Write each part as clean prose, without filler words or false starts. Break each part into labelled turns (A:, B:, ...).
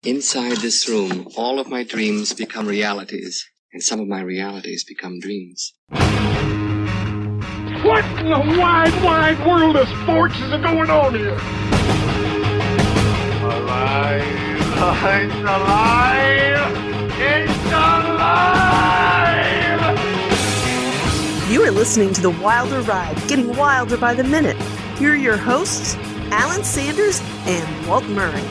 A: Inside this room, all of my dreams become realities, and some of my realities become dreams.
B: What in the wide, wide world of sports is going on here? Alive! It's alive! It's alive!
C: You are listening to The Wilder Ride, getting wilder by the minute. Here are your hosts, Alan Sanders and Walt Murray.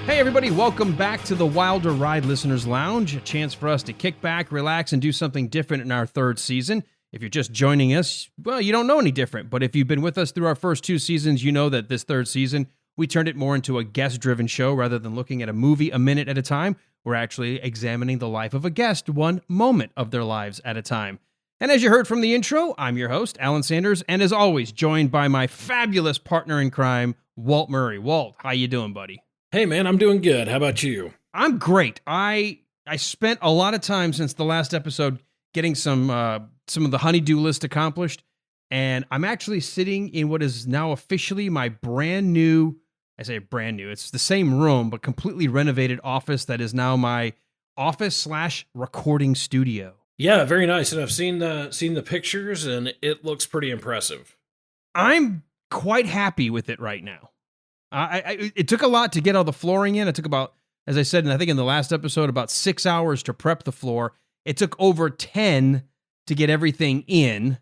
D: Hey everybody, welcome back to the Wilder Ride Listeners Lounge, a chance for us to kick back, relax, and do something different in our third season. If you're just joining us, well, you don't know any different, but if you've been with us through our first two seasons, you know that this third season, we turned it more into a guest-driven show rather than looking at a movie a minute at a time. We're actually examining the life of a guest one moment of their lives at a time. And as you heard from the intro, I'm your host, Alan Sanders, and as always, joined by my fabulous partner in crime, Walt Murray. Walt, how you doing, buddy?
E: Hey man, I'm doing good. How about you?
D: I'm great. I spent a lot of time since the last episode getting some of the honeydew list accomplished, and I'm actually sitting in what is now officially my brand new, I say brand new, it's the same room, but completely renovated office that is now my office/recording studio.
E: Yeah, very nice. And I've seen the pictures, and it looks pretty impressive.
D: I'm quite happy with it right now. It took a lot to get all the flooring in. It took about, as I said, and I think in the last episode, about 6 hours to prep the floor. It took over 10 to get everything in,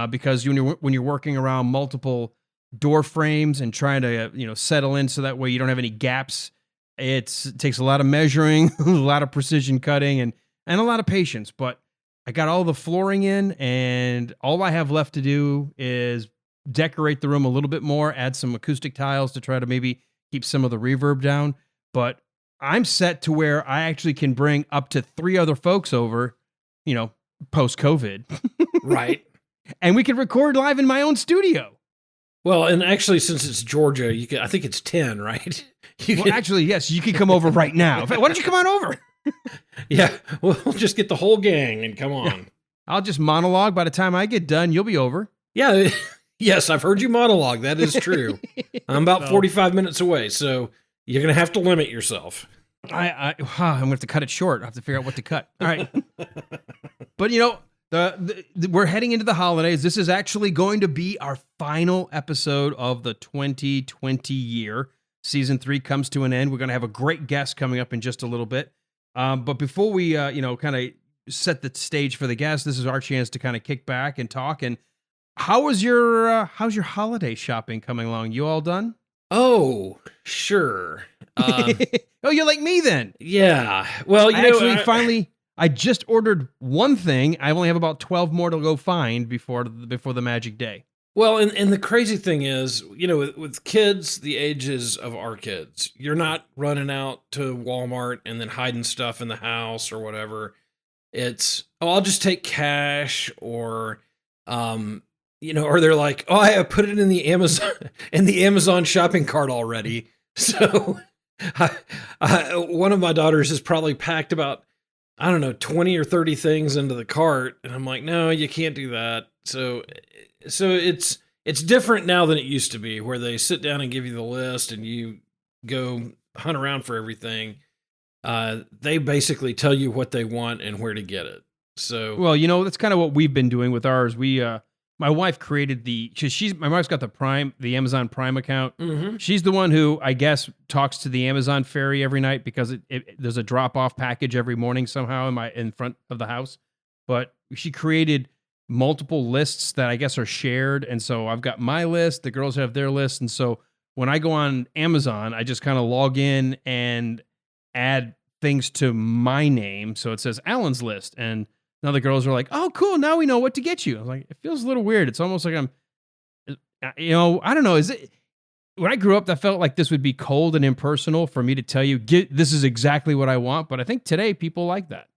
D: because when you're working around multiple door frames and trying to settle in so that way you don't have any gaps, it takes a lot of measuring, a lot of precision cutting, and a lot of patience. But I got all the flooring in, and all I have left to do is decorate the room a little bit more, add some acoustic tiles to try to maybe keep some of the reverb down. But I'm set to where I actually can bring up to 3 other folks over, post-COVID.
E: Right.
D: And we can record live in my own studio.
E: Well, and actually, since it's Georgia, I think it's 10, right?
D: Actually, yes, you can come over right now. Why don't you come on over?
E: Yeah, we'll just get the whole gang and come on. Yeah.
D: I'll just monologue. By the time I get done, you'll be over.
E: Yeah. Yes, I've heard you monologue. That is true. I'm about 45 minutes away, so you're going to have to limit yourself.
D: I'm going to have to cut it short. I have to figure out what to cut. All right. But, we're heading into the holidays. This is actually going to be our final episode of the 2020 year. Season 3 comes to an end. We're going to have a great guest coming up in just a little bit. But before we, kind of set the stage for the guest, this is our chance to kind of kick back and talk. And how's your holiday shopping coming along? You all done?
E: Oh, sure.
D: Oh, you're like me then.
E: Yeah. Well,
D: I just ordered one thing. I only have about 12 more to go find before the magic day.
E: Well, and the crazy thing is, with kids the ages of our kids, you're not running out to Walmart and then hiding stuff in the house or whatever. It's, I'll just take cash, or or they're like, oh, I put it in the Amazon shopping cart already. So one of my daughters has probably packed about, 20 or 30 things into the cart. And I'm like, no, you can't do that. So it's different now than it used to be, where they sit down and give you the list and you go hunt around for everything. They basically tell you what they want and where to get it. So,
D: well, that's kind of what we've been doing with ours. My wife created my wife's got the Amazon Prime account.
E: Mm-hmm.
D: She's the one who, I guess, talks to the Amazon ferry every night, because there's a drop-off package every morning somehow in front of the house. But she created multiple lists that I guess are shared. And so I've got my list, the girls have their list. And so when I go on Amazon, I just kind of log in and add things to my name. So it says Alan's list. And now the girls are like, oh, cool, now we know what to get you. I was like, it feels a little weird. It's almost like I don't know. Is it, when I grew up, I felt like this would be cold and impersonal for me to tell you, this is exactly what I want. But I think today people like that.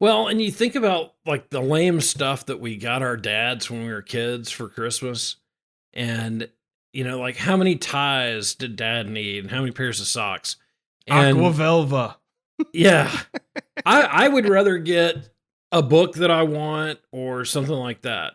E: Well, and you think about like the lame stuff that we got our dads when we were kids for Christmas, and like how many ties did Dad need, and how many pairs of socks? And,
D: Aquavelva.
E: Yeah, I would rather get a book that I want or something like that.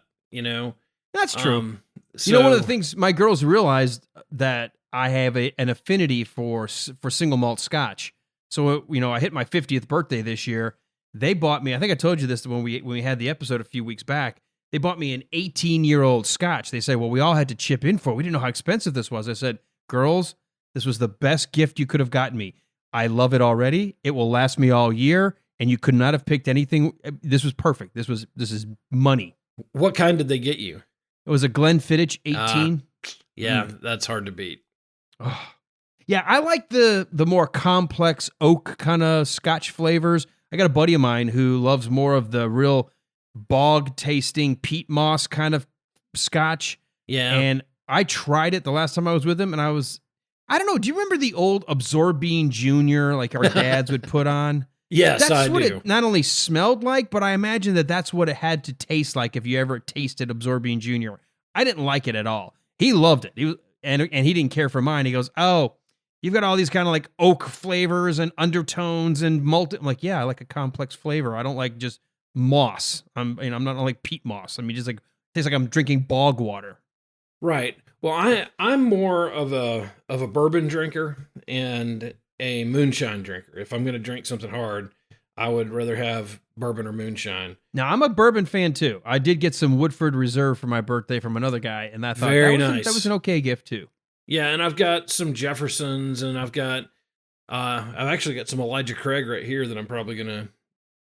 D: That's true. One of the things my girls realized that I have an affinity for single malt Scotch. So I hit my 50th birthday this year. They bought me. I think I told you this when we had the episode a few weeks back. They bought me an 18-year-old Scotch. They say, well, we all had to chip in for it. We didn't know how expensive this was. I said, girls, this was the best gift you could have gotten me. I love it already. It will last me all year, and you could not have picked anything. This was perfect. This is money.
E: What kind did they get you?
D: It was a Glenfiddich 18.
E: Yeah, that's hard to beat.
D: Oh. Yeah, I like the more complex oak kind of Scotch flavors. I got a buddy of mine who loves more of the real bog-tasting peat moss kind of Scotch.
E: Yeah.
D: And I tried it the last time I was with him, and I don't know, do you remember the old Absorbine Junior, like our dads would put on?
E: Yes,
D: that's
E: I
D: what
E: do.
D: It not only smelled like, but I imagine that's what it had to taste like if you ever tasted Absorbine Junior. I didn't like it at all. He loved it. And he didn't care for mine. He goes, oh, you've got all these kind of like oak flavors and undertones and I'm like, yeah, I like a complex flavor. I don't like just moss. I'm not like peat moss. I mean, just like tastes like I'm drinking bog water.
E: Right. Well, I'm more of a bourbon drinker and a moonshine drinker. If I'm going to drink something hard, I would rather have bourbon or moonshine.
D: Now, I'm a bourbon fan too. I did get some Woodford Reserve for my birthday from another guy, and I thought
E: nice.
D: That was an okay gift too.
E: Yeah, and I've got some Jeffersons, and I've actually got some Elijah Craig right here that I'm probably gonna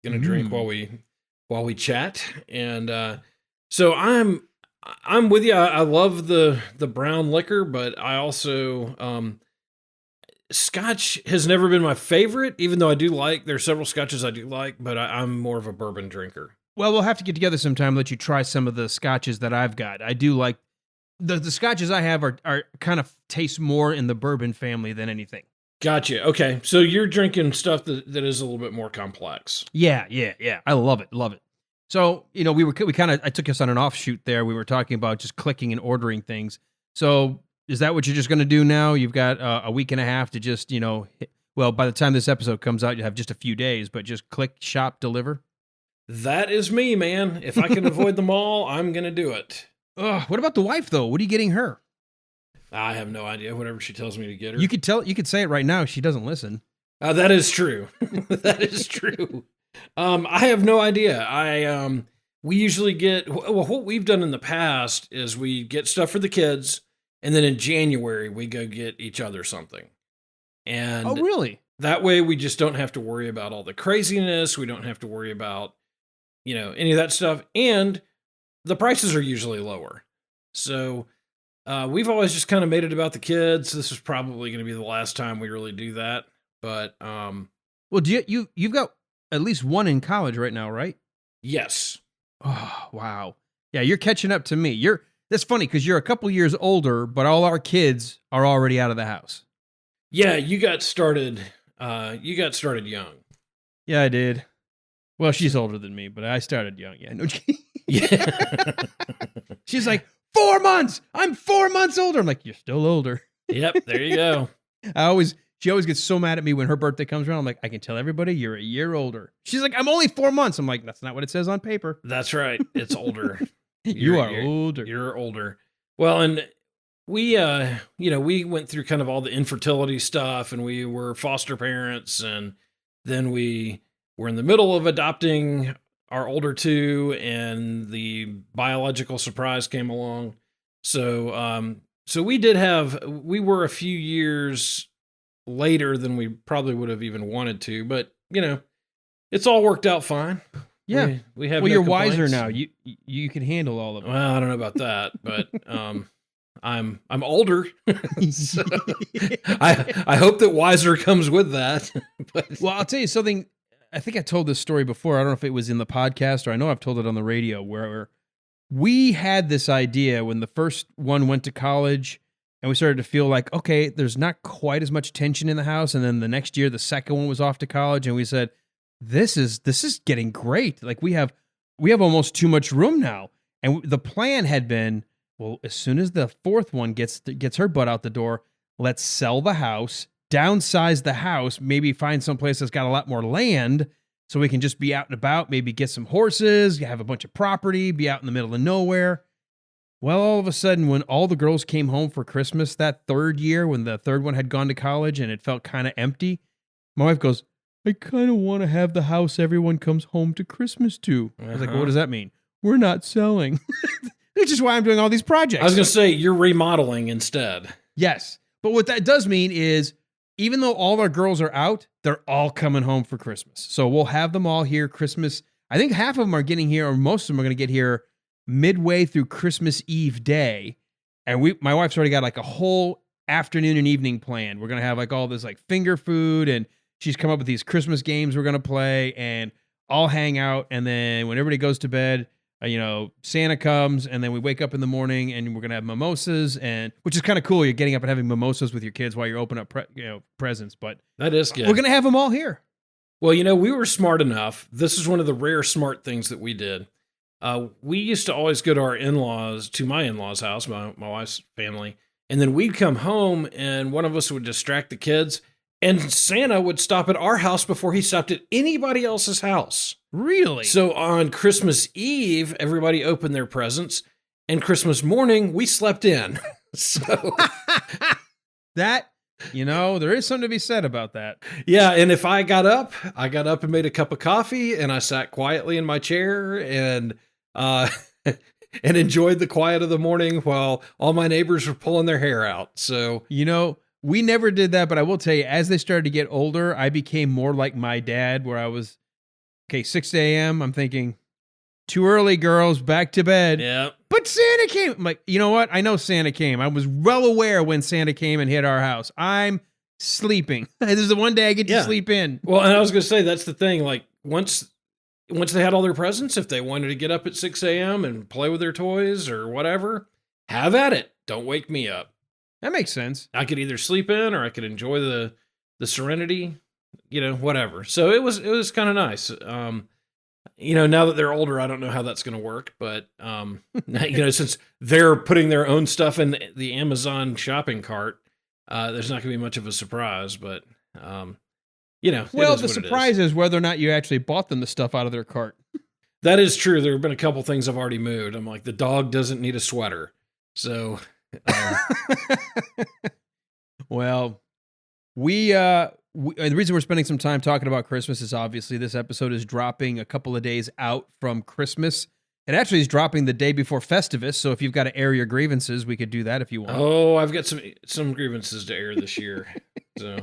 E: drink while we chat. And so I'm with you. I love the brown liquor, but I also Scotch has never been my favorite, even though there's several Scotches I do like, but I'm more of a bourbon drinker.
D: Well, we'll have to get together sometime and let you try some of the Scotches that I've got. I do like the Scotches I have are kind of taste more in the bourbon family than anything.
E: Gotcha. Okay. So you're drinking stuff that is a little bit more complex.
D: Yeah. I love it. So, I took us on an offshoot there. We were talking about just clicking and ordering things. So is that what you're just going to do now? You've got a week and a half to just, by the time this episode comes out, you have just a few days, but just click, shop, deliver.
E: That is me, man. If I can avoid them all, I'm going to do it.
D: What about the wife, though? What are you getting her?
E: I have no idea. Whatever she tells me to get her.
D: You could say it right now. She doesn't listen.
E: That is true. That is true. I have no idea. We usually get, what we've done in the past is we get stuff for the kids, and then in January we go get each other something. And
D: oh, really?
E: That way we just don't have to worry about all the craziness. We don't have to worry about, any of that stuff. And the prices are usually lower. So we've always just kind of made it about the kids. This is probably going to be the last time we really do that. But
D: well, you've got at least one in college right now, right?
E: Yes.
D: Oh, wow. Yeah, you're catching up to me. That's funny because you're a couple years older, but all our kids are already out of the house.
E: Yeah, you got started young.
D: Yeah, I did. Well, she's older than me, but I started young. Yeah, no.
E: Yeah.
D: She's like, 4 months. I'm 4 months older. I'm like, you're still older.
E: Yep, there you go.
D: She always gets so mad at me when her birthday comes around. I'm like, I can tell everybody you're a year older. She's like, I'm only 4 months. I'm like, that's not what it says on paper.
E: That's right. It's older.
D: You're older.
E: You're older. Well, and we went through kind of all the infertility stuff, and we were foster parents, and then we were in the middle of adopting our older two, and the biological surprise came along. So, we were a few years later than we probably would have even wanted to, but it's all worked out fine.
D: Yeah,
E: we have.
D: Well,
E: no
D: you're
E: complaints.
D: wiser now. You can handle all of it.
E: Well, I don't know about that, but I'm older. So I hope that wiser comes with that. But
D: well, I'll tell you something. I think I told this story before. I don't know if it was in the podcast or I know I've told it on the radio, where we had this idea when the first one went to college and we started to feel like, okay, there's not quite as much tension in the house. And then the next year, the second one was off to college, and we said, this is getting great. Like we have almost too much room now. And the plan had been, well, as soon as the fourth one gets her butt out the door, let's sell the house, downsize the house, maybe find some place that's got a lot more land so we can just be out and about, maybe get some horses, have a bunch of property, be out in the middle of nowhere. Well, all of a sudden, when all the girls came home for Christmas that third year, when the third one had gone to college and it felt kind of empty, my wife goes, I kind of want to have the house everyone comes home to Christmas to. I was like, well, what does that mean? We're not selling. Which is why I'm doing all these projects.
E: I was going to say, you're remodeling instead.
D: Yes. But what that does mean is, even though all our girls are out, they're all coming home for Christmas. So we'll have them all here Christmas. I think half of them are getting here, or most of them are going to get here midway through Christmas Eve day. And my wife's already got like a whole afternoon and evening planned. We're going to have like all this like finger food, and she's come up with these Christmas games we're going to play and all hang out. And then when everybody goes to bed, Santa comes, and then we wake up in the morning and we're going to have mimosas, and which is kind of cool. You're getting up and having mimosas with your kids while you're opening up presents, but
E: that is good.
D: We're going to have them all here.
E: Well, we were smart enough. This is one of the rare smart things that we did. We used to always go to my in-laws' house, my wife's family, and then we'd come home and one of us would distract the kids, and Santa would stop at our house before he stopped at anybody else's house.
D: Really?
E: So on Christmas Eve, everybody opened their presents, and Christmas morning, we slept in. So
D: that, there is something to be said about that.
E: Yeah, and if I got up and made a cup of coffee, and I sat quietly in my chair and and enjoyed the quiet of the morning while all my neighbors were pulling their hair out. So,
D: we never did that, but I will tell you, as they started to get older, I became more like my dad, where I was, 6 a.m., I'm thinking, too early, girls, back to bed.
E: Yeah.
D: But Santa came. I'm like, you know what? I know Santa came. I was well aware when Santa came and hit our house. I'm sleeping. This is the one day I get to sleep in.
E: Well, and I was going to say, that's the thing. Like, once they had all their presents, if they wanted to get up at 6 a.m. and play with their toys or whatever, have at it. Don't wake me up.
D: That makes sense.
E: I could either sleep in or I could enjoy the serenity, whatever. So it was kind of nice. Now that they're older, I don't know how that's going to work, but since they're putting their own stuff in the Amazon shopping cart, there's not going to be much of a surprise, but well,
D: the surprise is whether or not you actually bought them the stuff out of their cart.
E: That is true. There have been a couple things I've already moved. I'm like, the dog doesn't need a sweater. So, well, the reason we're spending some time talking about Christmas is obviously this episode is dropping a couple of days out from Christmas. It actually is dropping the day before Festivus, so if you've got to air your grievances, we could do that if you want. Oh, I've got some grievances to air this year. So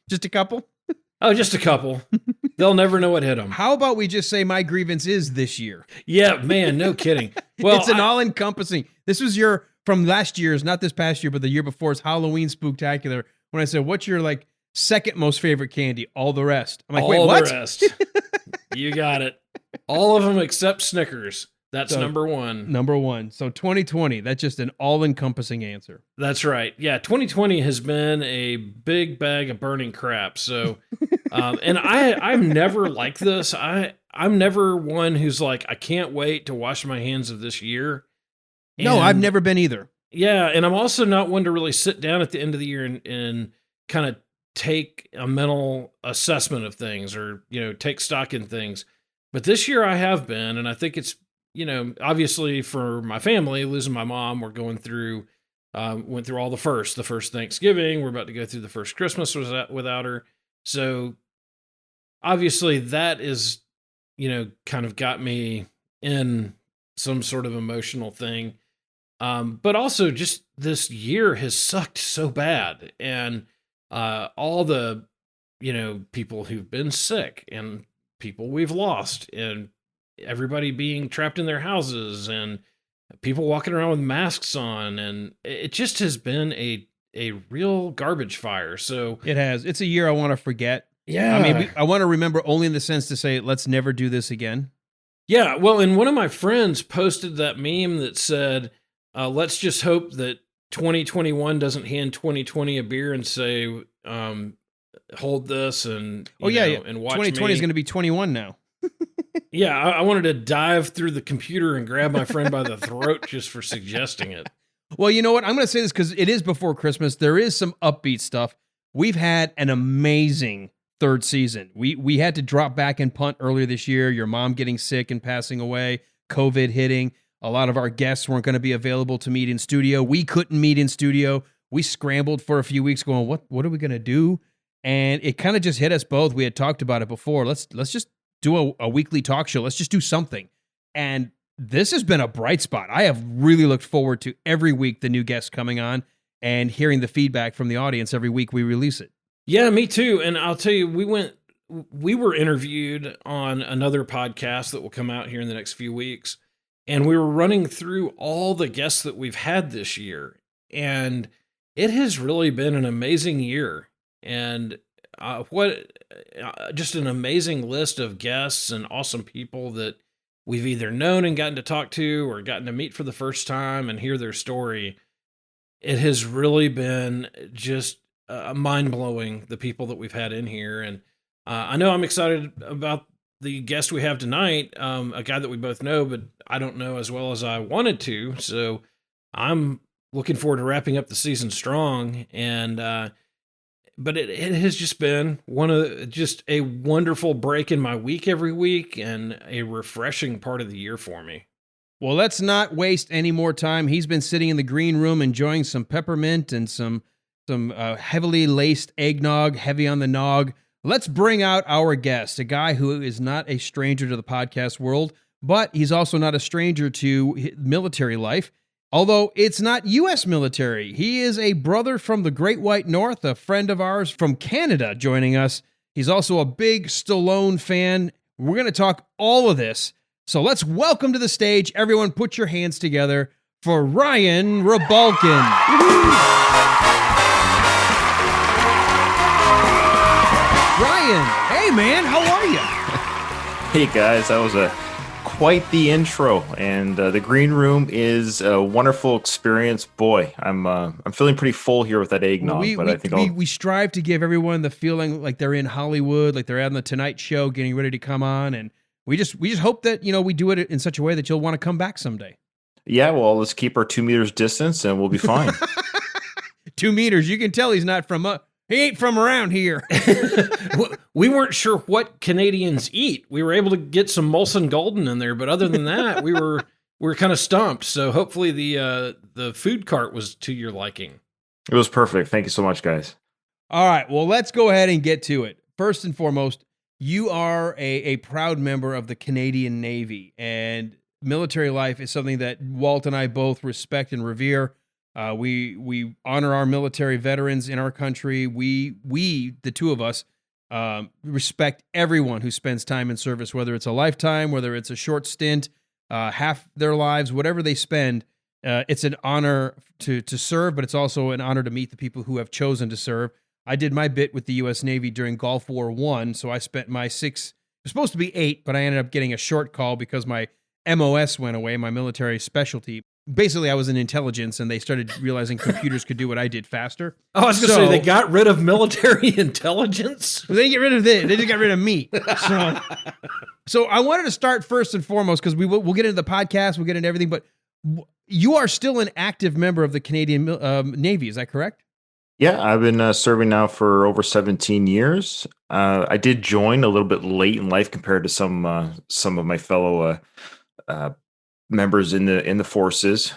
D: just a couple?
E: Oh, just a couple. They'll never know what hit them.
D: How about we just say my grievance is this year?
E: Yeah, man, no kidding. Well,
D: it's an all-encompassing. This was from last year's, not this past year, but the year before's Halloween Spooktacular. When I said, what's your second most favorite candy? All the rest. I'm like, wait, what?
E: All the rest. You got it. All of them except Snickers. That's number one.
D: Number one. So 2020, that's just an all-encompassing answer.
E: That's right. Yeah, 2020 has been a big bag of burning crap. So, and I'm never like this. I'm never one who's like, I can't wait to wash my hands of this year.
D: No, I've never been either.
E: Yeah, and I'm also not one to really sit down at the end of the year and kind of take a mental assessment of things or, take stock in things. But this year I have been, and I think it's, obviously for my family, losing my mom, we're going through, went through all the first Thanksgiving. We're about to go through the first Christmas without her. So obviously that is, kind of got me in some sort of emotional thing. But also just this year has sucked so bad. And all the, people who've been sick and people we've lost and everybody being trapped in their houses and people walking around with masks on. And it just has been a real garbage fire. So
D: it has. It's a year I want to forget.
E: Yeah.
D: I mean, I want to remember only in the sense to say, let's never do this again.
E: Yeah. Well, and one of my friends posted that meme that said, let's just hope that 2021 doesn't hand 2020 a beer and say, hold this and and watch
D: 2020 is going to be 21 now.
E: Yeah, I wanted to dive through the computer and grab my friend by the throat just for suggesting it.
D: Well, you know what? I'm going to say this because it is before Christmas. There is some upbeat stuff. We've had an amazing third season. We had to drop back and punt earlier this year. Your mom getting sick and passing away, COVID hitting. A lot of our guests weren't going to be available to meet in studio. We couldn't meet in studio. We scrambled for a few weeks going, what are we going to do? And it kind of just hit us both. We had talked about it before. Let's just do a weekly talk show. Let's just do something. And this has been a bright spot. I have really looked forward to every week the new guests coming on and hearing the feedback from the audience every week we release it.
E: Yeah, me too. And I'll tell you, we were interviewed on another podcast that will come out here in the next few weeks. And we were running through all the guests that we've had this year. And it has really been an amazing year. And just an amazing list of guests and awesome people that we've either known and gotten to talk to or gotten to meet for the first time and hear their story. It has really been just mind-blowing, the people that we've had in here. And I know I'm excited about the guest we have tonight, a guy that we both know, but I don't know as well as I wanted to. So I'm looking forward to wrapping up the season strong. And but it has just been just a wonderful break in my week every week and a refreshing part of the year for me.
D: Well, let's not waste any more time. He's been sitting in the green room enjoying some peppermint and some heavily laced eggnog, heavy on the nog. Let's bring out our guest, a guy who is not a stranger to the podcast world, but he's also not a stranger to military life. Although it's not U.S. military, he is a brother from the Great White North, a friend of ours from Canada joining us. He's also a big Stallone fan. We're going to talk all of this. So let's welcome to the stage. Everyone put your hands together for Ryan Rebalkin. Ryan, hey man, how are you?
F: Hey guys, that was quite the intro, and the green room is a wonderful experience. Boy, I'm feeling pretty full here with that eggnog.
D: We strive to give everyone the feeling like they're in Hollywood, like they're on the Tonight Show, getting ready to come on, and we just hope that we do it in such a way that you'll want to come back someday.
F: Yeah, well, let's keep our 2 meters distance, and we'll be fine.
D: 2 meters. You can tell he's not from he ain't from around here.
E: We weren't sure what Canadians eat. We were able to get some Molson Golden in there, but other than that, we were kind of stumped. So hopefully the food cart was to your liking.
F: It was perfect. Thank you so much, guys.
D: All right, well, let's go ahead and get to it. First and foremost, you are a proud member of the Canadian Navy, and military life is something that Walt and I both respect and revere. We honor our military veterans in our country. We the two of us respect everyone who spends time in service, whether it's a lifetime, whether it's a short stint, half their lives, whatever they spend. It's an honor to serve, but it's also an honor to meet the people who have chosen to serve. I did my bit with the U.S. Navy during Gulf War I, so I spent my 6, it was supposed to be 8, but I ended up getting a short call because my MOS went away, my military specialty. Basically, I was in intelligence, and they started realizing computers could do what I did faster.
E: Oh, I was going to say, they got rid of military intelligence?
D: They didn't get rid of it. They just got rid of me. So I wanted to start first and foremost, because we'll get into the podcast, we'll get into everything, but you are still an active member of the Canadian Navy, is that correct?
F: Yeah, I've been serving now for over 17 years. I did join a little bit late in life compared to some of my fellow members in the forces.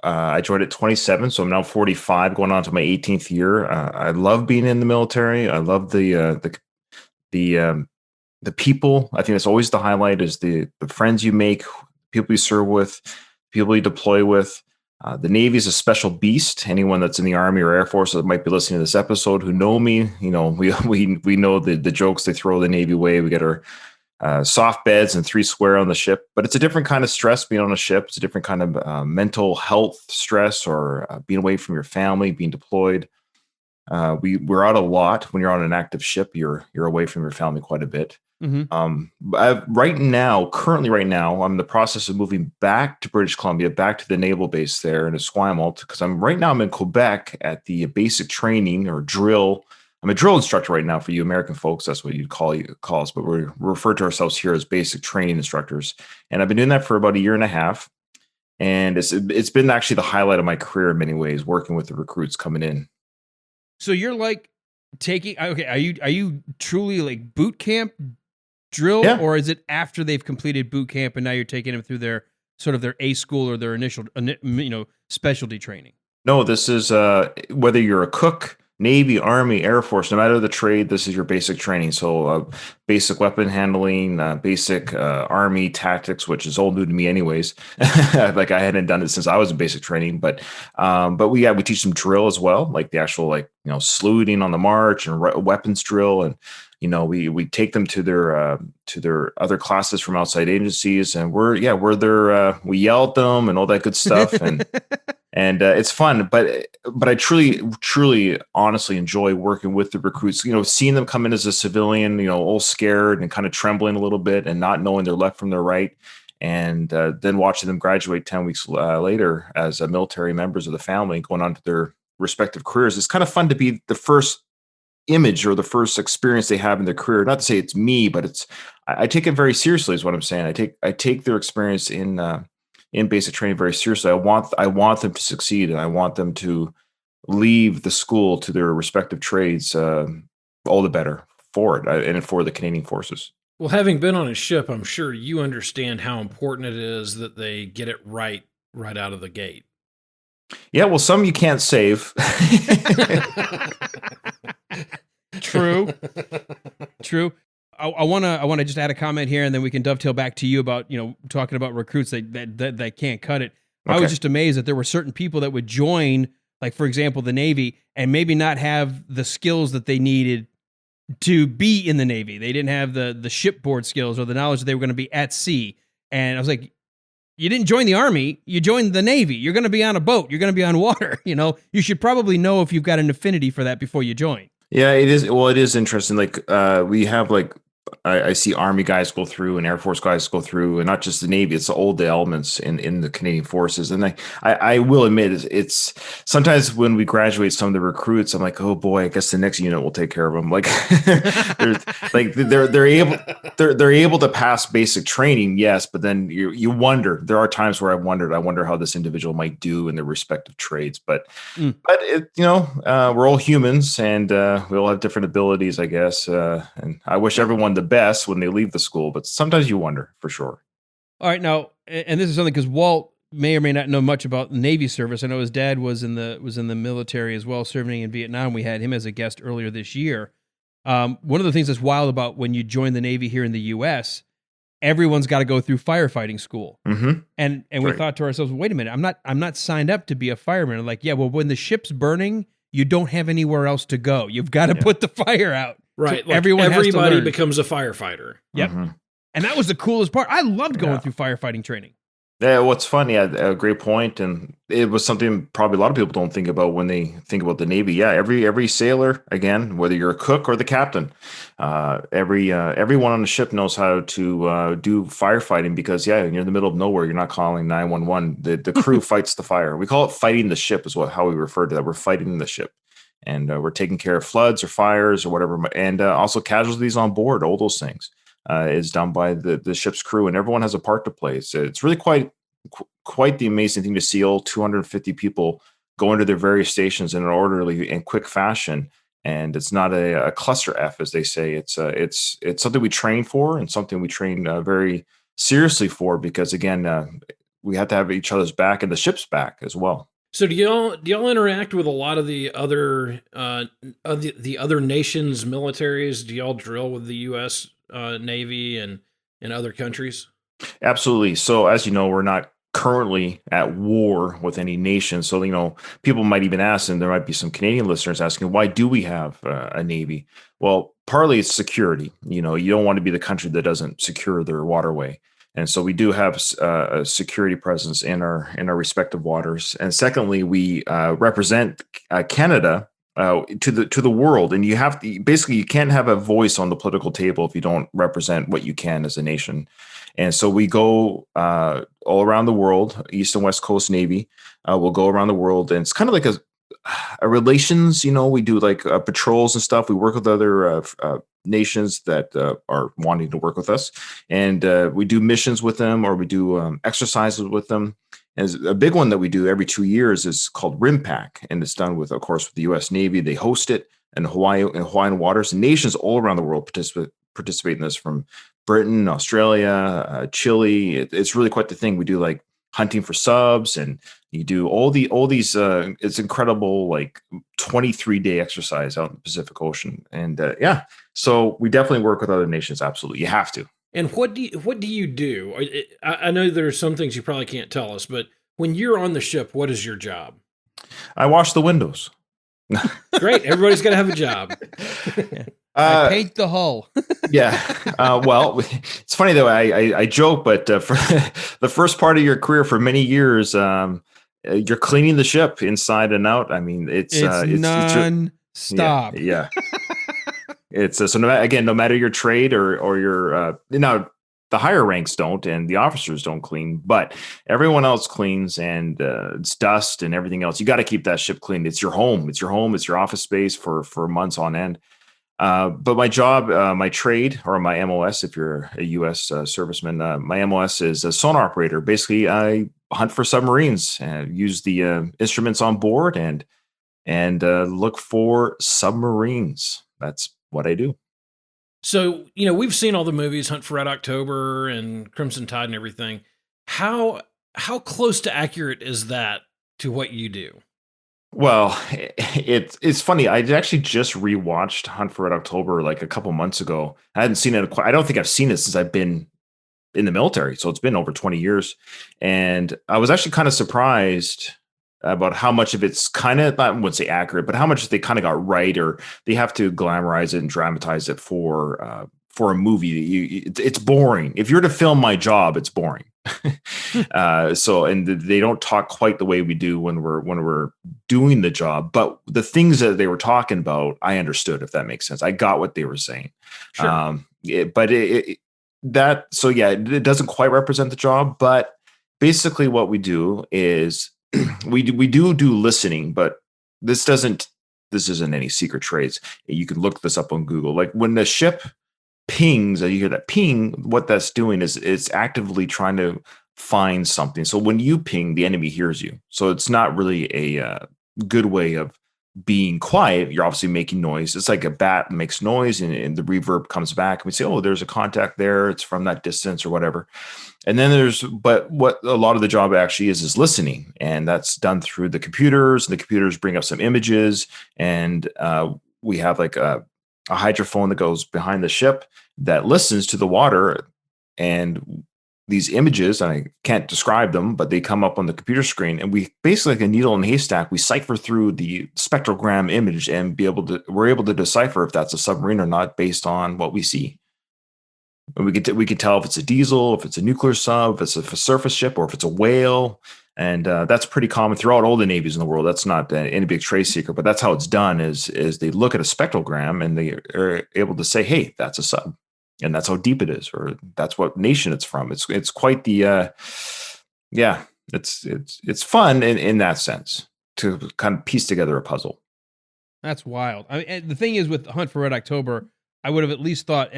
F: I joined at 27, so I'm now 45, going on to my 18th year. I love being in the military. I love the people. I think that's always the highlight: is the friends you make, people you serve with, people you deploy with. The Navy is a special beast. Anyone that's in the Army or Air Force that might be listening to this episode who know me, we know the jokes they throw the Navy way. We get our soft beds and 3 square on the ship, but it's a different kind of stress being on a ship. It's a different kind of mental health stress, or being away from your family, being deployed. We're out a lot. When you're on an active ship, you're away from your family quite a bit. Mm-hmm. Currently right now, I'm in the process of moving back to British Columbia, back to the naval base there in Esquimalt, because I'm in Quebec at the basic training or drill. I'm a drill instructor right now for you American folks. That's what you'd call us, but we refer to ourselves here as basic training instructors. And I've been doing that for about a year and a half. And it's been actually the highlight of my career in many ways, working with the recruits coming in.
D: So you're like are you truly like boot camp drill,
F: yeah,
D: or is it after they've completed boot camp and now you're taking them through their sort of their A school or their initial, specialty training?
F: No, this is whether you're a cook, Navy, Army, Air Force, no matter the trade, this is your basic training. So basic weapon handling, basic Army tactics, which is all new to me anyways. Like I hadn't done it since I was in basic training, but we teach them drill as well, like the actual saluting on the march and weapons drill, and we take them to their other classes from outside agencies, and we yell at them and all that good stuff, and and it's fun. But I truly, honestly enjoy working with the recruits. Seeing them come in as a civilian, all scared and kind of trembling a little bit, and not knowing their left from their right, and then watching them graduate 10 weeks later as military members of the family, going on to their respective careers. It's kind of fun to be the first image or the first experience they have in their career. Not to say it's me, but I take it very seriously is what I'm saying. I take their experience in basic training very seriously. I want them to succeed, and I want them to leave the school to their respective trades all the better for it and for the Canadian Forces.
E: Well, having been on a ship, I'm sure you understand how important it is that they get it right out of the gate.
F: Yeah, well, some you can't save.
D: True. I want to just add a comment here, and then we can dovetail back to you about talking about recruits that can't cut it. Okay. I was just amazed that there were certain people that would join, like for example, the Navy, and maybe not have the skills that they needed to be in the Navy. They didn't have the shipboard skills or the knowledge that they were going to be at sea. And I was like, you didn't join the Army, you joined the Navy. You're going to be on a boat. You're going to be on water. You should probably know if you've got an affinity for that before you join.
F: Yeah, it is. Well, it is interesting. Like we have I see Army guys go through and Air Force guys go through, and not just the Navy. It's all the elements in the Canadian Forces. And I will admit, it's sometimes when we graduate some of the recruits, I'm like, oh boy, I guess the next unit will take care of them. Like they're able to pass basic training, yes, but then you wonder. There are times where I wonder how this individual might do in their respective trades. But we're all humans, and we all have different abilities, I guess. And I wish everyone the best when they leave the school, but sometimes you wonder for sure.
D: All right, now, and this is something because Walt may or may not know much about Navy service. I know his dad was in the military as well, serving in Vietnam. We had him as a guest earlier this year. One of the things that's wild about when you join the Navy here in the U.S., everyone's got to go through firefighting school, and we thought to ourselves, wait a minute, I'm not signed up to be a fireman. Like, yeah, well, when the ship's burning, you don't have anywhere else to go. You've got to put the fire out.
E: Right.
D: So everybody
E: becomes a firefighter.
D: Yep. Mm-hmm. And that was the coolest part. I loved going through firefighting training.
F: Yeah, what's funny, a great point, and it was something probably a lot of people don't think about when they think about the Navy. Yeah, every sailor, again, whether you're a cook or the captain, everyone on the ship knows how to do firefighting, because you're in the middle of nowhere. You're not calling 911. The crew fights the fire. We call it fighting the ship, is how we refer to that. We're fighting the ship. And we're taking care of floods or fires or whatever, and also casualties on board. All those things is done by the ship's crew, and everyone has a part to play. So it's really quite the amazing thing to see all 250 people go into their various stations in an orderly and quick fashion. And it's not a cluster F, as they say. It's something we train for, and something we train very seriously for, because again, we have to have each other's back and the ship's back as well.
E: So do y'all interact with a lot of the other the other nations' militaries? Do y'all drill with the U.S. Navy and other countries?
F: Absolutely. So as you know, we're not currently at war with any nation. So people might even ask, and there might be some Canadian listeners asking, why do we have a Navy? Well, partly it's security. You don't want to be the country that doesn't secure their waterway. And so we do have a security presence in our respective waters. And secondly, we represent Canada to the world. And you have to, basically, you can't have a voice on the political table if you don't represent what you can as a nation. And so we go all around the world, East and West Coast Navy. We'll go around the world, and it's kind of like a relations. We do like patrols and stuff. We work with other nations that are wanting to work with us, and we do missions with them, or we do exercises with them. And a big one that we do every 2 years is called RIMPAC, and it's done with the U.S. Navy. They host it in Hawaiian waters, and nations all around the world participate in this, from Britain, Australia, Chile. It's really quite the thing. We do like hunting for subs, and you do all these. It's incredible, like 23-day exercise out in the Pacific Ocean, and yeah. So we definitely work with other nations. Absolutely, you have to.
E: And what do you do? I know there are some things you probably can't tell us, but when you're on the ship, what is your job?
F: I wash the windows.
E: Great. Everybody's got to have a job.
D: I paint the hull.
F: Yeah. Well, it's funny though. I joke, but for the first part of your career, for many years, you're cleaning the ship inside and out. I mean, it's
D: non-stop.
F: Yeah. It's so no matter your trade or your now the higher ranks don't and the officers don't clean, but everyone else cleans, and it's dust and everything else. You got to keep that ship clean. It's your home. It's your home. It's your office space for months on end. But my job, my trade, or my MOS, if you're a U.S. serviceman, my MOS is a sonar operator. Basically, I hunt for submarines and use the instruments on board and look for submarines. That's what I do.
E: So, we've seen all the movies, Hunt for Red October and Crimson Tide and everything. How close to accurate is that to what you do?
F: Well, it's funny. I actually just rewatched Hunt for Red October like a couple months ago. I hadn't seen it. I don't think I've seen it since I've been in the military. So it's been over 20 years. And I was actually kind of surprised about how much of it's kind of, I wouldn't say accurate, but how much they kind of got right, or they have to glamorize it and dramatize it for a movie. It's boring. If you're to film my job, it's boring. So, and they don't talk quite the way we do when we're doing the job, but the things that they were talking about, I understood, if that makes sense. I got what they were saying. Sure. It doesn't quite represent the job, but basically what we do is we do listening, but this isn't any secret trades. You can look this up on Google. Like when the ship pings, you hear that ping, what that's doing is it's actively trying to find something. So when you ping, the enemy hears you. So it's not really a good way of being quiet. You're obviously making noise. It's like a bat makes noise and the reverb comes back and we say, oh, there's a contact there. It's from that distance or whatever. And then but what a lot of the job actually is listening. And that's done through the computers. The computers bring up some images, and we have like a hydrophone that goes behind the ship that listens to the water, and these images, and I can't describe them, but they come up on the computer screen, and we basically, like a needle in a haystack, we cipher through the spectrogram image and we're able to decipher if that's a submarine or not based on what we see. And we can tell if it's a diesel, if it's a nuclear sub, if it's a surface ship, or if it's a whale. And that's pretty common throughout all the navies in the world. That's not any big trade secret, but that's how it's done. Is they look at a spectrogram and they are able to say, "Hey, that's a sub," and that's how deep it is, or that's what nation it's from. It's quite the it's fun in that sense to kind of piece together a puzzle.
D: That's wild. I mean, and the thing is, with Hunt for Red October, I would have at least thought,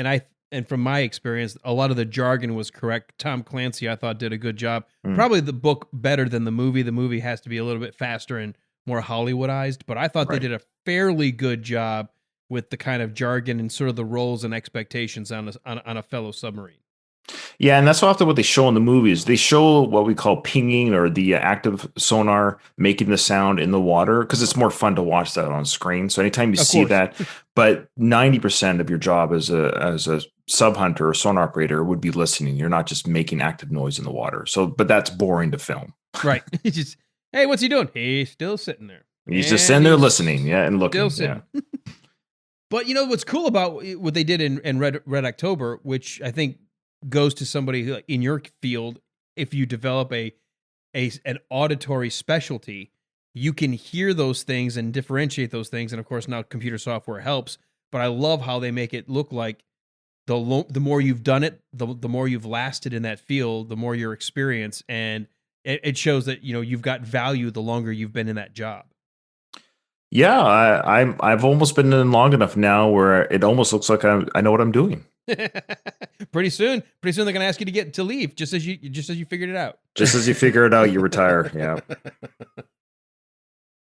D: and from my experience, a lot of the jargon was correct. Tom Clancy, I thought, did a good job. Probably the book better than the movie. The movie has to be a little bit faster and more Hollywoodized, but I thought they did a fairly good job with the kind of jargon and sort of the roles and expectations on a fellow submarine.
F: Yeah, and that's often what they show in the movies. They show what we call pinging, or the active sonar making the sound in the water, because it's more fun to watch that on screen. So anytime you see that, but 90% of your job as a sub hunter or sonar operator would be listening. You're not just making active noise in the water. So, but that's boring to film.
D: Right. It's just, hey, what's he doing? He's still sitting there.
F: He's just sitting there listening, and looking.
D: Still sitting. Yeah. But you know what's cool about what they did in Red October, which I think goes to somebody in your field. If you develop an auditory specialty, you can hear those things and differentiate those things. And of course, now computer software helps. But I love how they make it look like the more you've done it, the more you've lasted in that field, the more your experience, and it shows that you've got value the longer you've been in that job.
F: Yeah, I've almost been in long enough now where it almost looks like I know what I'm doing.
D: Pretty soon they're going to ask you to leave, just as you figured it out.
F: Just as you figure it out, you retire. Yeah.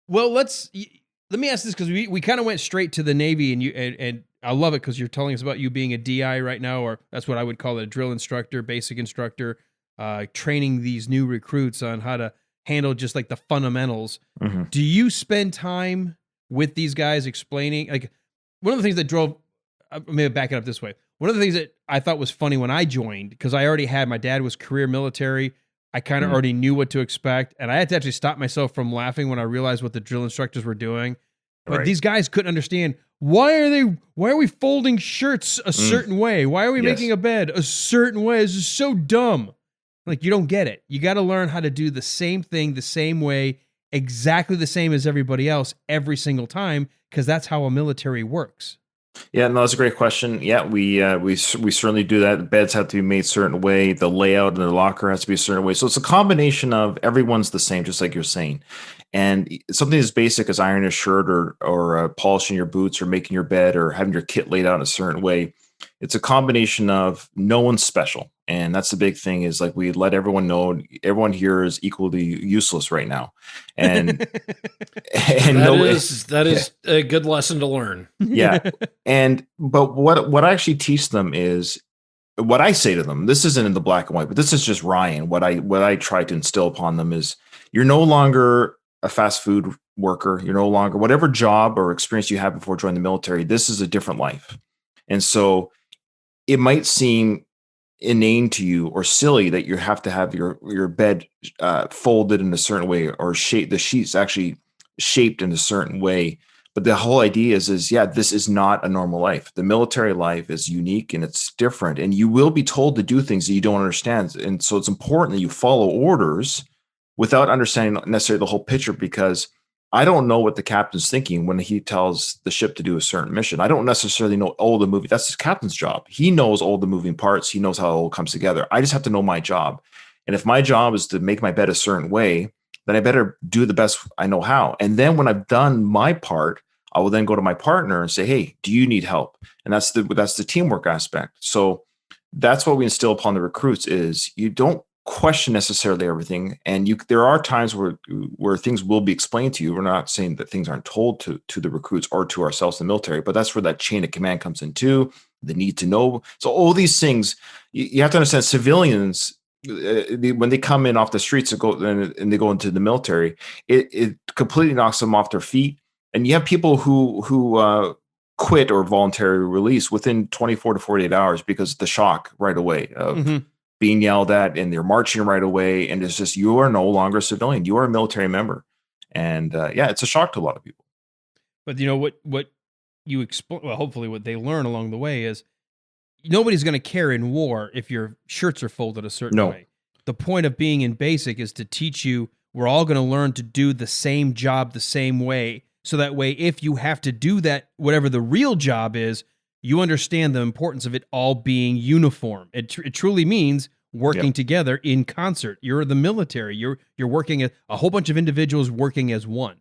D: Well, let me ask this, because we kind of went straight to the Navy, and I love it because you're telling us about you being a DI right now, or that's what I would call a drill instructor, basic instructor. training these new recruits on how to handle just like the fundamentals.
F: Mhm.
D: Do you spend time with these guys explaining? Like, one of the things that drove, maybe back it up this way. One of the things that I thought was funny when I joined, because I already had, my dad was career military. I kind of already knew what to expect. And I had to actually stop myself from laughing when I realized what the drill instructors were doing. But
F: Right.
D: these guys couldn't understand, why are we folding shirts a certain way? Why are we making a bed a certain way? This is so dumb. Like, you don't get it. You got to learn how to do the same thing the same way, exactly the same as everybody else every single time, because that's how a military works.
F: Yeah, no, that's a great question. Yeah, we certainly do that. The beds have to be made a certain way. The layout in the locker has to be a certain way. So it's a combination of everyone's the same, just like you're saying. And something as basic as ironing a shirt or polishing your boots or making your bed or having your kit laid out in a certain way. It's a combination of no one's special. And that's the big thing, is like, we let everyone know everyone here is equally useless right now. And
E: that is a good lesson to learn.
F: Yeah. But what I actually teach them is, what I say to them, this isn't in the black and white, but this is just Ryan. What I try to instill upon them is, you're no longer a fast food worker. You're no longer, whatever job or experience you had before joining the military, this is a different life. And so it might seem inane to you or silly that you have to have your bed folded in a certain way, or the sheets actually shaped in a certain way. But the whole idea is this is not a normal life. The military life is unique and it's different, and you will be told to do things that you don't understand. And so it's important that you follow orders without understanding necessarily the whole picture, because I don't know what the captain's thinking when he tells the ship to do a certain mission. I don't necessarily know all the movie. That's the captain's job. He knows all the moving parts. He knows how it all comes together. I just have to know my job. And if my job is to make my bed a certain way, then I better do the best I know how. And then when I've done my part, I will then go to my partner and say, hey, do you need help? And that's the teamwork aspect. So that's what we instill upon the recruits, is you don't question necessarily everything. And there are times where things will be explained to you. We're not saying that things aren't told to the recruits or to ourselves in the military, but that's where that chain of command comes in too, the need to know. So all these things, you have to understand, civilians, when they come in off the streets and they go into the military, it completely knocks them off their feet. And you have people who quit or voluntary release within 24 to 48 hours because of the shock right away of being yelled at, and they're marching right away. And it's just, you are no longer a civilian. You are a military member. And it's a shock to a lot of people.
D: But you know what you explain, well, hopefully what they learn along the way is, nobody's going to care in war if your shirts are folded a certain way. The point of being in basic is to teach you, we're all going to learn to do the same job the same way. So that way, if you have to do that, whatever the real job is, you understand the importance of it all being uniform. It truly means working together in concert. You're the military. You're working a whole bunch of individuals working as one.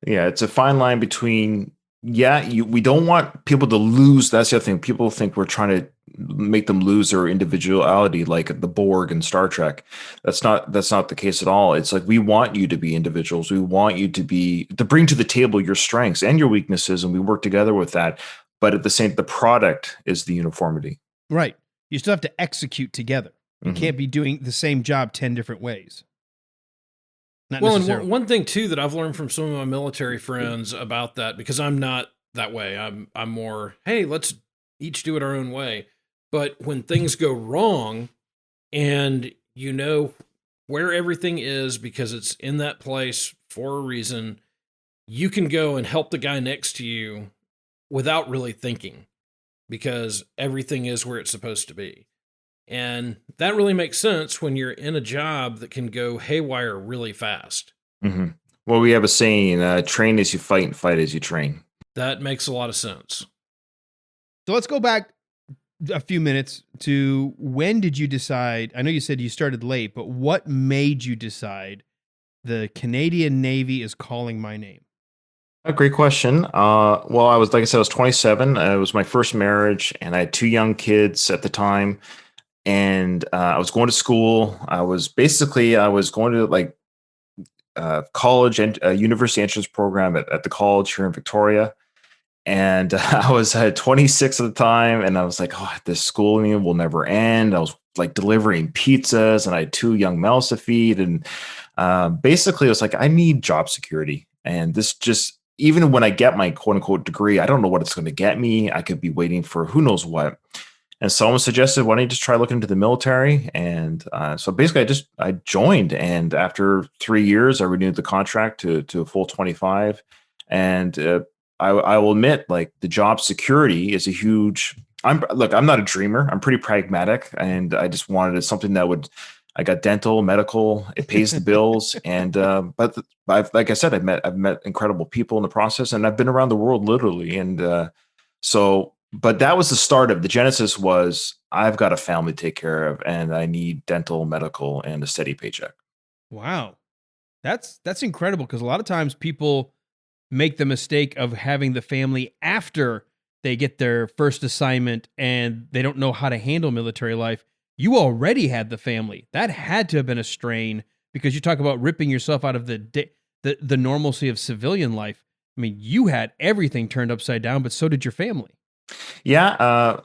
F: Yeah, it's a fine line between, we don't want people to lose. That's the other thing. People think we're trying to make them lose their individuality, like the Borg in Star Trek. That's not the case at all. It's like, we want you to be individuals. We want you to bring to the table your strengths and your weaknesses, and we work together with that. But at the product is the uniformity.
D: Right. You still have to execute together. You can't be doing the same job 10 different ways. Not necessarily.
E: And one thing too that I've learned from some of my military friends about that, because I'm not that way. I'm more, hey, let's each do it our own way. But when things go wrong, and you know where everything is because it's in that place for a reason, you can go and help the guy next to you without really thinking, because everything is where it's supposed to be. And that really makes sense when you're in a job that can go haywire really fast.
F: Mm-hmm. Well, we have a saying, train as you fight and fight as you train.
E: That makes a lot of sense.
D: So let's go back a few minutes to, when did you decide? I know you said you started late, but what made you decide the Canadian Navy is calling my name?
F: A great question. Well, I was 27. It was my first marriage, and I had 2 young kids at the time. And I was going to school. I was going to college and university entrance program at the college here in Victoria. And I was 26 at the time, and I was like, oh, this schooling will never end. I was like delivering pizzas, and I had 2 young males to feed. And basically, it was like, I need job security. And this just, even when I get my quote unquote degree, I don't know what it's going to get me. I could be waiting for who knows what. And someone suggested, why don't you just try looking into the military? And so basically, I joined. And after 3 years, I renewed the contract to a full 25. And I will admit, like, the job security is a huge. I'm not a dreamer. I'm pretty pragmatic, and I just wanted something that would. I got dental, medical. It pays the bills, and but like I said, I've met incredible people in the process, and I've been around the world literally, and so. But that was the start of the genesis. Was I've got a family to take care of, and I need dental, medical, and a steady paycheck.
D: Wow, that's incredible, because a lot of times people make the mistake of having the family after they get their first assignment and they don't know how to handle military life. You already had the family. That had to have been a strain, because you talk about ripping yourself out of the normalcy of civilian life. I mean, you had everything turned upside down, but so did your family.
F: Yeah.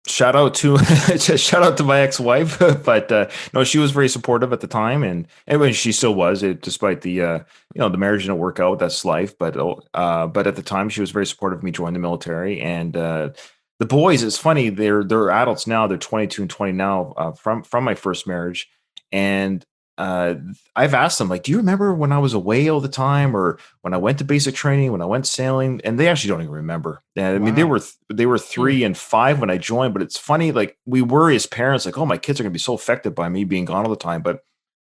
F: Shout out to shout out to my ex-wife, but no, she was very supportive at the time, and anyway, she still was, despite the the marriage didn't work out. That's life, but at the time, she was very supportive of me joining the military. And the boys, it's funny, they're adults now. They're 22 and 20 now, from my first marriage, and I've asked them, like, do you remember when I was away all the time, or when I went to basic training, when I went sailing? And they actually don't even remember. I mean,
D: Wow.
F: they were 3 and 5 when I joined, but it's funny, like, we worry as parents, like, oh, my kids are going to be so affected by me being gone all the time, but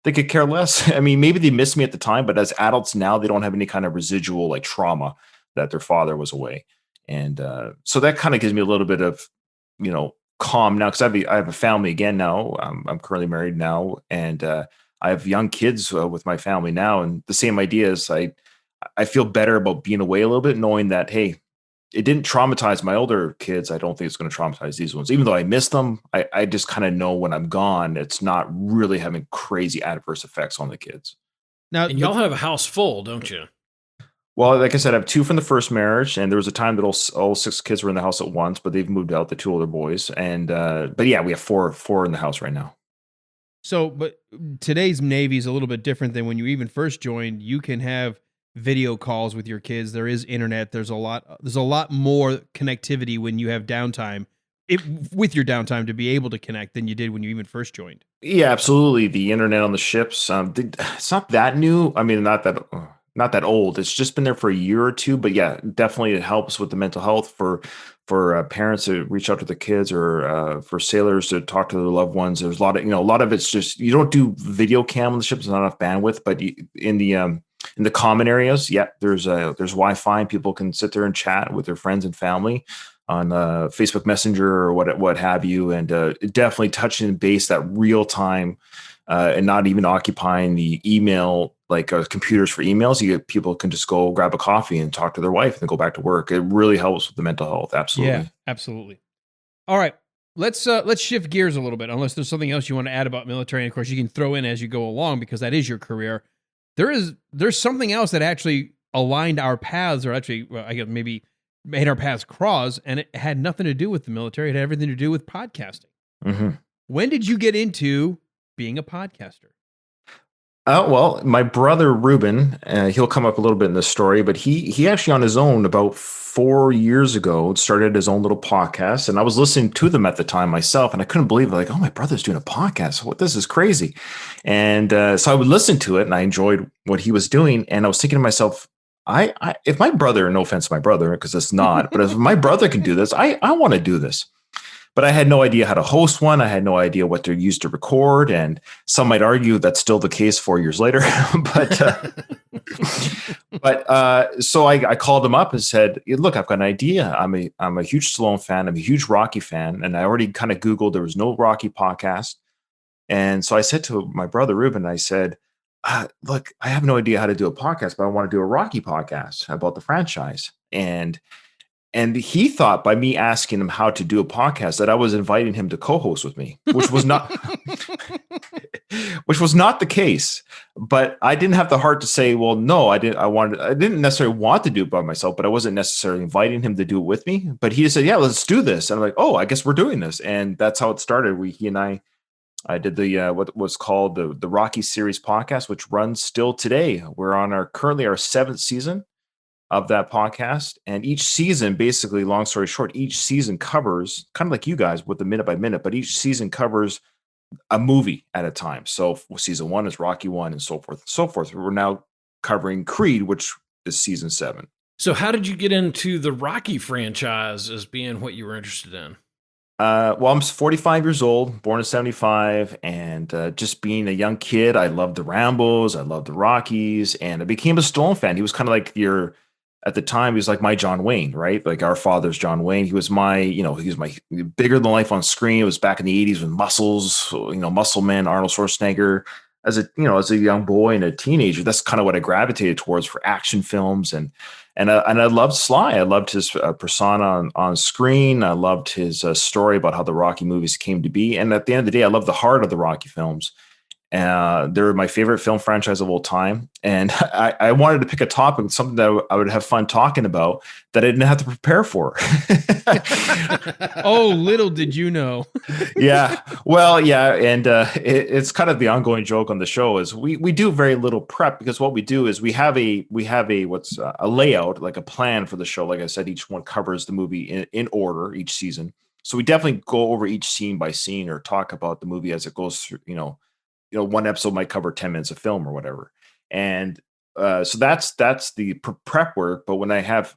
F: they could care less. I mean, maybe they missed me at the time, but as adults now, they don't have any kind of residual, like, trauma that their father was away. And so that kind of gives me a little bit of, calm now, because I have a family again now. I'm currently married now, and I have young kids with my family now, and the same idea is I feel better about being away a little bit, knowing that, hey, it didn't traumatize my older kids. I don't think it's going to traumatize these ones. Even though I miss them, I just kind of know when I'm gone, it's not really having crazy adverse effects on the kids.
D: Now,
E: And y'all have a house full, don't you?
F: Well, like I said, I have 2 from the first marriage, and there was a time that all 6 kids were in the house at once, but they've moved out, the 2 older boys. And but yeah, we have four in the house right now.
D: So, but today's Navy is a little bit different than when you even first joined. You can have video calls with your kids. There is internet. There's a lot more connectivity when you have downtime, with your downtime, to be able to connect than you did when you even first joined.
F: Yeah, absolutely. The internet on the ships, it's not that new. I mean, not that old. It's just been there for a year or 2. But yeah, definitely it helps with the mental health for parents to reach out to the kids, or for sailors to talk to their loved ones. There's a lot of it's just, you don't do video cam on the ships. There's not enough bandwidth, but in the common areas, yeah, there's Wi-Fi, and people can sit there and chat with their friends and family on Facebook Messenger or what have you, and definitely touching base that real time, and not even occupying the email, like computers for emails. People can just go grab a coffee and talk to their wife and then go back to work. It really helps with the mental health. Absolutely.
D: Yeah, absolutely. All right, let's shift gears a little bit. Unless there's something else you want to add about military, and of course you can throw in as you go along, because that is your career. There's something else that actually aligned our paths, or actually, well, I guess maybe made our paths cross, and it had nothing to do with the military. It had everything to do with podcasting.
F: Mm-hmm.
D: When did you get into being a podcaster?
F: Well, my brother Ruben, he'll come up a little bit in this story, but he actually on his own about 4 years ago started his own little podcast, and I was listening to them at the time myself, and I couldn't believe it. Like, oh, my brother's doing a podcast. What? This is crazy. And so I would listen to it, and I enjoyed what he was doing, and I was thinking to myself, if my brother, no offense to my brother, because it's not, but if my brother can do this, I want to do this. But I had no idea how to host one. I had no idea what to use to record. And some might argue that's still the case 4 years later. So I called him up and said, look, I've got an idea. I'm a huge Stallone fan. I'm a huge Rocky fan. And I already kind of Googled, there was no Rocky podcast. And so I said to my brother, Ruben, I said, look, I have no idea how to do a podcast, but I want to do a Rocky podcast about the franchise. And And he thought by me asking him how to do a podcast that I was inviting him to co-host with me, which was not which was not the case. But I didn't have the heart to say, well, no, I didn't necessarily want to do it by myself, but I wasn't necessarily inviting him to do it with me. But he just said, yeah, let's do this. And I'm like, oh, I guess we're doing this. And that's how it started. He and I did the what was called the Rocky series podcast, which runs still today. We're on currently our 7th season of that podcast. And each season, basically, long story short, each season covers, kind of like you guys with the minute by minute, but each season covers a movie at a time. So season 1 is Rocky 1 and so forth and so forth. We're now covering Creed, which is season 7.
E: So how did you get into the Rocky franchise as being what you were interested in?
F: Well, I'm 45 years old, born in 75, and just being a young kid, I loved the Rambos, I loved the Rockies, and I became a Stallone fan. He was kind of like at the time, he was like my John Wayne, right? Like our father's John Wayne. He was my bigger than life on screen. It was back in the 80s with muscles, Muscle Man, Arnold Schwarzenegger. As a young boy and a teenager, that's kind of what I gravitated towards for action films. And I loved Sly. I loved his persona on screen. I loved his story about how the Rocky movies came to be. And at the end of the day, I loved the heart of the Rocky films. They're my favorite film franchise of all time. And I wanted to pick a topic, something that I would have fun talking about that I didn't have to prepare for.
D: Oh, little did you know.
F: Yeah. Well, yeah. And it's kind of the ongoing joke on the show is we do very little prep, because what we do is we have a what's a layout, like a plan for the show. Like I said, each one covers the movie in order each season. So we definitely go over each scene by scene or talk about the movie as it goes through, one episode might cover 10 minutes of film or whatever. And so that's the prep work. But when I have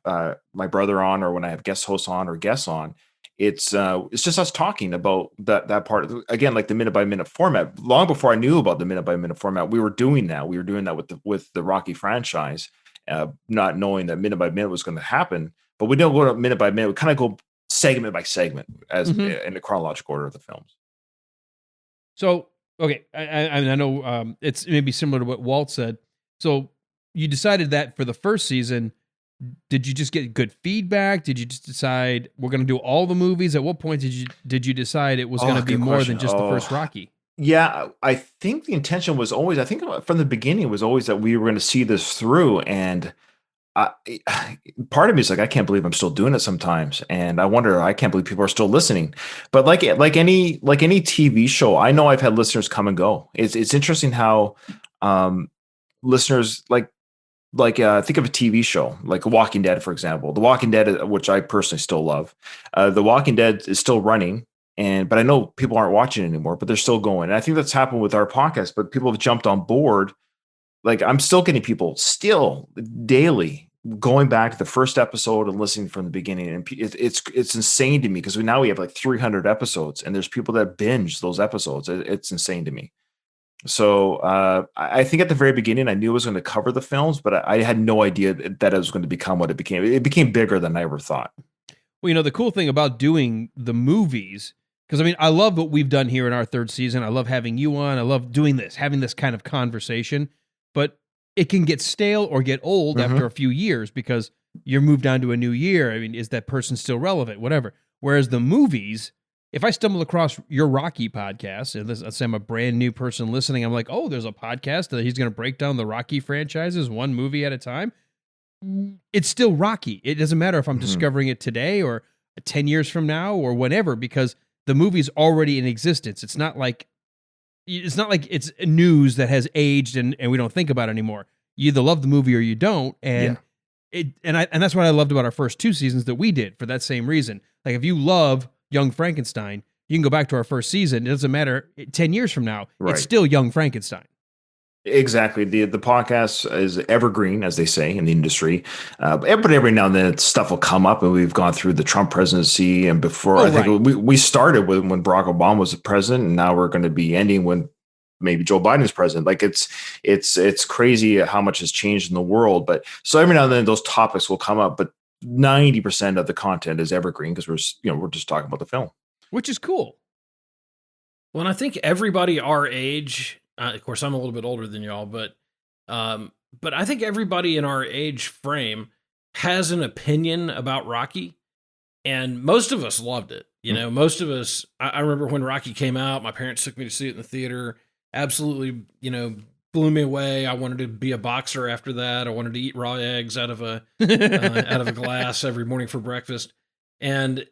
F: my brother on, or when I have guest hosts on or guests on, it's just us talking about that part. Again, like the minute by minute format. Long before I knew about the minute by minute format, we were doing that. We were doing that with the Rocky franchise, not knowing that minute by minute was going to happen. But we don't go minute by minute. We kind of go segment by segment as in the chronological order of the films.
D: So, okay, I know it's maybe similar to what Walt said. So you decided that for the first season, did you just get good feedback? Did you just decide we're going to do all the movies? At what point did you decide it was going to be more than just the first Rocky?
F: Yeah, I think the intention was always, I think from the beginning was always that we were going to see this through. And part of me is like, I can't believe I'm still doing it sometimes. And I can't believe people are still listening. But like any TV show, I know I've had listeners come and go. It's interesting how listeners think of a TV show, like Walking Dead, for example. The Walking Dead, which I personally still love. The Walking Dead is still running. But I know people aren't watching it anymore, but they're still going. And I think that's happened with our podcast, but people have jumped on board. Like I'm still getting people still daily going back to the first episode and listening from the beginning. And it's insane to me, because now we have like 300 episodes and there's people that binge those episodes. It's insane to me. So I think at the very beginning, I knew I was going to cover the films, but I had no idea that it was going to become what it became. It became bigger than I ever thought.
D: Well, the cool thing about doing the movies, because I love what we've done here in our 3rd season. I love having you on. I love doing this, having this kind of conversation. But it can get stale or get old after a few years, because you're moved on to a new year. Is that person still relevant? Whatever. Whereas the movies, if I stumble across your Rocky podcast, and let's say I'm a brand new person listening, I'm like, oh, there's a podcast that he's going to break down the Rocky franchises one movie at a time. It's still Rocky. It doesn't matter if I'm discovering it today or 10 years from now or whenever, because the movie's already in existence. It's not like it's news that has aged and we don't think about it anymore. You either love the movie or you don't. And that's what I loved about our first 2 seasons that we did for that same reason. Like if you love Young Frankenstein, you can go back to our first season. It doesn't matter 10 years from now. Right. It's still Young Frankenstein.
F: Exactly. The podcast is evergreen, as they say in the industry. But every now and then stuff will come up, and we've gone through the Trump presidency, and before I think we started with when Barack Obama was the president, and now we're going to be ending when maybe Joe Biden's president. Like it's crazy how much has changed in the world. But so every now and then those topics will come up, but 90% of the content is evergreen, because we're just talking about the film,
D: which is cool.
E: Well, and I think everybody our age. Of course, I'm a little bit older than y'all, but I think everybody in our age frame has an opinion about Rocky. And most of us loved it. You know, most of us, I remember when Rocky came out, my parents took me to see it in the theater. Absolutely, you know, blew me away. I wanted to be a boxer after that. I wanted to eat raw eggs out of a glass every morning for breakfast. And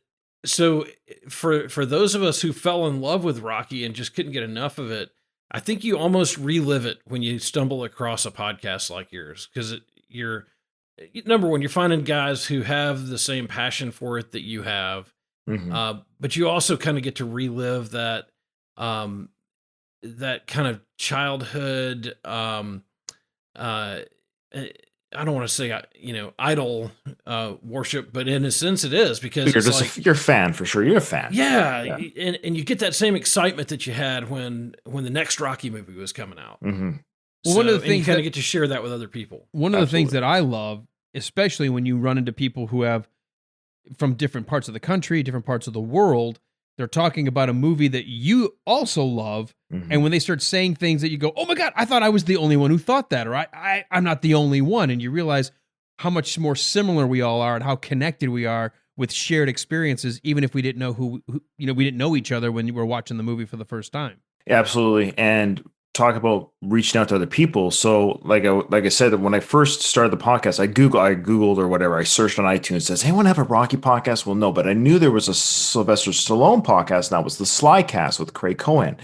E: so for those of us who fell in love with Rocky and just couldn't get enough of it, I think you almost relive it when you stumble across a podcast like yours, because you're number one, you're finding guys who have the same passion for it that you have. But you also kind of get to relive that that kind of childhood. I don't want to say you know, idol worship, but in a sense it is, because
F: you're just you're a fan for sure. You're a fan.
E: Yeah. And you get that same excitement that you had when the next Rocky movie was coming out.
D: Well, one of the things
E: you kind of get to share that with other people.
D: One of the things that I love, especially when you run into people who have from different parts of the country, different parts of the world, they're talking about a movie that you also love. And when they start saying things that you go, oh my God, I thought I was the only one who thought that, or I'm not the only one. And you realize how much more similar we all are and how connected we are with shared experiences, even if we didn't know who you know, we didn't know each other when you were watching the movie for the first time.
F: Yeah, absolutely. And talk about reaching out to other people. So like I said, when I first started the podcast, I Googled or whatever, I searched on iTunes, does anyone have a Rocky podcast? Well, no, but I knew there was a Sylvester Stallone podcast, and that was the Slycast with Craig Cohen.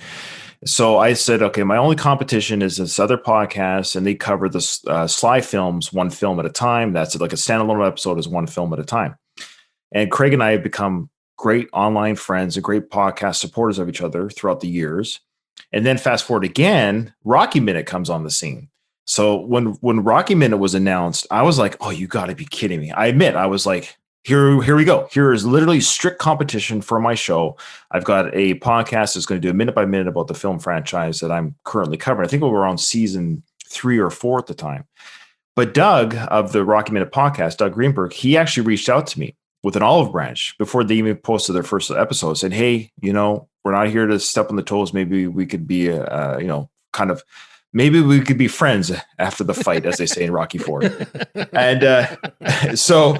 F: So I said, okay, my only competition is this other podcast, and they cover the Sly films one film at a time. That's like a standalone episode is one film at a time. And Craig and I have become great online friends and great podcast supporters of each other throughout the years. And then fast forward again, Rocky Minute comes on the scene. So when Rocky Minute was announced, I was like, oh, you got to be kidding me. I admit, I was like, here we go. Here is literally strict competition for my show. I've got a podcast that's going to do a minute by minute about the film franchise that I'm currently covering. I think we were on season 3 or 4 at the time. But Doug of the Rocky Minute podcast, Doug Greenberg, he actually reached out to me with an olive branch before they even posted their first episode. Said, hey, you know, we're not here to step on the toes. Maybe we could be, you know, kind of, maybe we could be friends after the fight, as they say in Rocky IV. And so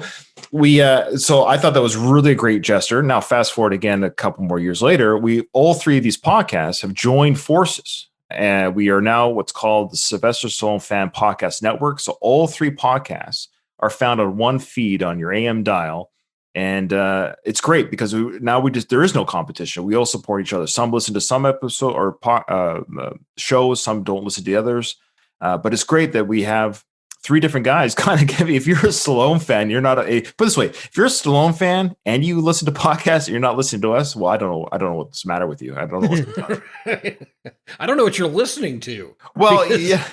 F: I thought that was really a great gesture. Now, fast forward again, a couple more years later, all 3 of these podcasts have joined forces. And we are now what's called the Sylvester Stallone Fan Podcast Network. So all 3 podcasts are found on one feed on your AM dial. And it's great because there is no competition. We all support each other. Some listen to some episode or shows, some don't listen to the others. But it's great that we have 3 different guys kind of give you, if you're a Stallone fan, you're not put it this way, if you're a Stallone fan and you listen to podcasts and you're not listening to us, well, I don't know what's the matter with you. I don't know what's
E: I don't know what you're listening to.
F: Well, yeah.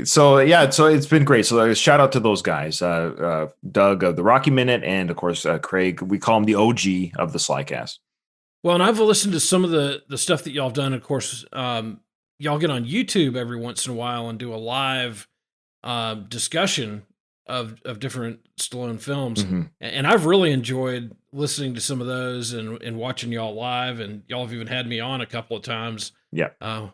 F: So it's been great. So shout out to those guys, Doug of the Rocky Minute, and of course Craig. We call him the OG of the Slycast.
E: Well, and I've listened to some of the stuff that y'all have done. Of course, y'all get on YouTube every once in a while and do a live discussion of different Stallone films, and I've really enjoyed listening to some of those and watching y'all live. And y'all have even had me on a couple of times,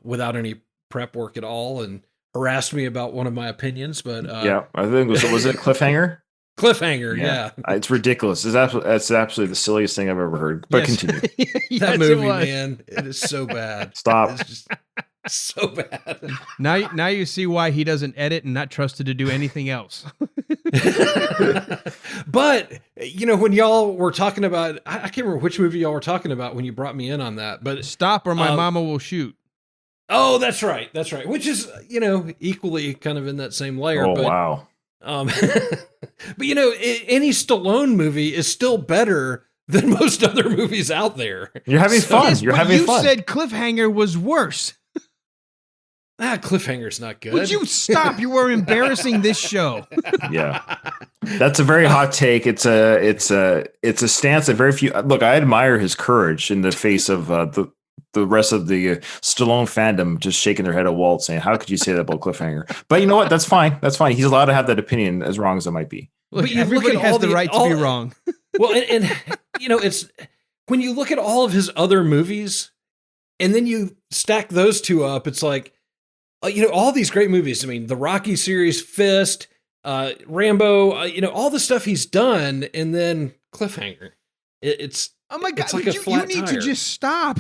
E: without any prep work at all, and harassed me about one of my opinions. But
F: I think was it Cliffhanger?
E: Cliffhanger, yeah.
F: It's ridiculous. It's absolutely the silliest thing I've ever heard. But continue.
E: That movie, man, it is so bad.
F: Stop.
E: It's just so bad.
D: Now you see why he doesn't edit and not trusted to do anything else.
E: But you know, when y'all were talking about, I can't remember which movie y'all were talking about when you brought me in on that. But
D: Stop or My Mama Will Shoot.
E: Oh, that's right. Which is, you know, equally kind of in that same layer.
F: Oh, wow.
E: But you know, any Stallone movie is still better than most other movies out there.
F: You're having fun.
D: Yes,
F: You're having fun.
D: You said Cliffhanger was worse.
E: Cliffhanger's not good.
D: Would you stop? You were embarrassing this show.
F: Yeah, that's a very hot take. It's a stance that very few. Look, I admire his courage in the face of the rest of the Stallone fandom just shaking their head at Walt, saying, "How could you say that about Cliffhanger?" But you know what? That's fine. That's fine. He's allowed to have that opinion, as wrong as it might be.
D: Look, everybody has the right to be wrong.
E: Well, and you know, it's when you look at all of his other movies, and then you stack those 2 up, it's like, you know, all these great movies. I mean, the Rocky series, Fist, Rambo, you know, all the stuff he's done, and then cliffhanger. It's
D: Oh my God,
E: it's like a
D: you
E: flat
D: need
E: tire.
D: to just stop.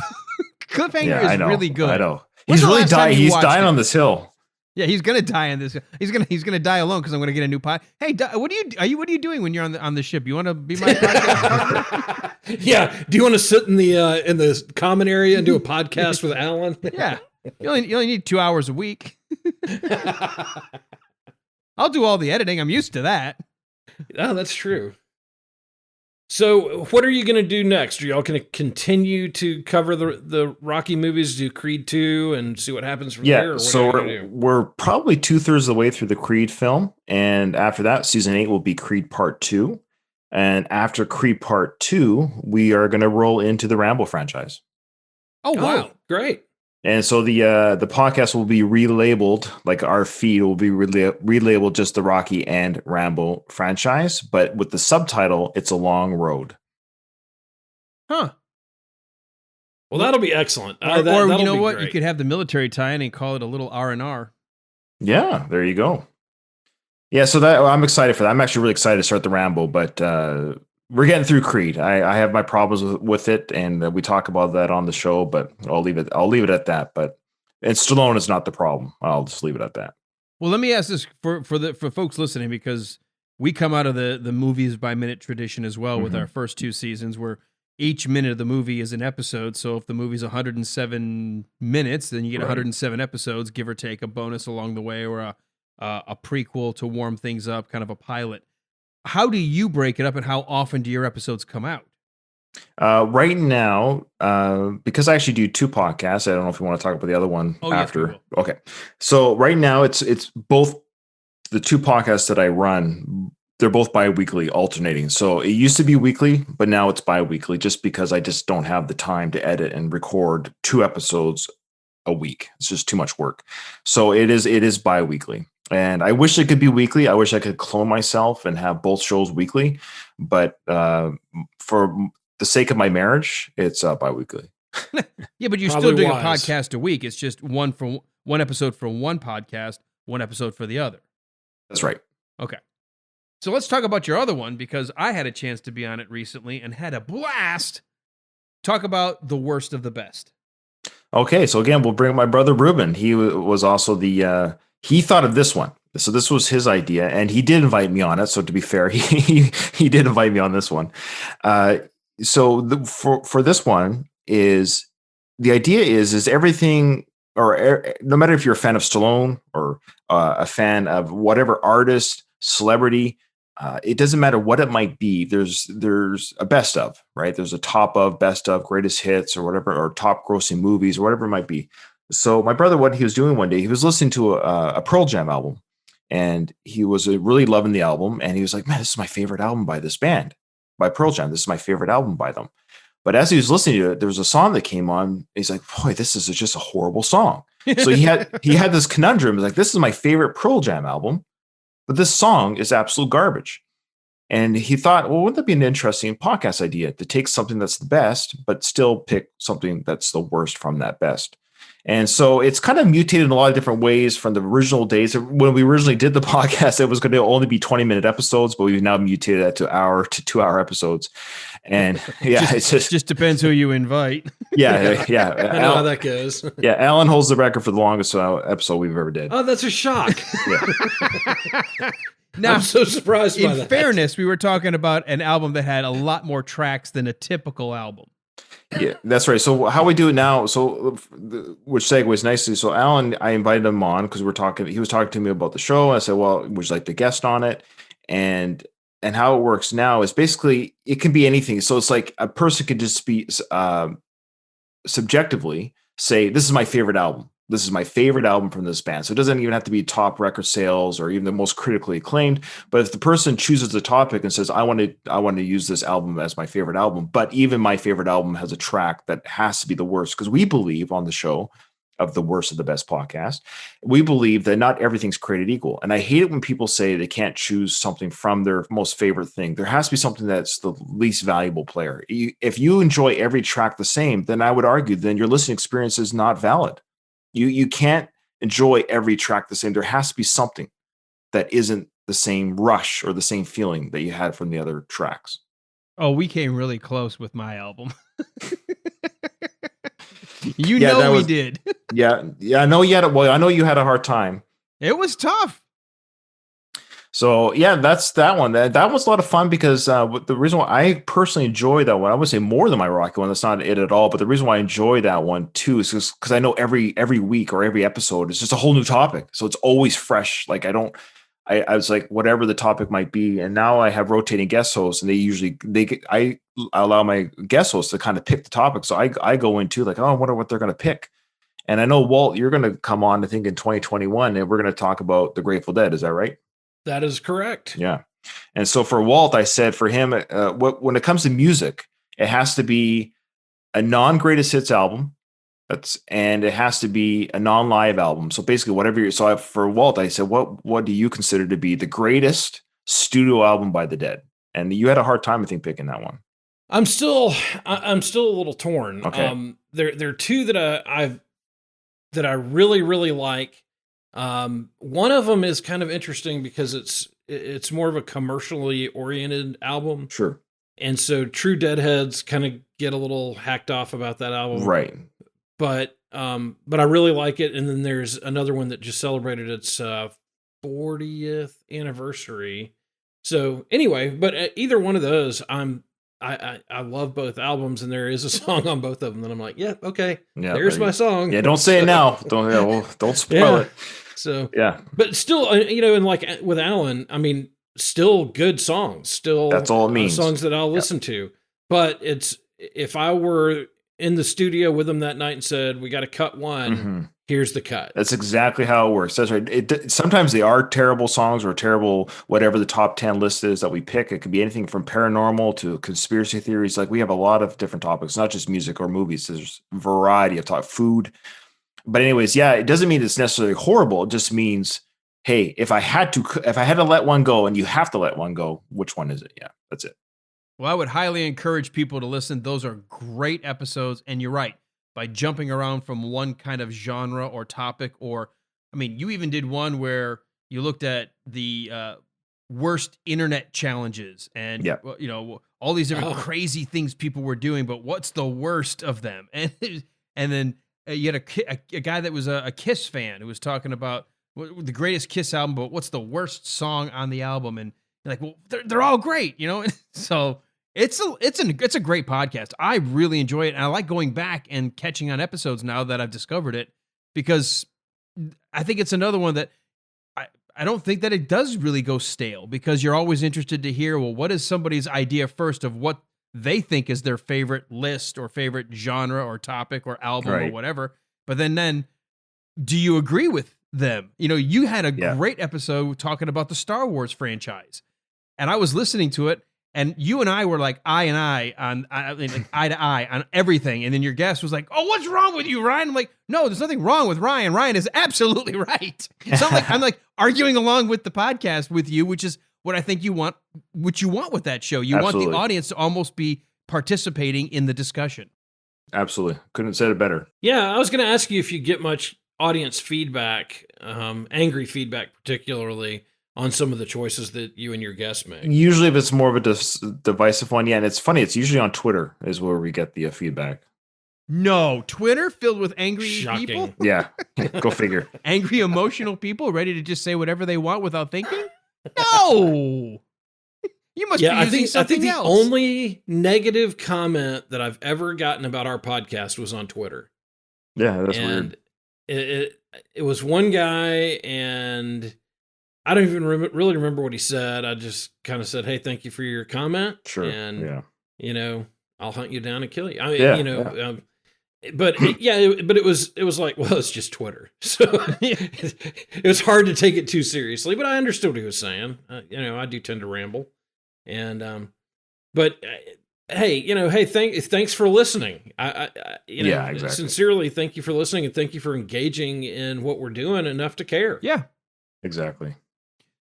D: Cliffhanger
F: Yeah, I
D: is
F: know.
D: really good.
F: I know.
D: When's
F: He's
D: the
F: really
D: last time
F: dying.
D: you
F: He's
D: watched
F: dying
D: it?
F: on this hill.
D: Yeah, he's gonna die in this. He's gonna die alone because I'm gonna get a new pod. Hey, what are you doing when you're on the ship? You want to be my podcast partner?
E: Yeah. Do you want to sit in the common area and do a podcast with Alan?
D: Yeah, you only need 2 hours a week. I'll do all the editing. I'm used to that.
E: Oh, that's true. So, what are you going to do next? Are y'all going to continue to cover the Rocky movies, do Creed 2, and see what happens from there? Or
F: Yeah,
E: what
F: so
E: are you gonna do?
F: we're probably 2/3 of the way through the Creed film, and after that, season 8 will be Creed Part 2, and after Creed Part 2, we are going to roll into the Rambo franchise.
D: Oh wow,
E: Oh, great.
F: And so the podcast will be relabeled, like our feed will be relabeled just the Rocky and Rambo franchise, but with the subtitle, it's a long road.
D: huh?
E: Well, that'll be excellent.
D: Or
E: That'll
D: you know
E: be
D: what?
E: great.
D: You could have the military tie-in and call it a little R&R.
F: Yeah, there you go. Yeah, so that I'm excited for that. I'm actually really excited to start the Rambo, but we're getting through Creed. I have my problems with it, and we talk about that on the show. But I'll leave it at that. But and Stallone is not the problem. I'll just leave it at that.
D: Well, let me ask this for folks listening, because we come out of the movies by minute tradition as well with
F: Mhm.
D: our first 2 seasons, where each minute of the movie is an episode. So if the movie's 107 minutes, then you get
F: Right.
D: 107 episodes, give or take a bonus along the way, or a prequel to warm things up, kind of a pilot. How do you break it up, and how often do your episodes come out?
F: Right now, because I actually do 2 podcasts. I don't know if you want to talk about the other one
D: Oh, yes, we
F: after.
D: will.
F: Okay, so right now it's both the 2 podcasts that I run. They're both bi-weekly, alternating. So it used to be weekly, but now it's bi-weekly, just because I just don't have the time to edit and record 2 episodes a week. It's just too much work. So it is bi-weekly. And I wish it could be weekly. I wish I could clone myself and have both shows weekly. But for the sake of my marriage, it's bi-weekly.
D: Yeah, but you're
E: Probably
D: still doing
E: wise.
D: a podcast a week. It's just one episode for one podcast, one episode for the other.
F: That's right.
D: Okay. So let's talk about your other one, because I had a chance to be on it recently and had a blast. Talk about the worst of the best.
F: Okay, so again, we'll bring my brother Ruben. He was also he thought of this one. So this was his idea, and he did invite me on it. So to be fair, he did invite me on this one. For this one is the idea is everything, or no matter if you're a fan of Stallone or a fan of whatever artist, celebrity, it doesn't matter what it might be. There's a best of, right? There's a top of, best of, greatest hits, or whatever, or top grossing movies, or whatever it might be. So my brother, what he was doing one day, he was listening to a Pearl Jam album, and he was really loving the album. And he was like, "Man, this is my favorite album by this band, by Pearl Jam. This is my favorite album by them." But as he was listening to it, there was a song that came on. He's like, "Boy, this is just a horrible song." So he had this conundrum. He's like, "This is my favorite Pearl Jam album, but this song is absolute garbage." And he thought, well, wouldn't that be an interesting podcast idea to take something that's the best, but still pick something that's the worst from that best? And so it's kind of mutated in a lot of different ways from the original days. When we originally did the podcast, it was going to only be 20-minute episodes, but we've now mutated that to 2-hour episodes. And yeah, it
D: just depends who you invite.
F: yeah.
E: I know how that goes.
F: Yeah, Alan holds the record for the longest episode we've ever did.
E: Oh, that's a shock.
D: Now,
E: I'm so surprised by
D: in
E: that.
D: fairness, we were talking about an album that had a lot more tracks than a typical album.
F: Yeah, that's right. So how we do it now, which segues nicely. So Alan, I invited him on because he was talking to me about the show. I said, well, would you like the guest on it? And how it works now is basically it can be anything. So it's like a person could just be subjectively say, this is my favorite album. This is my favorite album from this band. So it doesn't even have to be top record sales or even the most critically acclaimed. But if the person chooses the topic and says, I want to use this album as my favorite album, but even my favorite album has a track that has to be the worst, because we believe on the show of the worst of the best podcast, we believe that not everything's created equal. And I hate it when people say they can't choose something from their most favorite thing. There has to be something that's the least valuable player. If you enjoy every track the same, then I would argue then your listening experience is not valid. You can't enjoy every track the same. There has to be something that isn't the same rush or the same feeling that you had from the other tracks.
D: Oh, we came really close with my album. You
F: Yeah, that
D: know we
F: was-
D: did.
F: Yeah, I know you had a, well, I know you had a hard time.
D: It was tough.
F: So yeah, that's that one. That was a lot of fun because the reason why I personally enjoy that one, I would say more than my Rocky one. That's not it at all. But the reason why I enjoy that one too is because I know every week or every episode is just a whole new topic, so it's always fresh. Like I was like whatever the topic might be, and now I have rotating guest hosts, and I allow my guest hosts to kind of pick the topic. So I go into like, oh, I wonder what they're going to pick. And I know Walt, you're going to come on, I think in 2021, and we're going to talk about the Grateful Dead. Is that right?
E: That is correct.
F: Yeah. And so for Walt, I said for him, when it comes to music, it has to be a non-greatest hits album. And it has to be a non-live album. So basically for Walt, I said, what do you consider to be the greatest studio album by the Dead? And you had a hard time, I think, picking that one.
E: I'm still a little torn.
F: Okay.
E: There are two that I really, really like. One of them is kind of interesting because it's more of a commercially oriented album.
F: Sure.
E: And so true Deadheads kind of get a little hacked off about that album.
F: Right.
E: But I really like it. And then there's another one that just celebrated its 40th anniversary. So anyway, but either one of those, I love both albums, and there is a song on both of them that I'm like, yeah, okay,
F: Yeah,
E: there's my song.
F: Yeah, don't say it now. Don't spoil it.
E: So
F: yeah,
E: but still, and like with Alan, I mean, still good songs. Still,
F: that's all it means.
E: Songs that I'll listen to. But if I were in the studio with him that night and said, we got to cut one, here's the cut.
F: That's exactly how it works. That's right. Sometimes they are terrible songs or terrible, whatever the top 10 list is that we pick. It could be anything from paranormal to conspiracy theories. Like we have a lot of different topics, not just music or movies. There's a variety of food. But anyways, yeah, it doesn't mean it's necessarily horrible. It just means, hey, if I had to let one go, and you have to let one go, which one is it? Yeah, that's it.
D: Well, I would highly encourage people to listen. Those are great episodes. And you're right. By jumping around from one kind of genre or topic, or, I mean, you even did one where you looked at the worst internet challenges and, all these different crazy things people were doing, but what's the worst of them? And then you had a guy that was a Kiss fan who was talking about the greatest Kiss album, but what's the worst song on the album? And you're like, well, they're all great, So it's a great podcast. I really enjoy it, and I like going back and catching on episodes now that I've discovered it, because I think it's another one that I don't think that it does really go stale, because you're always interested to hear, well, what is somebody's idea first of what they think is their favorite list or favorite genre or topic or album or whatever. But then do you agree with them? You had a great episode talking about the Star Wars franchise, and I was listening to it, and you and I were like eye to eye on everything. And then your guest was like, oh, what's wrong with you, Ryan? I'm like, no, there's nothing wrong with Ryan. Ryan is absolutely right. So I'm like arguing along with the podcast with you, which is what I think you want with that show. You want the audience to almost be participating in the discussion.
F: Absolutely. Couldn't have said it better.
E: Yeah, I was going to ask you if you get much audience feedback, angry feedback particularly, on some of the choices that you and your guests make. Usually
F: if it's more of a divisive one, and it's funny, it's usually on Twitter is where we get the feedback.
D: No, Twitter filled with angry people?
F: Yeah, go figure.
D: Angry, emotional people ready to just say whatever they want without thinking? No! You must be using something else.
E: The only negative comment that I've ever gotten about our podcast was on Twitter.
F: Yeah, that's weird.
E: It was one guy, and I don't even really remember what he said. I just kind of said, hey, thank you for your comment.
F: Sure.
E: And, I'll hunt you down and kill you. I mean, but it was like, well, it's just Twitter. So it was hard to take it too seriously, but I understood what he was saying. I do tend to ramble. And, but hey, thanks for listening.
F: Exactly.
E: Sincerely, thank you for listening, and thank you for engaging in what we're doing enough to care.
D: Yeah,
F: exactly.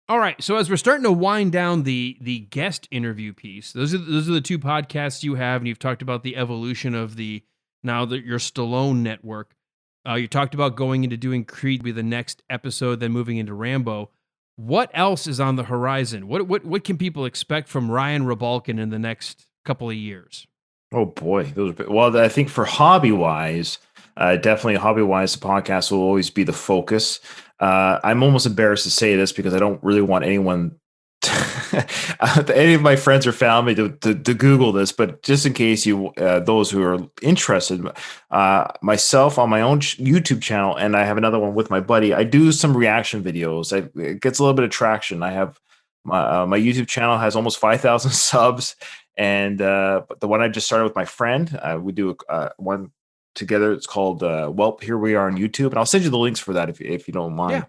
D: All right. So as we're starting to wind down the guest interview piece, those are the two podcasts you have, and you've talked about the evolution of your Stallone network. You talked about going into doing Creed be the next episode, then moving into Rambo. What else is on the horizon? What can people expect from Ryan Rebalkin in the next couple of years?
F: Oh boy, well, I think for hobby wise, definitely hobby wise, the podcast will always be the focus. I'm almost embarrassed to say this because I don't really want anyone, any of my friends or family, to Google this. But just in case those who are interested, myself on my own YouTube channel, and I have another one with my buddy. I do some reaction videos. It gets a little bit of traction. I have my YouTube channel has almost 5,000 subs. And but the one I just started with my friend, we do one together. It's called Walt. Here we are on YouTube, and I'll send you the links for that if you don't mind.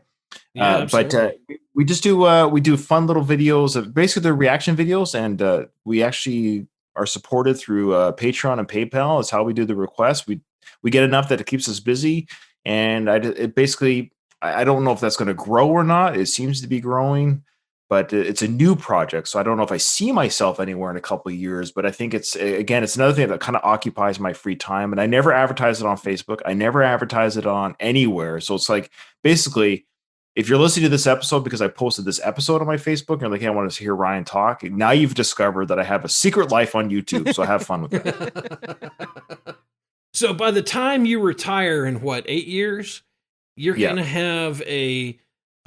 F: But we just do fun little videos of basically they're reaction videos, and we actually are supported through Patreon and PayPal. Is how we do the requests. We get enough that it keeps us busy, and I don't know if that's going to grow or not. It seems to be growing. But it's a new project, so I don't know if I see myself anywhere in a couple of years. But I think it's another thing that kind of occupies my free time. And I never advertise it on Facebook. I never advertise it on anywhere. So it's like basically, if you're listening to this episode because I posted this episode on my Facebook, and you're like, hey, I want to hear Ryan talk. Now you've discovered that I have a secret life on YouTube. So have fun with that.
E: So by the time you retire in 8 years, you're going to have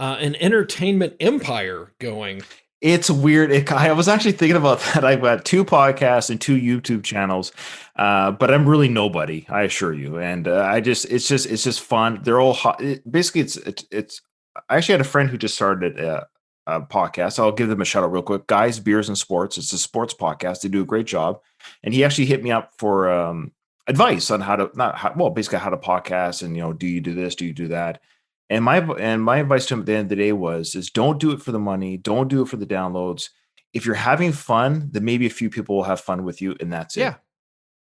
E: an entertainment empire going.
F: It's weird. I was actually thinking about that. I've got 2 podcasts and 2 YouTube channels, but I'm really nobody, I assure you. And it's just fun. They're all hot. Basically, it's. I actually had a friend who just started a podcast. I'll give them a shout out real quick. Guys, Beers, and Sports. It's a sports podcast. They do a great job, and he actually hit me up for advice on how to basically how to podcast and do you do this, do you do that. And my advice to him at the end of the day is don't do it for the money. Don't do it for the downloads. If you're having fun, then maybe a few people will have fun with you, and that's it.
D: Yeah,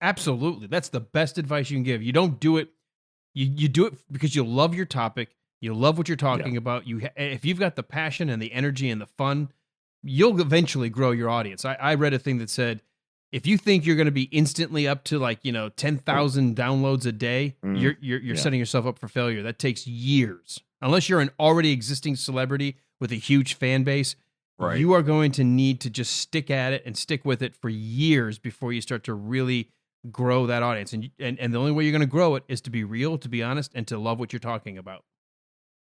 D: absolutely. That's the best advice you can give. You don't do it. You do it because you love your topic. You love what you're talking about. If you've got the passion and the energy and the fun, you'll eventually grow your audience. I read a thing that said, if you think you're going to be instantly up to 10,000 downloads a day, you're setting yourself up for failure. That takes years. Unless you're an already existing celebrity with a huge fan base, you are going to need to just stick at it and stick with it for years before you start to really grow that audience. And the only way you're going to grow it is to be real, to be honest, and to love what you're talking about.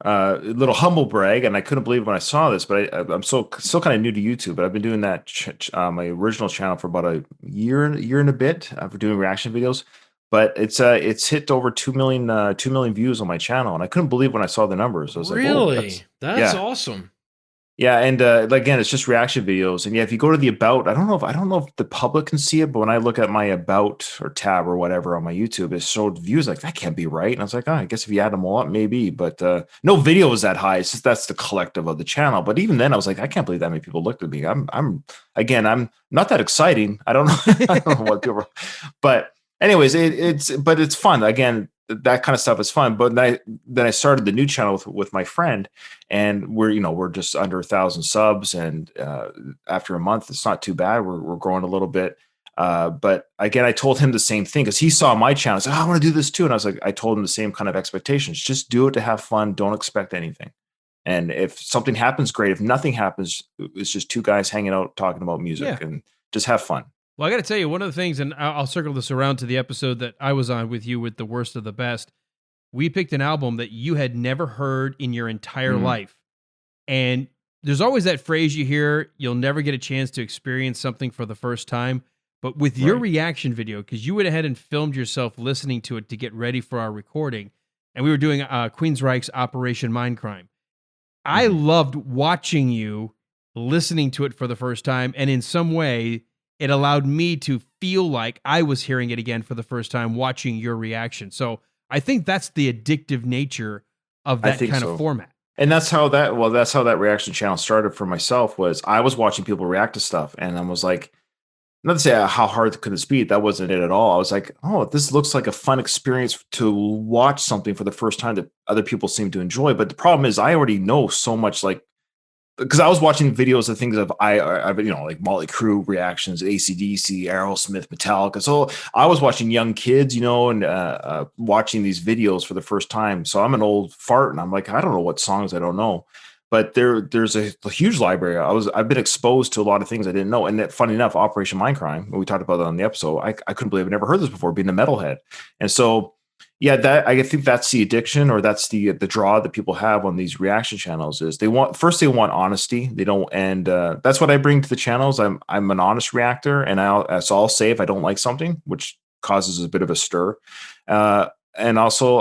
F: A little humble brag, and I couldn't believe when I saw this, but I'm still kind of new to YouTube, but I've been doing that my original channel for about a year and a bit for doing reaction videos. But it's hit over 2 million views on my channel, and I couldn't believe when I saw the numbers. I was
E: really?
F: like,
E: that's awesome.
F: Yeah, and again, it's just reaction videos, and if you go to the about, I don't know if the public can see it, but when I look at my about or tab or whatever on my YouTube, it showed views like that can't be right, and I was like, I guess if you add them all up, maybe, but no video is that high. It's just that's the collective of the channel. But even then, I was like, I can't believe that many people looked at me. I'm not that exciting. I don't know what people, but anyways, it's fun. Again, that kind of stuff is fun. But then I started the new channel with my friend, and we're just under 1,000 subs, and after a month, it's not too bad. We're growing a little bit. But again, I told him the same thing because he saw my channel. I said, I want to do this too, and I was like, I told him the same kind of expectations. Just do it to have fun. Don't expect anything. And if something happens, great. If nothing happens, it's just 2 guys hanging out talking about music and just have fun.
D: Well, I got to tell you, one of the things, and I'll circle this around to the episode that I was on with you with the worst of the best. We picked an album that you had never heard in your entire life. And there's always that phrase you hear, you'll never get a chance to experience something for the first time. But with your reaction video, because you went ahead and filmed yourself listening to it to get ready for our recording, and we were doing Queensryche's Operation Mindcrime. I loved watching you listening to it for the first time, and in some way, it allowed me to feel like I was hearing it again for the first time, watching your reaction. So I think that's the addictive nature of that kind of format.
F: And that's how that reaction channel started for myself. Was I was watching people react to stuff, and I was like, not to say how hard could this be. That wasn't it at all. I was like, oh, this looks like a fun experience to watch something for the first time that other people seem to enjoy. But the problem is, I already know so much, because I was watching videos of things like Motley Crue reactions, AC/DC, Aerosmith, Metallica. So I was watching young kids, and watching these videos for the first time. So I'm an old fart, and I'm like, I don't know what songs I don't know. but there's a huge library. I've been exposed to a lot of things I didn't know. And that, funny enough, Operation Mindcrime, when we talked about that on the episode, I couldn't believe I'd never heard this before, being a metalhead. And so, yeah, that I think that's the addiction, or that's the draw that people have on these reaction channels. Is they want honesty. They don't, and that's what I bring to the channels. I'm an honest reactor, and I'll say if I don't like something, which causes a bit of a stir, and also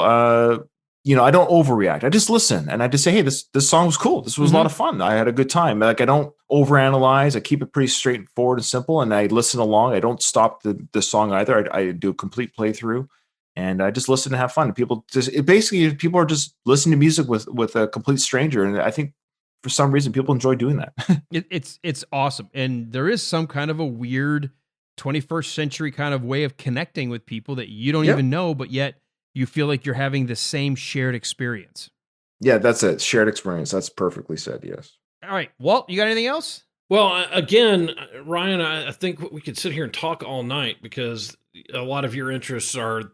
F: I don't overreact. I just listen, and I just say, hey, this song was cool. This was a lot of fun. I had a good time. Like, I don't overanalyze. I keep it pretty straightforward and simple, and I listen along. I don't stop the song either. I do a complete playthrough. And I just listen to have fun. People are just listening to music with a complete stranger. And I think for some reason people enjoy doing that.
D: It's awesome. And there is some kind of a weird 21st century kind of way of connecting with people that you don't even know, but yet you feel like you're having the same shared experience.
F: Yeah, that's it. Shared experience. That's perfectly said. Yes.
D: All right. Walt, you got anything else?
E: Well, again, Ryan, I think we could sit here and talk all night because a lot of your interests are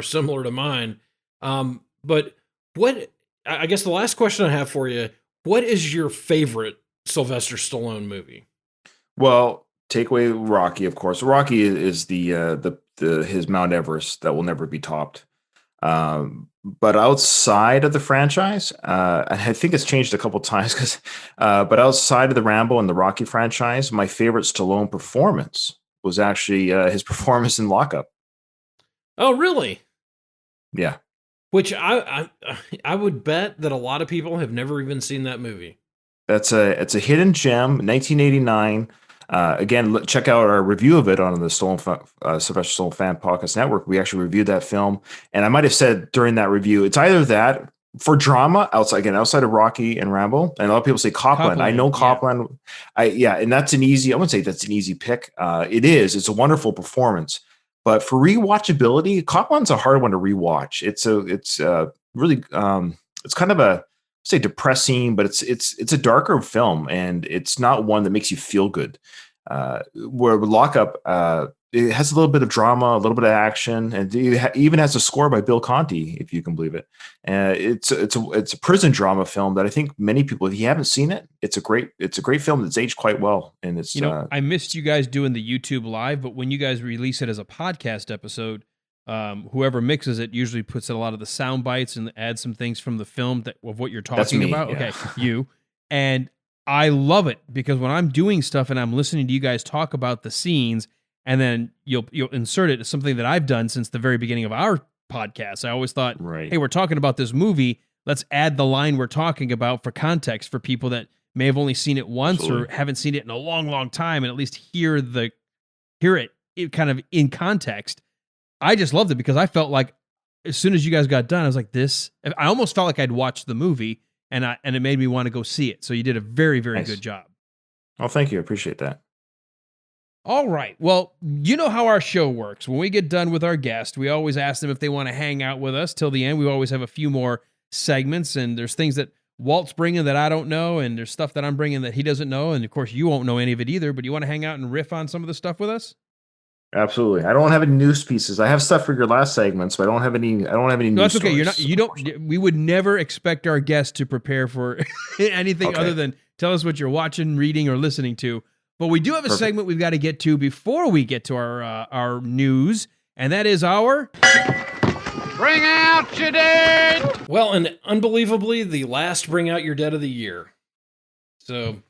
E: similar to mine. But I guess the last question I have for you, what is your favorite Sylvester Stallone movie?
F: Well, take away Rocky, of course. Rocky is his Mount Everest that will never be topped. But outside of the franchise, I think it's changed a couple times but outside of the Rambo and the Rocky franchise, my favorite Stallone performance was actually his performance in Lockup.
E: Oh, really?
F: Yeah.
E: Which I would bet that a lot of people have never even seen that movie.
F: It's a hidden gem, 1989. Again, check out our review of it on the Sylvester Stallone Fan Podcast Network. We actually reviewed that film, and I might have said during that review, it's either that for drama outside of Rocky and Rambo, and a lot of people say Copland. I know Copland. Yeah. And that's I wouldn't say that's an easy pick. It is. It's a wonderful performance. But for rewatchability, Copland's a hard one to rewatch. It's really it's kind of a depressing, but it's a darker film, and it's not one that makes you feel good. Where Lockup, it has a little bit of drama, a little bit of action, and it even has a score by Bill Conti, if you can believe it. It's a prison drama film that I think many people, if you haven't seen it, it's a great film that's aged quite well. And it's
D: I missed you guys doing the YouTube live, but when you guys release it as a podcast episode, whoever mixes it usually puts in a lot of the sound bites and adds some things from the film of what you're talking about.
F: Yeah.
D: Okay, you. And I love it because when I'm doing stuff and I'm listening to you guys talk about the scenes, and then you'll insert it as something that I've done since the very beginning of our podcast. I always thought, hey, we're talking about this movie. Let's add the line we're talking about for context for people that may have only seen it once or haven't seen it in a long, long time, and at least hear it kind of in context. I just loved it because I felt like as soon as you guys got done, I was like, I almost felt like I'd watched the movie, and it made me want to go see it. So you did a very, very good job.
F: Oh, thank you. I appreciate that.
D: All right. Well, you know how our show works. When we get done with our guest, we always ask them if they want to hang out with us till the end. We always have a few more segments, and there's things that Walt's bringing that I don't know, and there's stuff that I'm bringing that he doesn't know, and of course you won't know any of it either, but you want to hang out and riff on some of the stuff with us?
F: Absolutely. I don't have any news pieces. I have stuff for your last segment, so I don't have any news.
D: No, that's okay. We would never expect our guests to prepare for anything other than tell us what you're watching, reading, or listening to. But we do have a segment we've got to get to before we get to our news, and that is our
B: Bring Out Your Dead!
E: Well, and unbelievably, the last Bring Out Your Dead of the year. So,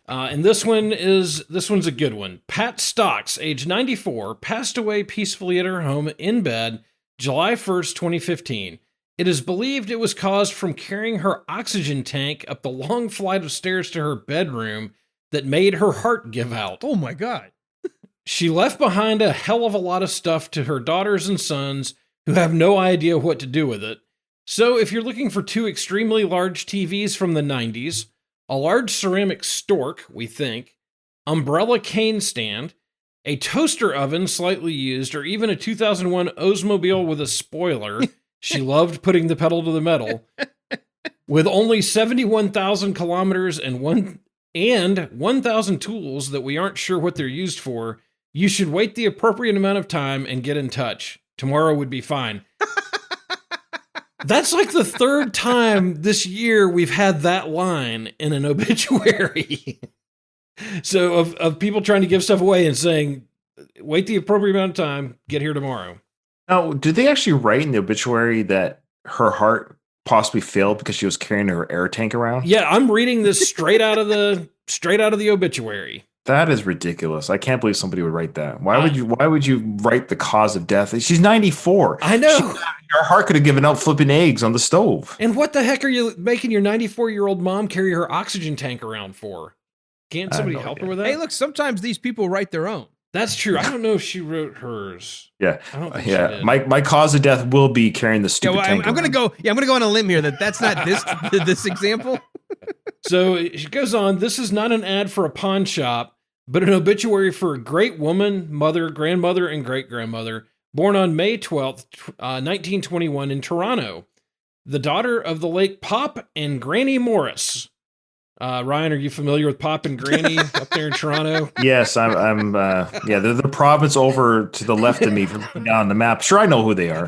E: and this one's a good one. Pat Stocks, age 94, passed away peacefully at her home in bed July 1st, 2015. It is believed it was caused from carrying her oxygen tank up the long flight of stairs to her bedroom that made her heart give out.
D: Oh my God.
E: She left behind a hell of a lot of stuff to her daughters and sons who have no idea what to do with it. So if you're looking for two extremely large TVs from the 90s, a large ceramic stork, we think, umbrella cane stand, a toaster oven slightly used, or even a 2001 Oldsmobile with a spoiler, she loved putting the pedal to the metal, with only 71,000 kilometers and 1,000 tools that we aren't sure what they're used for, you should wait the appropriate amount of time and get in touch. Tomorrow would be fine. That's like the third time this year we've had that line in an obituary. So of people trying to give stuff away and saying, wait the appropriate amount of time, get here tomorrow.
F: Now, did they actually write in the obituary that her heart possibly failed because she was carrying her air tank around?
E: Yeah, I'm reading this straight out of the obituary.
F: That is ridiculous. I can't believe somebody would write that. Why would you write the cause of death? She's 94.
E: I know.
F: Her heart could have given out flipping eggs on the stove.
E: And what the heck are you making your 94-year-old mom carry her oxygen tank around for? Can't somebody help her with that?
D: Hey, look, sometimes these people write their own.
E: That's true. I don't know if she wrote hers.
F: Yeah.
E: I don't think she did.
F: My cause of death will be carrying the stupid tank.
D: I'm going to go on a limb here that's not this example.
E: So she goes on, this is not an ad for a pawn shop, but an obituary for a great woman, mother, grandmother, and great-grandmother, born on May 12th, 1921 in Toronto. The daughter of the late Pop and Granny Morris. Ryan, are you familiar with Pop and Granny up there in Toronto?
F: Yes, I'm they're the province over to the left of me from down the map. Sure, I know who they are.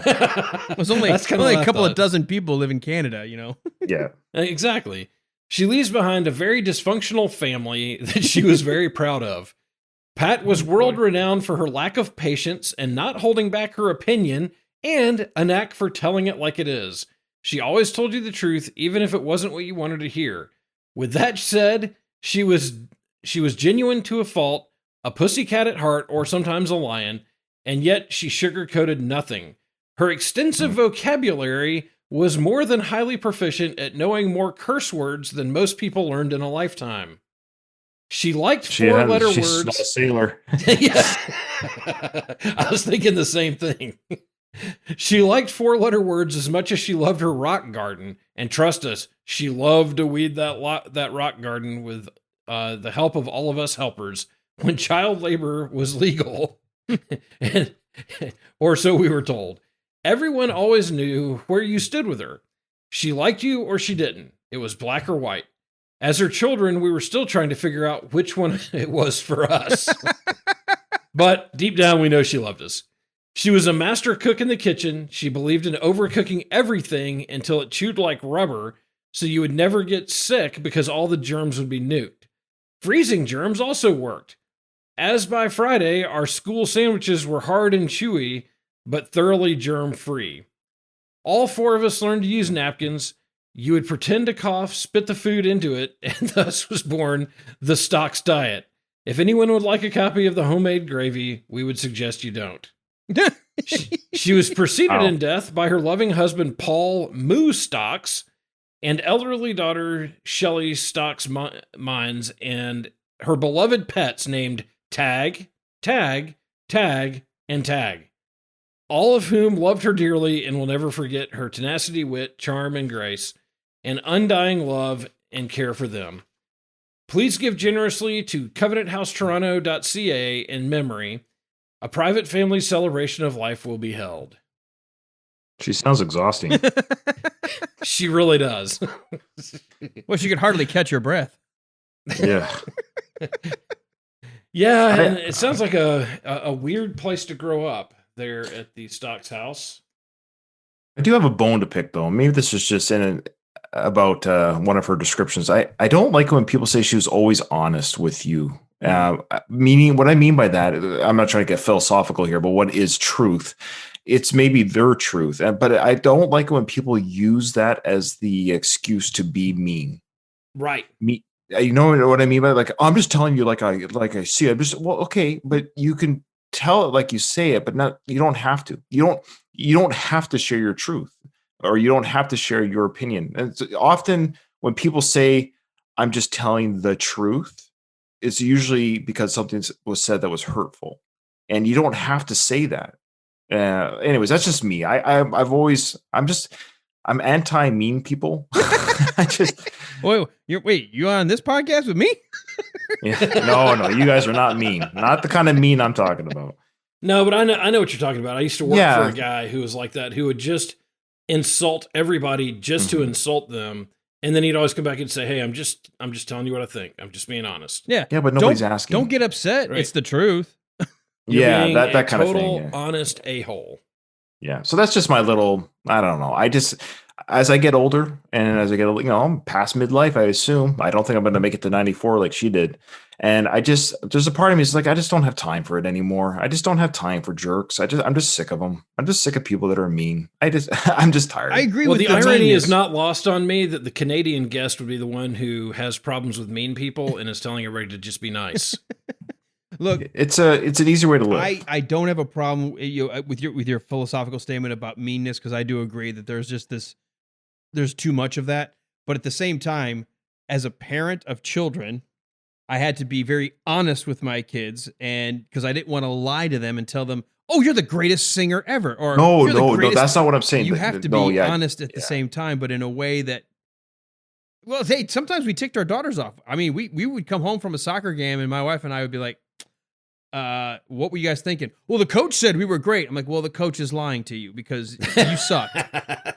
D: There's only a couple of dozen people live in Canada, you know?
F: Yeah.
E: Exactly. She leaves behind a very dysfunctional family that she was very proud of. Pat was world-renowned for her lack of patience and not holding back her opinion, and a knack for telling it like it is. She always told you the truth, even if it wasn't what you wanted to hear. With that said, she was genuine to a fault, a pussycat at heart, or sometimes a lion, and yet she sugarcoated nothing. Her extensive vocabulary was more than highly proficient at knowing more curse words than most people learned in a lifetime. She liked four-letter words.
F: She's not a sailor.
E: Yeah. I was thinking the same thing. She liked four-letter words as much as she loved her rock garden. And trust us, she loved to weed that rock garden with the help of all of us helpers when child labor was legal. Or so we were told. Everyone always knew where you stood with her. She liked you or she didn't. It was black or white. As her children, we were still trying to figure out which one it was for us. But deep down, we know she loved us. She was a master cook in the kitchen. She believed in overcooking everything until it chewed like rubber, so you would never get sick because all the germs would be nuked. Freezing germs also worked. As by Friday, our school sandwiches were hard and chewy, but thoroughly germ-free. All four of us learned to use napkins. You would pretend to cough, spit the food into it, and thus was born the Stocks diet. If anyone would like a copy of the homemade gravy, we would suggest you don't. She was preceded in death by her loving husband, Paul Moo Stocks, and elderly daughter, Shelley Stocks Mines, and her beloved pets named Tag, Tag, Tag, and Tag. All of whom loved her dearly and will never forget her tenacity, wit, charm, and grace, and undying love and care for them. Please give generously to covenanthousetoronto.ca in memory. A private family celebration of life will be held.
F: She sounds exhausting.
E: She really does.
D: Well, she could hardly catch her breath.
F: Yeah.
E: Yeah, and it sounds like a weird place to grow up there at the Stocks house.
F: I do have a bone to pick, though. Maybe this is just about one of her descriptions. I don't like when people say she was always honest with you. Meaning, what I mean by that, I'm not trying to get philosophical here, but what is truth? It's maybe their truth. But I don't like when people use that as the excuse to be mean.
E: Right.
F: You know what I mean by like, oh, I'm just telling you like I see it. Well, okay, but you can tell it like you say it, but not. You don't have to. You don't have to share your truth, or you don't have to share your opinion. And it's often when people say, "I'm just telling the truth," it's usually because something was said that was hurtful, and you don't have to say that. Anyways, that's just me. I'm anti-mean people. I just
D: wait, you on this podcast with me?
F: Yeah, no, you guys are not mean. Not the kind of mean I'm talking about.
E: No, but I know what you're talking about. I used to work for a guy who was like that, who would just insult everybody just to insult them. And then he'd always come back and say, "Hey, I'm just telling you what I think. I'm just being honest."
D: Yeah,
F: but nobody's asking.
D: Don't get upset. Right. It's the truth.
E: You're
F: that kind of thing.
E: Total honest a-hole.
F: Yeah. So that's just my little. I don't know. as I get older and as I get, I'm past midlife, I assume. I don't think I'm going to make it to 94 like she did. And there's a part of me is like, I just don't have time for it anymore. I just don't have time for jerks. I'm just sick of them. I'm just sick of people that are mean. I'm just tired.
D: I agree
E: with
D: the
E: irony is not lost on me that the Canadian guest would be the one who has problems with mean people and is telling everybody to just be nice.
D: Look,
F: it's an easier way to live.
D: I don't have a problem with your philosophical statement about meanness, because I do agree that there's too much of that. But at the same time, as a parent of children, I had to be very honest with my kids, and because I didn't want to lie to them and tell them, "Oh, you're the greatest singer ever," or
F: no, that's not what I'm saying.
D: You have to be honest at the same time, but in a way that, well, hey, sometimes we ticked our daughters off. I mean, we would come home from a soccer game, and my wife and I would be like, what were you guys thinking? Well, the coach said we were great. I'm like, well, the coach is lying to you because you suck.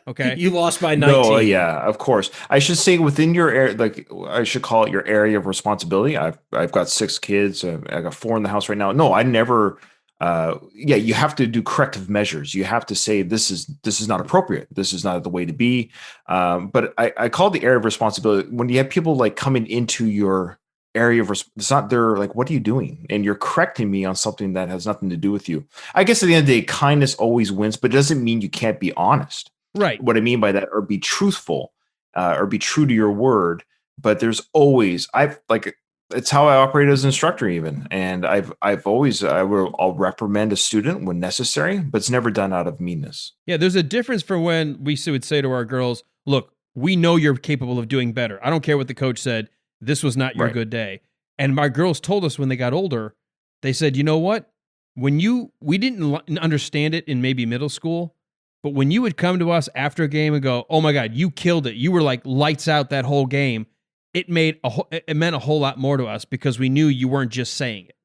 D: Okay.
E: You lost by 19.
F: No, yeah, of course. I should say within your area, like I should call it your area of responsibility. I've got 6 kids. I got 4 in the house right now. No, I never. You have to do corrective measures. You have to say this is not appropriate. This is not the way to be. But I call it the area of responsibility when you have people like coming into your area of it's not they're like, what are you doing? And you're correcting me on something that has nothing to do with you. I guess at the end of the day, kindness always wins, but it doesn't mean you can't be honest.
D: Right.
F: What I mean by that, or be truthful, or be true to your word. But there's always it's how I operate as an instructor even. And I'll reprimand a student when necessary, but it's never done out of meanness.
D: Yeah. There's a difference for when we would say to our girls, look, we know you're capable of doing better. I don't care what the coach said. This was not your good day. And my girls told us when they got older, they said, you know what? We didn't understand it in maybe middle school, but when you would come to us after a game and go, oh my God, you killed it. You were like lights out that whole game. It meant a whole lot more to us because we knew you weren't just saying it.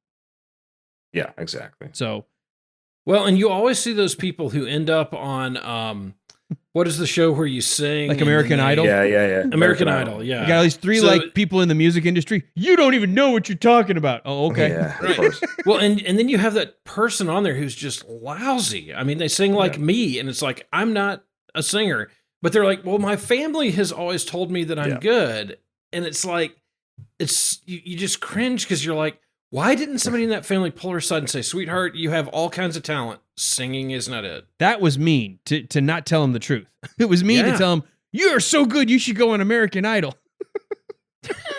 F: Yeah, exactly.
D: So,
E: well, and you always see those people who end up on, what is the show where you sing?
D: Like American Idol?
F: Yeah.
E: American Idol, yeah.
D: You got at least 3 people in the music industry. You don't even know what you're talking about. Oh, okay.
F: Yeah,
E: right. Of course. Well, and then you have that person on there who's just lousy. I mean, they sing like me, and it's like, I'm not a singer. But they're like, well, my family has always told me that I'm good. And it's like, you just cringe because you're like, why didn't somebody in that family pull her aside and say, sweetheart, you have all kinds of talent. Singing is not it.
D: That was mean to not tell him the truth. It was mean to tell him, you are so good, you should go on American Idol.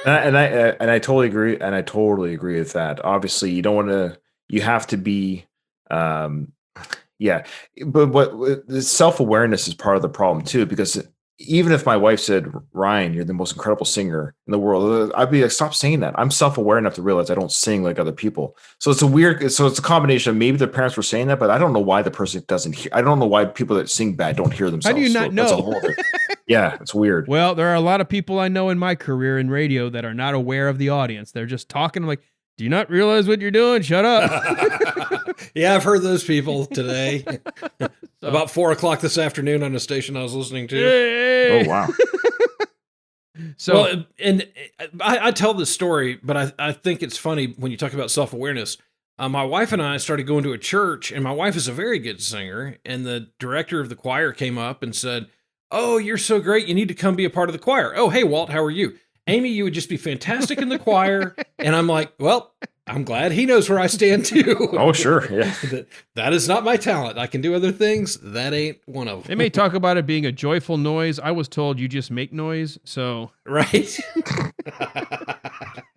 F: and I totally agree. And I totally agree with that. Obviously, you have to be, but what self-awareness is part of the problem too, because even if my wife said, Ryan, you're the most incredible singer in the world, I'd be like, stop saying that. I'm self-aware enough to realize I don't sing like other people. So it's a combination of maybe their parents were saying that, but I don't know why the person doesn't hear. I don't know why people that sing bad don't hear themselves.
D: How do you not know?
F: Yeah, it's weird.
D: Well, there are a lot of people I know in my career in radio that are not aware of the audience. They're just talking like, do you not realize what you're doing? Shut up.
E: Yeah, I've heard those people today. About 4:00 this afternoon on a station I was listening to.
F: Hey. Oh, wow.
E: So, and I tell this story, but I think it's funny when you talk about self-awareness. My wife and I started going to a church, and my wife is a very good singer, and the director of the choir came up and said, oh, you're so great, you need to come be a part of the choir. Oh, hey, Walt, how are you? Amy, you would just be fantastic in the choir. And I'm like, well, I'm glad he knows where I stand too.
F: Oh, sure. Yeah.
E: That is not my talent. I can do other things. That ain't one of them.
D: They may talk about it being a joyful noise. I was told you just make noise. So,
E: right.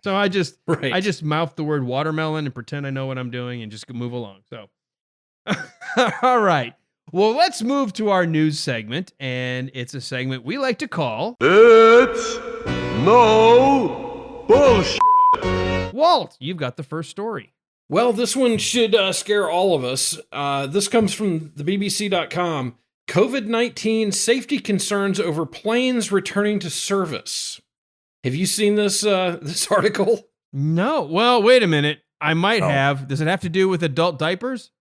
D: So I just mouth the word watermelon and pretend I know what I'm doing and just move along. So, all right. Well, let's move to our news segment, and it's a segment we like to call
B: It's No Bullshit.
D: Walt, you've got the first story.
E: Well, this one should scare all of us. This comes from the BBC.com. COVID-19 safety concerns over planes returning to service. Have you seen this article?
D: No. Well, wait a minute. I might have. Does it have to do with adult diapers?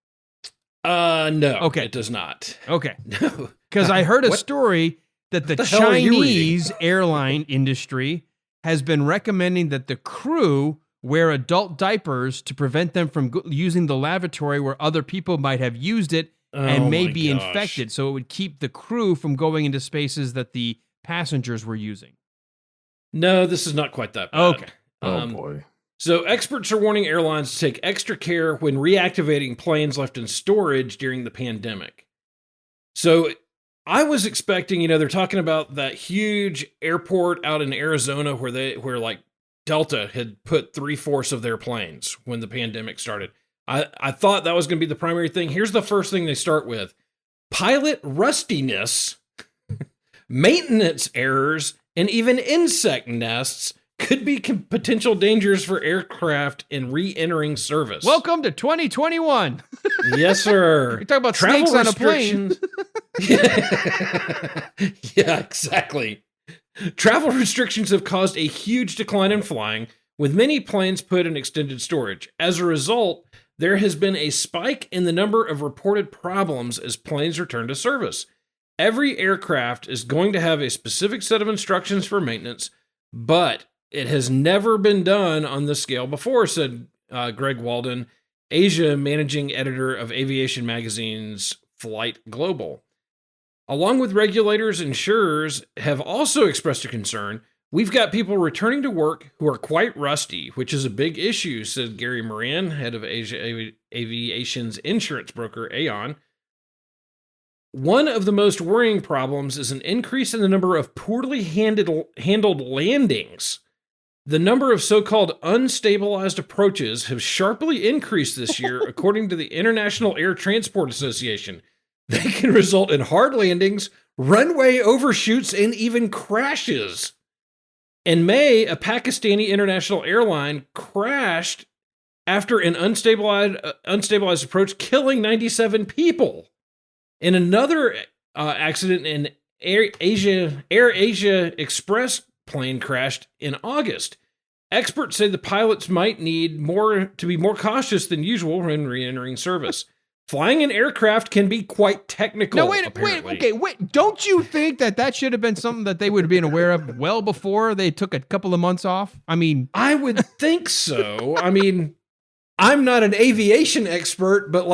E: No.
D: Okay.
E: It does not.
D: Okay.
E: No.
D: Because I heard a story that the
E: hell are you
D: Chinese airline industry has been recommending that the crew wear adult diapers to prevent them from using the lavatory where other people might have used it and may
E: my
D: be
E: gosh.
D: infected. So it would keep the crew from going into spaces that the passengers were using.
E: No, this is not quite that bad.
D: Okay.
F: Oh boy.
E: So experts are warning airlines to take extra care when reactivating planes left in storage during the pandemic. So I was expecting, they're talking about that huge airport out in Arizona where like Delta had put 3/4 of their planes when the pandemic started. I thought that was going to be the primary thing. Here's the first thing they start with: pilot rustiness, maintenance errors, and even insect nests could be potential dangers for aircraft in re-entering service.
D: Welcome to 2021.
E: Yes, sir.
D: You're talking about snakes on a plane.
E: Yeah, exactly. Travel restrictions have caused a huge decline in flying, with many planes put in extended storage. As a result, there has been a spike in the number of reported problems as planes return to service. Every aircraft is going to have a specific set of instructions for maintenance, but it has never been done on this scale before, said Greg Walden, Asia managing editor of aviation magazine's Flight Global. Along with regulators, insurers have also expressed a concern. We've got people returning to work who are quite rusty, which is a big issue, said Gary Moran, head of Asia Aviation's insurance broker, Aon. One of the most worrying problems is an increase in the number of poorly handled landings. The number of so-called unstabilized approaches have sharply increased this year, according to the International Air Transport Association. They can result in hard landings, runway overshoots, and even crashes. In May, a Pakistani international airline crashed after an unstabilized approach, killing 97 people. In another accident, an Air Asia Express plane crashed in August. Experts say the pilots might need to be more cautious than usual when re-entering service. Flying an aircraft can be quite technical.
D: No, wait. Don't you think that should have been something that they would have been aware of well before they took a couple of months off? I mean,
E: I would think so. I mean, I'm not an aviation expert, but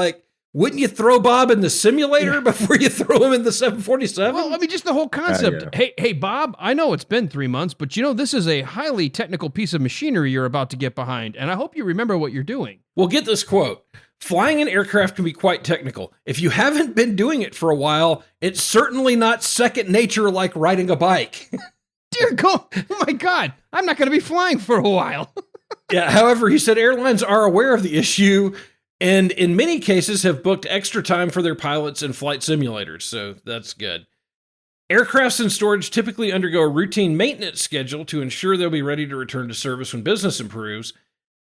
E: wouldn't you throw Bob in the simulator before you throw him in the 747?
D: Well, I mean, just the whole concept.
F: Yeah.
D: Hey, Bob, I know it's been 3 months, but this is a highly technical piece of machinery you're about to get behind, and I hope you remember what you're doing.
E: Well, get this quote. Flying an aircraft can be quite technical. If you haven't been doing it for a while, it's certainly not second nature like riding a bike.
D: Dear God, oh my God, I'm not going to be flying for a while.
E: Yeah, however, he said airlines are aware of the issue and in many cases have booked extra time for their pilots in flight simulators, so that's good. Aircrafts in storage typically undergo a routine maintenance schedule to ensure they'll be ready to return to service when business improves.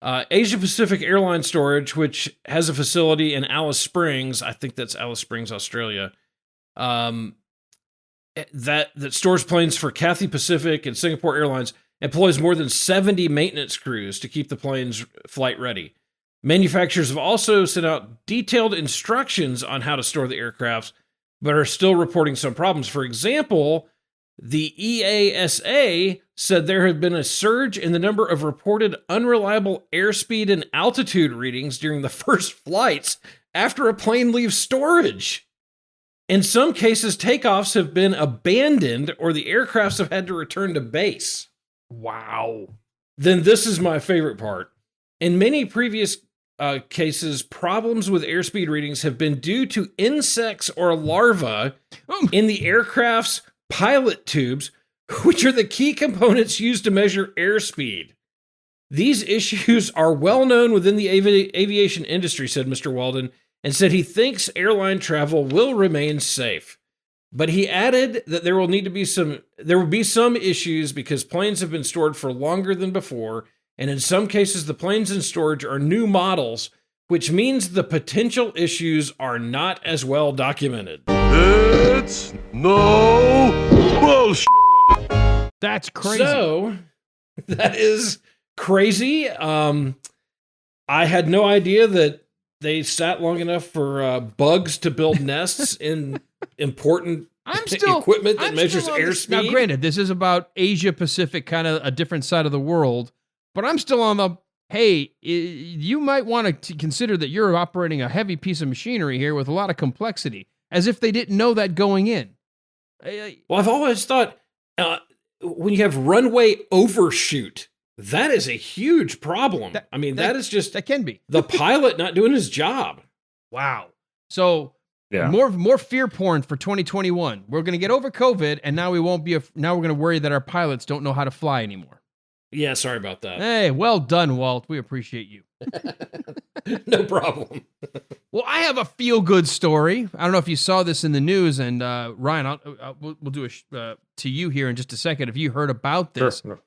E: Asia Pacific Airline Storage, which has a facility in Alice Springs, I think that's Alice Springs, Australia, that stores planes for Cathay Pacific and Singapore Airlines, employs more than 70 maintenance crews to keep the planes flight ready. Manufacturers have also sent out detailed instructions on how to store the aircrafts, but are still reporting some problems. For example, the EASA said there had been a surge in the number of reported unreliable airspeed and altitude readings during the first flights after a plane leaves storage. In some cases, takeoffs have been abandoned or the aircrafts have had to return to base.
D: Wow.
E: Then this is my favorite part. In many previous cases, problems with airspeed readings have been due to insects or larvae in the aircraft's pilot tubes, which are the key components used to measure airspeed. These issues are well known within the aviation industry, said Mr. Walden, and said he thinks airline travel will remain safe. But he added that there will be some issues because planes have been stored for longer than before, and in some cases the planes in storage are new models, which means the potential issues are not as well documented.
B: It's no bullshit.
D: That's crazy.
E: So, that is crazy. I had no idea that they sat long enough for bugs to build nests in important equipment that measures airspeed.
D: Now, granted, this is about Asia Pacific, kind of a different side of the world, but I'm still on the hey, you might want to consider that you're operating a heavy piece of machinery here with a lot of complexity, as if they didn't know that going in.
E: Well, I've always thought when you have runway overshoot, that is a huge problem. That is just
D: that can be
E: the pilot not doing his job.
D: Wow. So
F: Yeah.
D: more fear porn for 2021. We're going to get over COVID, and now we won't be. Now we're going to worry that our pilots don't know how to fly anymore.
E: Yeah, sorry about that.
D: Hey, well done, Walt. We appreciate you.
E: No problem.
D: Well, I have a feel-good story. I don't know if you saw this in the news, and Ryan, we'll do a to you here in just a second. If you heard about this,
F: Sure.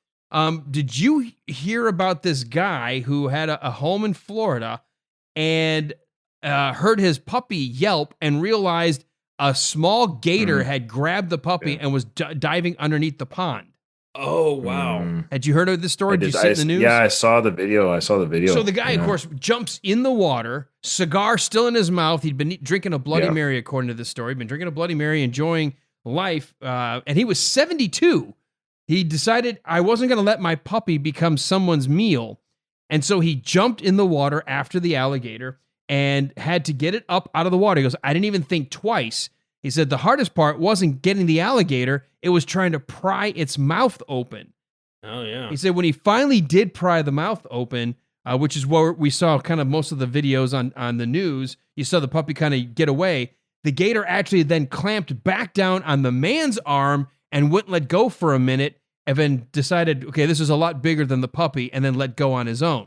D: did you hear about this guy who had a home in Florida and heard his puppy yelp and realized a small gator had grabbed the puppy and was diving underneath the pond?
E: Oh, wow.
D: Had you heard of this story? Did you see it in the news?
F: Yeah, I saw the video.
D: So the guy, of course, jumps in the water, cigar still in his mouth. He'd been drinking a Bloody Mary, according to this story. He'd been drinking a Bloody Mary, enjoying life, and he was 72. He decided, I wasn't going to let my puppy become someone's meal, and so he jumped in the water after the alligator and had to get it up out of the water. He goes, I didn't even think twice. He said the hardest part wasn't getting the alligator, it was trying to pry its mouth open.
E: Oh, yeah.
D: He said when he finally did pry the mouth open, which is where we saw kind of most of the videos on the news, you saw the puppy kind of get away. The gator actually then clamped back down on the man's arm and wouldn't let go for a minute, and then decided, okay, this is a lot bigger than the puppy, and then let go on his own.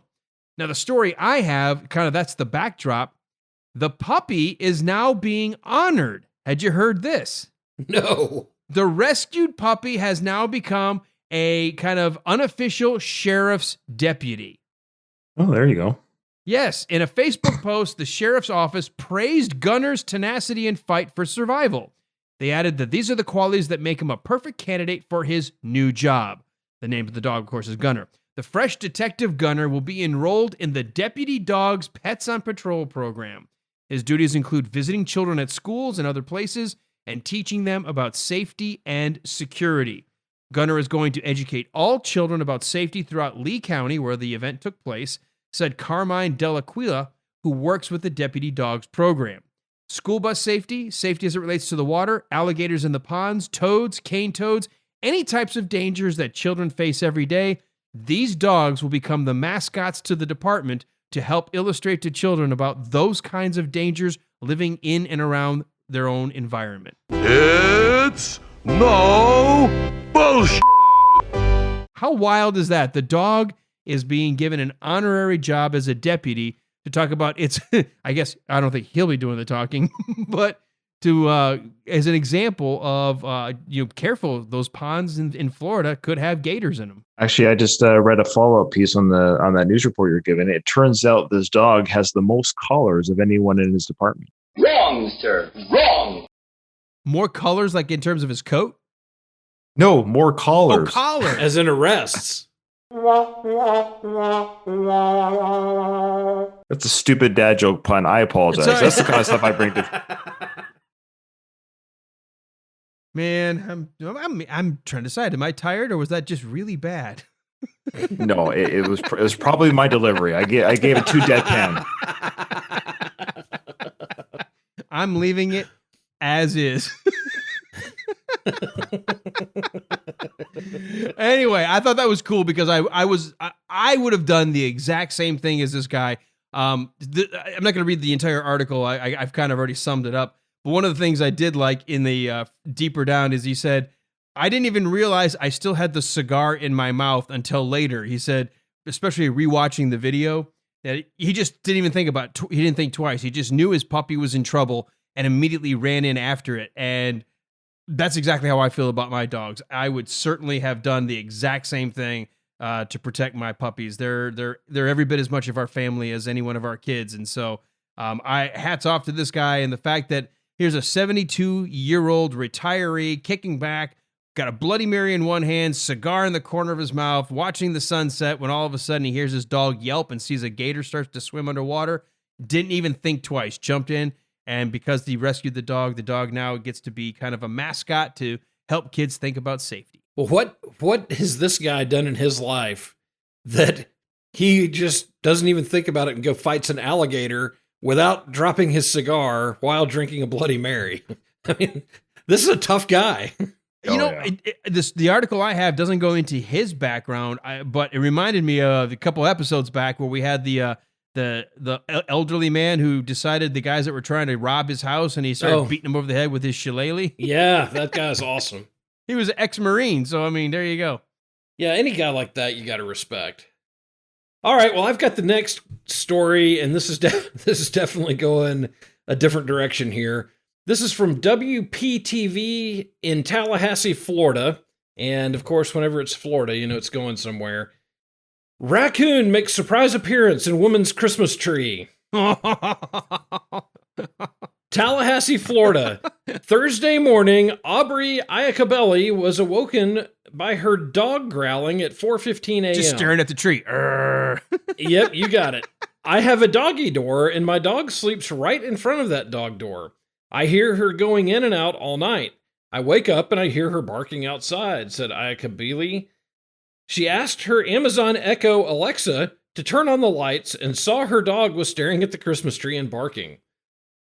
D: Now, the story I have, kind of that's the backdrop. The puppy is now being honored. Had you heard this?
E: No.
D: The rescued puppy has now become a kind of unofficial sheriff's deputy.
F: Oh, there you go.
D: Yes, in a Facebook post, the sheriff's office praised Gunner's tenacity and fight for survival. They added that these are the qualities that make him a perfect candidate for his new job. The name of the dog, of course, is Gunner. The fresh detective Gunner will be enrolled in the Deputy Dog's Pets on Patrol program. His duties include visiting children at schools and other places and teaching them about safety and security. Gunner is going to educate all children about safety throughout Lee County, where the event took place, said Carmine Dell'Aquila, who works with the Deputy Dogs program. School bus safety, safety as it relates to the water, alligators in the ponds, toads, cane toads, any types of dangers that children face every day. These dogs will become the mascots to the department to help illustrate to children about those kinds of dangers living in and around their own environment.
B: It's no bullshit.
D: How wild is that? The dog is being given an honorary job as a deputy to talk about its, I guess, I don't think he'll be doing the talking, but to, as an example of, careful, those ponds in Florida could have gators in them.
F: Actually, I just read a follow-up piece on that news report you're giving. It turns out this dog has the most collars of anyone in his department.
A: Wrong, sir. Wrong.
D: More colors, like in terms of his coat?
F: No, more collars.
D: Oh, collars.
E: As in arrests.
F: That's a stupid dad joke pun. I apologize.
D: Sorry.
F: That's the kind of stuff I bring to.
D: Man, I'm trying to decide. Am I tired or was that just really bad?
F: No, it was probably my delivery. I gave it too deadpan.
D: I'm leaving it as is. Anyway, I thought that was cool because I would have done the exact same thing as this guy. I'm not going to read the entire article. I've kind of already summed it up. But one of the things I did like in the deeper down is he said, I didn't even realize I still had the cigar in my mouth until later. He said, especially rewatching the video, that he just didn't even think about he didn't think twice. He just knew his puppy was in trouble and immediately ran in after it. And that's exactly how I feel about my dogs. I would certainly have done the exact same thing to protect my puppies. They're every bit as much of our family as any one of our kids. And so hats off to this guy and the fact that here's a 72-year-old retiree kicking back, got a Bloody Mary in one hand, cigar in the corner of his mouth, watching the sunset when all of a sudden he hears his dog yelp and sees a gator starts to swim underwater. Didn't even think twice, jumped in, and because he rescued the dog now gets to be kind of a mascot to help kids think about safety.
E: Well, what has this guy done in his life that he just doesn't even think about it and go fights an alligator without dropping his cigar while drinking a Bloody Mary. I mean, this is a tough guy.
D: The article I have doesn't go into his background, but it reminded me of a couple episodes back where we had the elderly man who decided the guys that were trying to rob his house, and he started beating him over the head with his shillelagh.
E: Yeah, that guy's awesome.
D: He was an ex-Marine, so I mean, there you go.
E: Yeah, any guy like that you got to respect. All right, well, I've got the next story, and this is definitely going a different direction here. This is from WPTV in Tallahassee, Florida. And of course, whenever it's Florida, you know it's going somewhere. Raccoon makes surprise appearance in woman's Christmas tree. Tallahassee, Florida. Thursday morning, Aubrey Iacobelli was awoken by her dog growling at 4:15 a.m.
D: Just staring at the tree.
E: Yep, you got it. I have a doggy door, and my dog sleeps right in front of that dog door. I hear her going in and out all night. I wake up and I hear her barking outside, said Iacobelli. She asked her Amazon Echo Alexa to turn on the lights and saw her dog was staring at the Christmas tree and barking.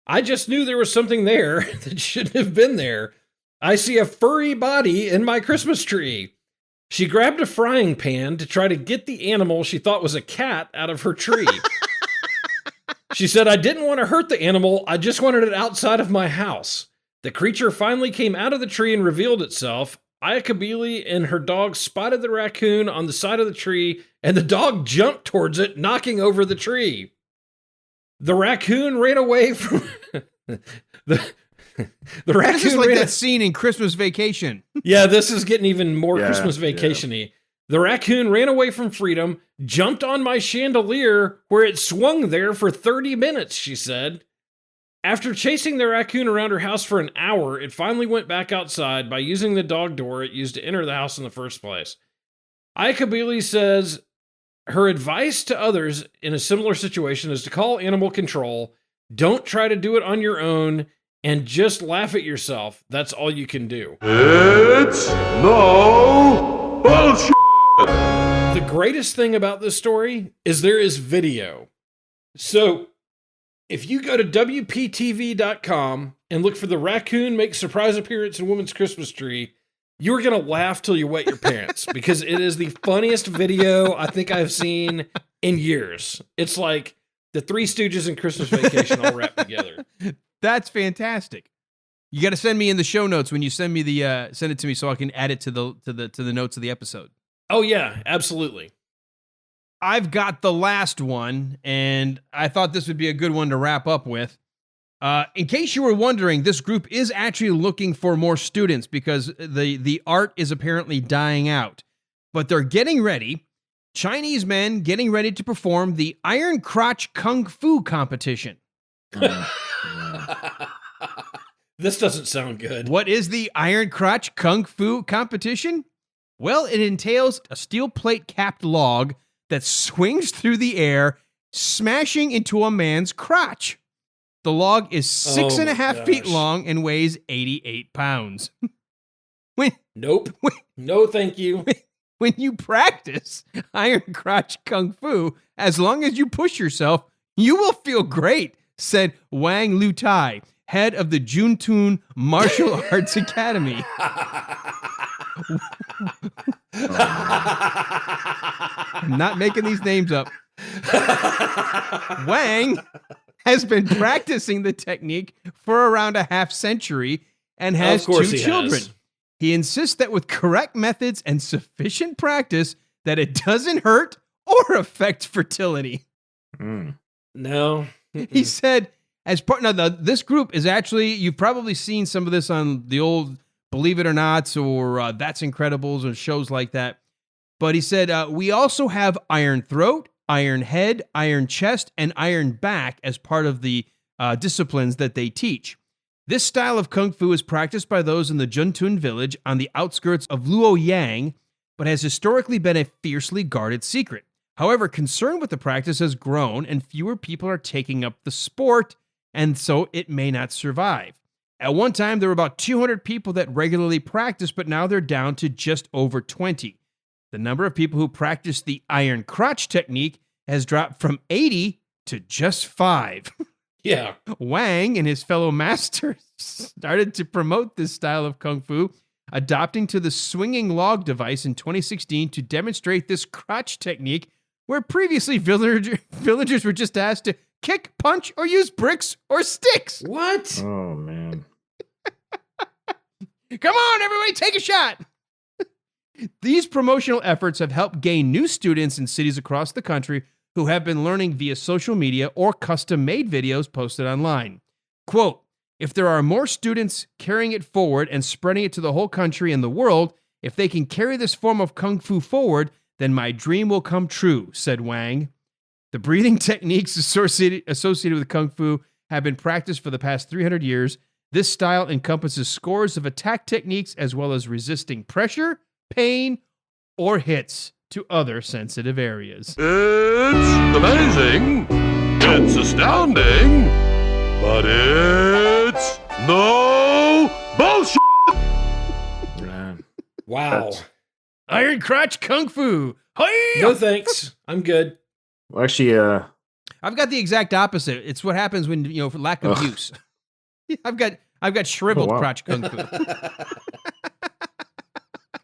E: I just knew there was something there that shouldn't have been there. I see a furry body in my Christmas tree. She grabbed a frying pan to try to get the animal she thought was a cat out of her tree. She said, I didn't want to hurt the animal. I just wanted it outside of my house. The creature finally came out of the tree and revealed itself. Iacobelli and her dog spotted the raccoon on the side of the tree, and the dog jumped towards it, knocking over the tree. The raccoon ran away from... the raccoon
D: This is like that scene in Christmas Vacation.
E: Yeah, this is getting even more Christmas Vacation-y. Yeah. The raccoon ran away from freedom, jumped on my chandelier where it swung there for 30 minutes, she said. After chasing the raccoon around her house for an hour, it finally went back outside by using the dog door it used to enter the house in the first place. Iacobelli says her advice to others in a similar situation is to call animal control, don't try to do it on your own, and just laugh at yourself. That's all you can do.
B: It's no bullshit.
E: The greatest thing about this story is there is video. So, if you go to WPTV.com and look for the raccoon makes surprise appearance in woman's Christmas tree, you're going to laugh till you wet your pants because it is the funniest video I think I've seen in years. It's like the Three Stooges and Christmas Vacation all wrapped together.
D: That's fantastic. You got to send me in the show notes when you send me send it to me so I can add it to the notes of the episode.
E: Oh yeah, absolutely.
D: I've got the last one, and I thought this would be a good one to wrap up with. In case you were wondering, this group is actually looking for more students because the art is apparently dying out. But they're getting ready. Chinese men getting ready to perform the Iron Crotch Kung Fu competition.
E: This doesn't sound good.
D: What is the Iron Crotch Kung Fu competition? Well, it entails a steel plate capped log that swings through the air, smashing into a man's crotch. The log is 6.5 feet long and weighs 88 pounds.
E: Nope. No, thank you.
D: When you practice Iron Crotch Kung Fu, as long as you push yourself, you will feel great, said Wang Lutai, head of the Juntun Martial Arts Academy. I'm not making these names up. Wang has been practicing the technique for around a half century and has two children. He insists that with correct methods and sufficient practice, that it doesn't hurt or affect fertility.
E: No.
D: He said, as part now, this group is actually, you've probably seen some of this on the old Believe It or Not or That's Incredibles or shows like that. But he said, we also have iron throat, iron head, iron chest, and iron back as part of the disciplines that they teach. This style of Kung Fu is practiced by those in the Juntun village on the outskirts of Luoyang, but has historically been a fiercely guarded secret. However, concern with the practice has grown and fewer people are taking up the sport, and so it may not survive. At one time, there were about 200 people that regularly practiced, but now they're down to just over 20. the number of people who practice the iron crotch technique has dropped from 80 to just 5.
E: Yeah.
D: Wang and his fellow masters started to promote this style of kung fu, adopting to the swinging log device in 2016 to demonstrate this crotch technique, where previously villagers were just asked to kick, punch, or use bricks or sticks.
E: What?
F: Oh, man.
D: Come on, everybody, take a shot. These promotional efforts have helped gain new students in cities across the country who have been learning via social media or custom-made videos posted online. Quote, if there are more students carrying it forward and spreading it to the whole country and the world, if they can carry this form of kung fu forward, then my dream will come true, said Wang. The breathing techniques associated with kung fu have been practiced for the past 300 years. This style encompasses scores of attack techniques as well as resisting pressure, pain, or hits to other sensitive areas.
B: It's amazing. It's astounding. But it's no bullshit.
F: Man.
E: Wow.
D: Iron crotch kung fu. Hi-ya!
E: No thanks. I'm good.
F: Well, actually,
D: I've got the exact opposite. It's what happens when, for lack of
F: Ugh.
D: use. I've got shriveled
F: Oh, wow.
D: crotch kung fu.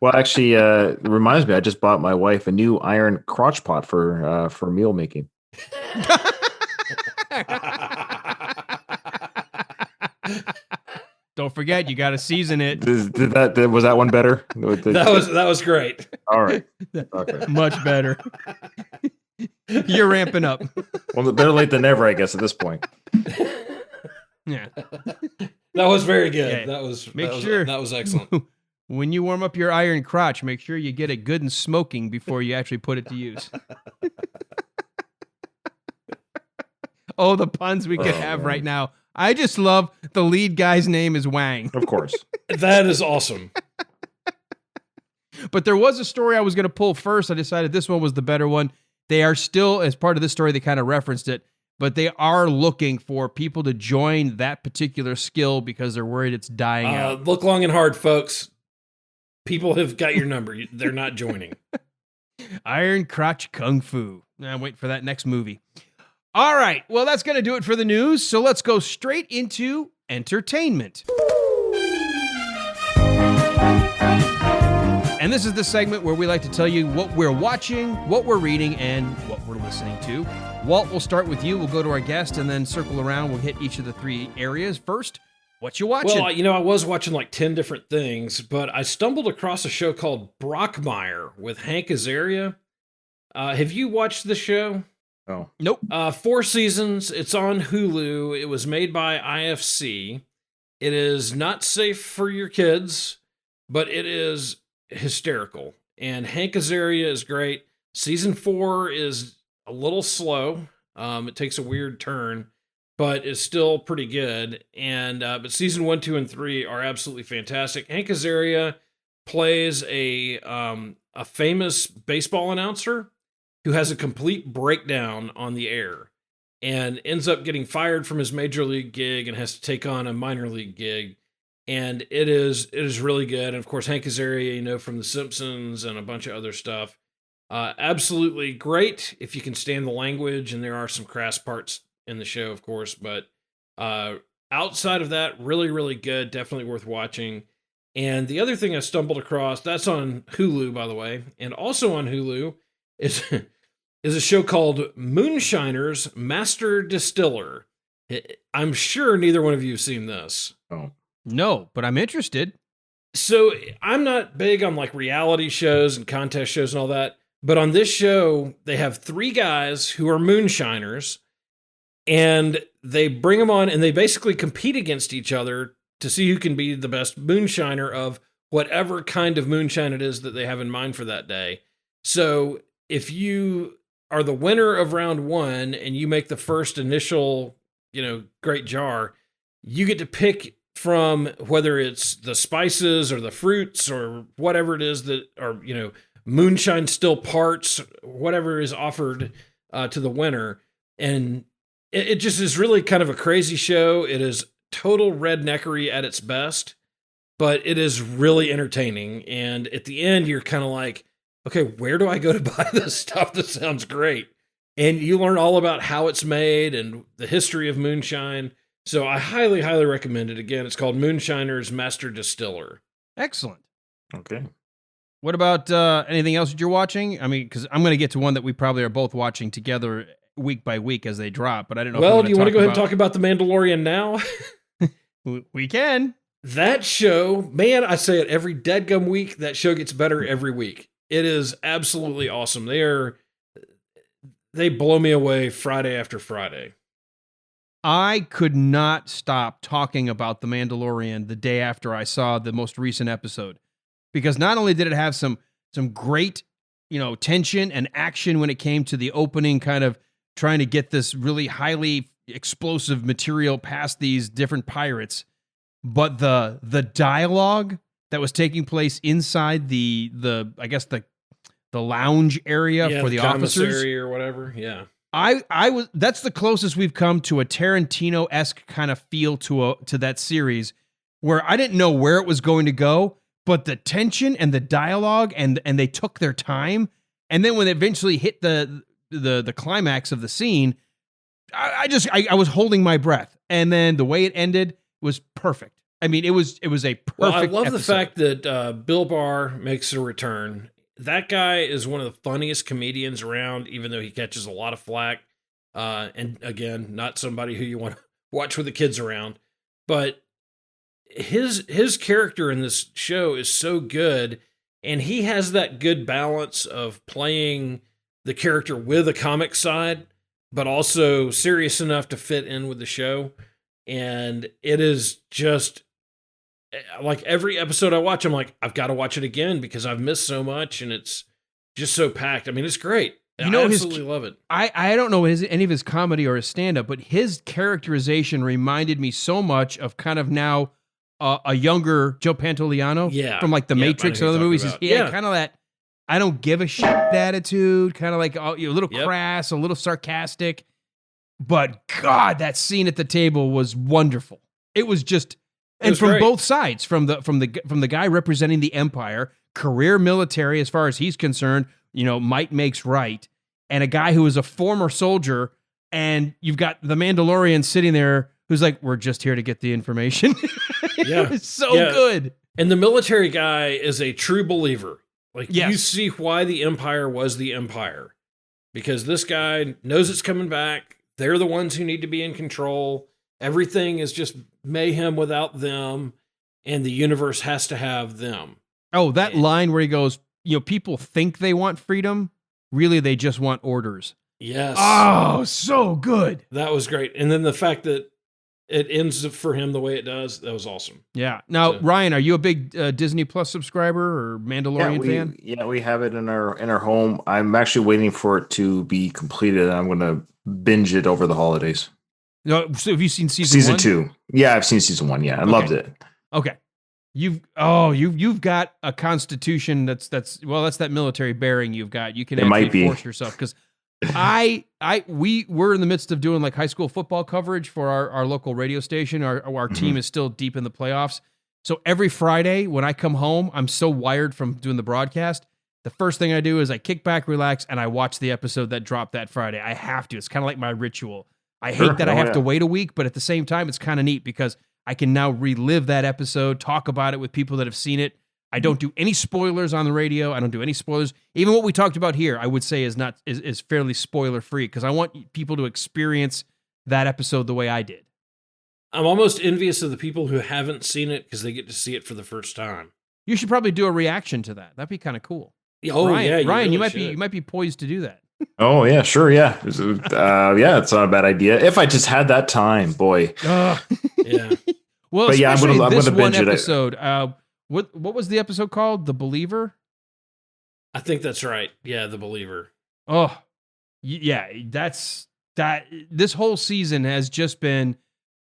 F: well, actually, it reminds me, I just bought my wife a new iron crotch pot for meal making.
D: Don't forget, you got to season it.
F: Was that one better?
E: That was great.
F: All right. Okay.
D: Much better. You're ramping up.
F: Well, better late than never, I guess, at this point.
D: Yeah.
E: That was very good.
D: Yeah.
E: That was
D: Sure
E: that was excellent.
D: When you warm up your iron crotch, make sure you get it good and smoking before you actually put it to use. Oh, the puns we could have right now. I just love the lead guy's name is Wang.
F: Of course.
E: That is awesome.
D: But there was a story I was going to pull first. I decided this one was the better one. They are still, as part of this story, they kind of referenced it, but they are looking for people to join that particular skill because they're worried it's dying out.
E: Look long and hard, folks. People have got your number. They're not joining.
D: Iron crotch kung fu. I'm waiting for that next movie. All right. Well, that's going to do it for the news. So let's go straight into entertainment. And this is the segment where we like to tell you what we're watching, what we're reading, and what we're listening to. Walt, we'll start with you. We'll go to our guest and then circle around. We'll hit each of the 3 areas. First, what you watching?
E: Well, I was watching like 10 different things, but I stumbled across a show called Brockmire with Hank Azaria. Have you watched the show?
F: Oh.
D: Nope.
E: 4 seasons. It's on Hulu. It was made by IFC. It is not safe for your kids, but it is hysterical. And Hank Azaria is great. Season 4 is a little slow. It takes a weird turn, but it's still pretty good. And but season 1, 2, and 3 are absolutely fantastic. Hank Azaria plays a famous baseball announcer who has a complete breakdown on the air and ends up getting fired from his major league gig and has to take on a minor league gig. And it is really good. And of course, Hank Azaria, from The Simpsons and a bunch of other stuff. Absolutely great if you can stand the language, and there are some crass parts in the show, of course. But outside of that, really, really good. Definitely worth watching. And the other thing I stumbled across, that's on Hulu, by the way, and also on Hulu is a show called Moonshiners Master Distiller. I'm sure neither one of you have seen this.
F: Oh.
D: No, but I'm interested.
E: So I'm not big on like reality shows and contest shows and all that, but on this show, they have 3 guys who are moonshiners, and they bring them on and they basically compete against each other to see who can be the best moonshiner of whatever kind of moonshine it is that they have in mind for that day. So if you are the winner of round 1 and you make the first initial, great jar, you get to pick from whether it's the spices or the fruits or whatever it is that are, moonshine still parts, whatever is offered to the winner. And it just is really kind of a crazy show. It is total redneckery at its best, but it is really entertaining. And at the end, you're kind of like, okay, where do I go to buy this stuff? This sounds great. And you learn all about how it's made and the history of moonshine. So I highly, highly recommend it. Again, it's called Moonshiners Master Distiller.
D: Excellent.
F: Okay.
D: What about anything else that you're watching? I mean, because I'm going to get to one that we probably are both watching together week by week as they drop, but I don't know.
E: Well, do you want to go ahead and talk about The Mandalorian now?
D: We can.
E: That show, man, I say it every deadgum week. That show gets better every week. It is absolutely awesome. They blow me away Friday after Friday.
D: I could not stop talking about The Mandalorian the day after I saw the most recent episode, because not only did it have some great, tension and action when it came to the opening, kind of trying to get this really highly explosive material past these different pirates, but the dialogue that was taking place inside the lounge area for the officers
E: or whatever. Yeah.
D: That's the closest we've come to a Tarantino-esque kind of feel to that series, where I didn't know where it was going to go, but the tension and the dialogue and they took their time. And then when they eventually hit the climax of the scene, I was holding my breath. And then the way it ended was perfect. I mean, it was a perfect
E: Well, I love
D: episode.
E: the fact that Bill Barr makes a return. That guy is one of the funniest comedians around, even though he catches a lot of flack. And again, not somebody who you want to watch with the kids around. But his character in this show is so good, and he has that good balance of playing the character with a comic side, but also serious enough to fit in with the show. And it is just like every episode I watch, I'm like, I've got to watch it again because I've missed so much, and it's just so packed. I mean, it's great. I absolutely love it.
D: I don't know any of his comedy or his stand-up, but his characterization reminded me so much of kind of now a younger Joe Pantoliano from like The Matrix and other movies. He had kind of that I don't give a shit attitude, kind of like a little crass, a little sarcastic. But God, that scene at the table was wonderful. It was just, and from great. Both sides, from the guy representing the Empire, career military as far as he's concerned, might makes right, and a guy who is a former soldier, and you've got the Mandalorian sitting there who's like, we're just here to get the information. It's so good.
E: And the military guy is a true believer. Like, you see why the Empire was the Empire. Because this guy knows it's coming back. They're the ones who need to be in control. Everything is just mayhem without them, and the universe has to have them.
D: Oh, that line where he goes, people think they want freedom. Really, they just want orders.
E: Yes.
D: Oh, so good.
E: That was great. And then the fact that it ends for him the way it does, that was awesome.
D: Yeah. Now, Ryan, are you a big Disney Plus subscriber or Mandalorian fan?
F: Yeah, we have it in our home. I'm actually waiting for it to be completed. I'm going to binge it over the holidays.
D: No, so have you seen season 1?
F: 2? Yeah, I've seen season 1. Yeah, I loved it. Okay.
D: You've got a constitution that's that military bearing you've got. You can actually force yourself, because we're in the midst of doing like high school football coverage for our local radio station. Our team is still deep in the playoffs. So every Friday when I come home, I'm so wired from doing the broadcast. The first thing I do is I kick back, relax, and I watch the episode that dropped that Friday. I have to. It's kind of like my ritual. I hate that I have to wait a week, but at the same time, it's kind of neat because I can now relive that episode, talk about it with people that have seen it. I don't do any spoilers on the radio. I don't do any spoilers. Even what we talked about here, I would say is fairly spoiler free, because I want people to experience that episode the way I did.
E: I'm almost envious of the people who haven't seen it because they get to see it for the first time.
D: You should probably do a reaction to that. That'd be kind of cool.
E: Oh,
D: Ryan,
E: Ryan,
D: really you might be poised to do that.
F: Oh yeah, sure, yeah, it's not a bad idea if I just had that time, boy.
E: Yeah.
D: Well,
F: but yeah, I'm gonna binge it.
D: Episode. What was the episode called? The Believer?
E: I think that's right. Yeah, The Believer.
D: Oh, yeah. This whole season has just been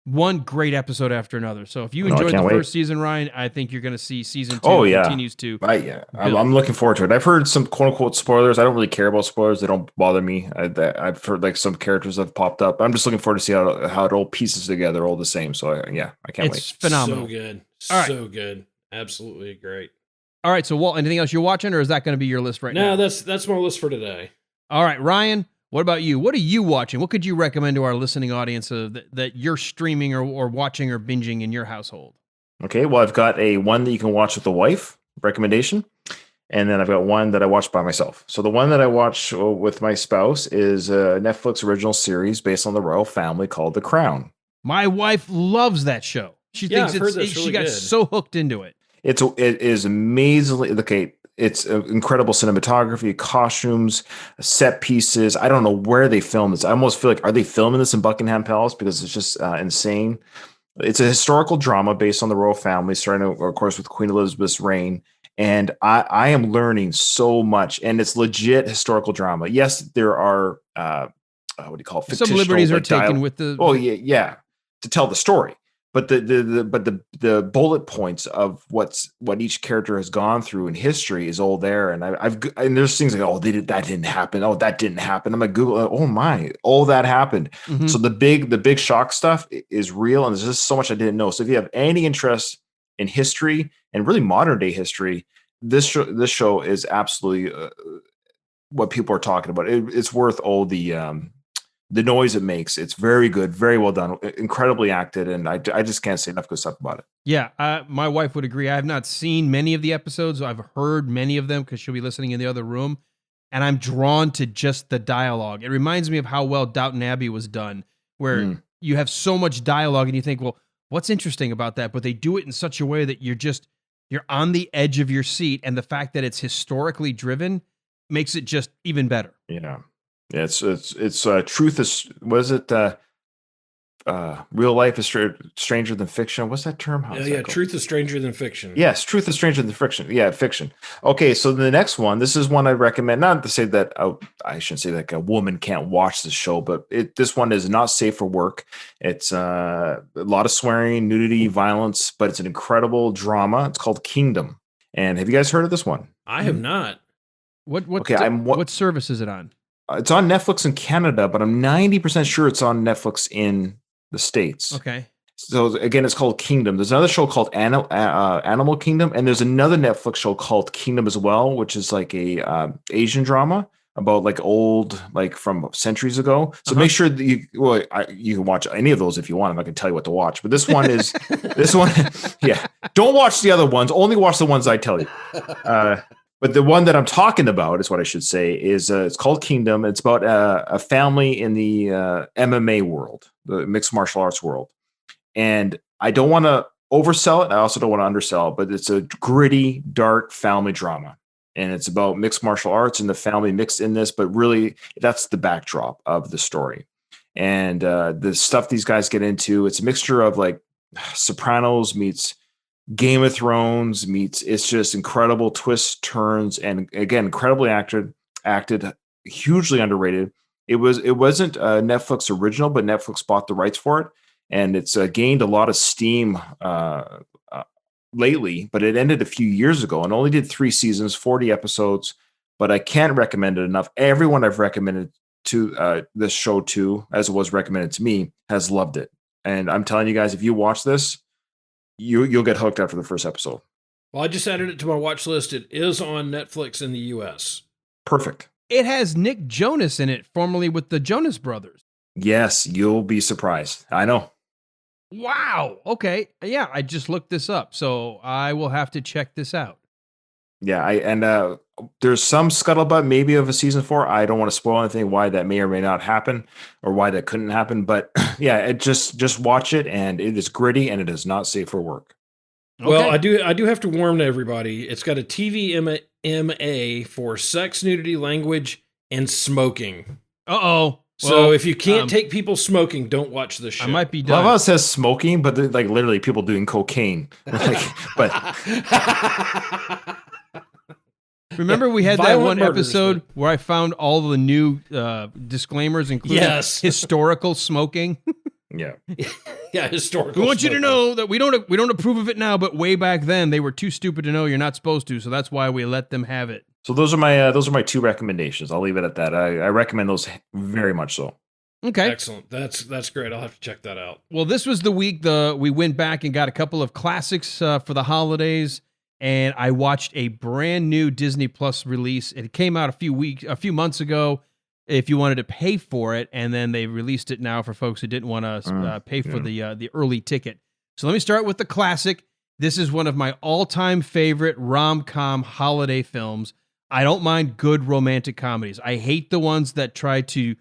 D: one great episode after another. So if you enjoyed the first season, Ryan, I think you're going to see season 2 continues to.
F: I'm looking forward to it. I've heard some quote unquote spoilers. I don't really care about spoilers. They don't bother me. I've heard like some characters have popped up. I'm just looking forward to see how it all pieces together, all the same. So I can't wait.
D: It's phenomenal.
E: So good.
D: All right.
E: So good. Absolutely great.
D: All right, so Walt, anything else you're watching, or is that going to be your list right now?
E: No, that's my list for today.
D: All right, Ryan, what about you? What are you watching? What could you recommend to our listening audience that you're streaming or watching or binging in your household?
F: Okay, well, I've got one that you can watch with the wife recommendation, and then I've got one that I watch by myself. So the one that I watch with my spouse is a Netflix original series based on the royal family called The Crown.
D: My wife loves that show. She thinks she got so hooked into it.
F: It is amazingly okay. It's incredible cinematography, costumes, set pieces. I don't know where they filmed this. I almost feel like, are they filming this in Buckingham Palace? Because it's just insane. It's a historical drama based on the royal family, starting, of course, with Queen Elizabeth's reign. And I am learning so much, and it's legit historical drama. Yes, there are what do you call it?
D: Some liberties are taken with the.
F: Oh yeah, to tell the story. But the bullet points of what each character has gone through in history is all there, and and there's things like, that didn't happen, that didn't happen. I'm like, Google, oh my, all that happened. Mm-hmm. So the big shock stuff is real, and there's just so much I didn't know. So if you have any interest in history and really modern day history, this show is absolutely what people are talking about. It's worth all the noise it makes. It's very good, very well done, incredibly acted, and I just can't say enough good stuff about it.
D: Yeah, my wife would agree. I have not seen many of the episodes. I've heard many of them because she'll be listening in the other room, and I'm drawn to just the dialogue. It reminds me of how well Downton Abbey was done, where you have so much dialogue, and you think, well, what's interesting about that? But they do it in such a way that you're on the edge of your seat, and the fact that it's historically driven makes it just even better.
F: Yeah. Yeah, it's truth is, was it real life is stranger than fiction? What's that term?
E: Truth is stranger than fiction.
F: Yes, truth is stranger than fiction. Yeah, fiction. Okay, so the next one, this is one I recommend. Not to say that I shouldn't say like a woman can't watch this show, but this one is not safe for work. It's a lot of swearing, nudity, violence, but it's an incredible drama. It's called Kingdom. And have you guys heard of this one?
E: I have not.
D: What service is it on?
F: It's on Netflix in Canada, but I'm 90% sure it's on Netflix in the States.
D: Okay.
F: So again, it's called Kingdom. There's another show called Animal Kingdom, and there's another Netflix show called Kingdom as well, which is like a Asian drama about like old, like from centuries ago. So make sure that you can watch any of those if you want. I'm not going to tell you what to watch, but this one is this one. Yeah, don't watch the other ones. Only watch the ones I tell you. But the one that I'm talking about is what I should say is it's called Kingdom. It's about a family in the MMA world, the mixed martial arts world. And I don't want to oversell it. I also don't want to undersell it, but it's a gritty, dark family drama. And it's about mixed martial arts and the family mixed in this, but really that's the backdrop of the story. And the stuff these guys get into, it's a mixture of like Sopranos meets Game of Thrones meets, it's just incredible twists, turns, and again, incredibly acted, hugely underrated. It wasn't a Netflix original, but Netflix bought the rights for it, and it's gained a lot of steam lately. But it ended a few years ago and only did 3 seasons, 40 episodes. But I can't recommend it enough. Everyone I've recommended to this show to, as it was recommended to me, has loved it. And I'm telling you guys, if you watch this, you'll get hooked after the first episode.
E: Well, I just added it to my watch list. It is on Netflix in the U.S.
F: Perfect.
D: It has Nick Jonas in it, formerly with the Jonas Brothers.
F: Yes, you'll be surprised. I know.
D: Wow. Okay. Yeah, I just looked this up, so I will have to check this out.
F: Yeah, there's some scuttlebutt maybe of a season 4. I don't want to spoil anything why that may or may not happen or why that couldn't happen. But yeah, just watch it, and it is gritty and it is not safe for work.
E: Okay. Well, I do have to warn everybody. It's got a TVMA for sex, nudity, language, and smoking.
D: Uh-oh.
E: So if you can't take people smoking, don't watch this show.
D: I might be done.
F: Clubhouse says smoking, but like literally people doing cocaine. But
D: remember we had that one episode where I found all the new disclaimers, including historical smoking.
F: Yeah.
E: Yeah, historical.
D: We want you to know that we don't approve of it now, but way back then they were too stupid to know you're not supposed to, so that's why we let them have it.
F: So those are my 2 recommendations. I'll leave it at that. I recommend those very much so.
D: Okay.
E: Excellent. That's great. I'll have to check that out.
D: Well, this was the week we went back and got a couple of classics for the holidays. and I watched a brand new Disney Plus release. It came out a few months ago if you wanted to pay for it, and then they released it now for folks who didn't want to pay for the early ticket. So let me start with the classic. This is one of my all-time favorite rom-com holiday films. I don't mind good romantic comedies. I hate the ones that try to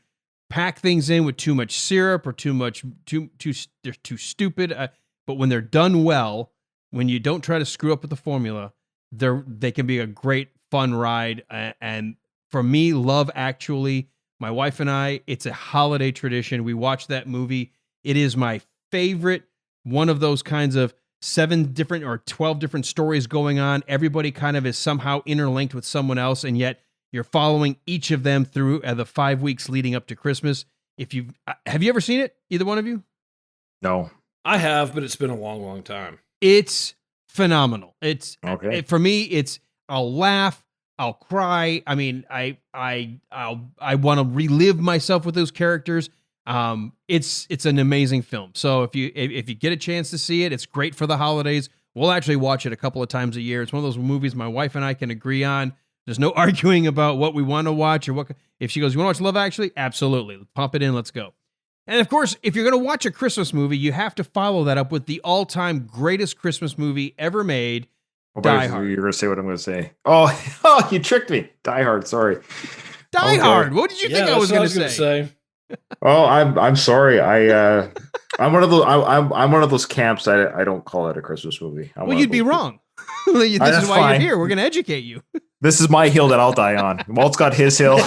D: pack things in with too much syrup or they're too stupid. But when they're done well, when you don't try to screw up with the formula, they can be a great fun ride. And for me, Love Actually, my wife and I, it's a holiday tradition. We watch that movie. It is my favorite one of those kinds of 7 different or 12 different stories going on. Everybody kind of is somehow interlinked with someone else, and yet you're following each of them through the 5 weeks leading up to Christmas. Have you ever seen it? Either one of you?
F: No.
E: I have, but it's been a long, long time.
D: It's phenomenal. For me, I'll laugh, I'll cry. I mean, I want to relive myself with those characters. It's an amazing film. So if you get a chance to see it, it's great for the holidays. We'll actually watch it a couple of times a year. It's one of those movies my wife and I can agree on. There's no arguing about what we want to watch or what. If she goes, "You want to watch Love Actually?" Absolutely. Pump it in. Let's go. And of course, if you're going to watch a Christmas movie, you have to follow that up with the all-time greatest Christmas movie ever made, Die Hard.
F: You're going to say what I'm going to say. Oh, you tricked me. Die Hard. Sorry.
D: Die Hard. What did you think I was going to say?
F: Oh, I'm sorry. I'm one of those. I'm one of those camps. I don't call it a Christmas movie.
D: Well, you'd be wrong. This is why you're here. We're going to educate you.
F: This is my hill that I'll die on. Walt's got his hill.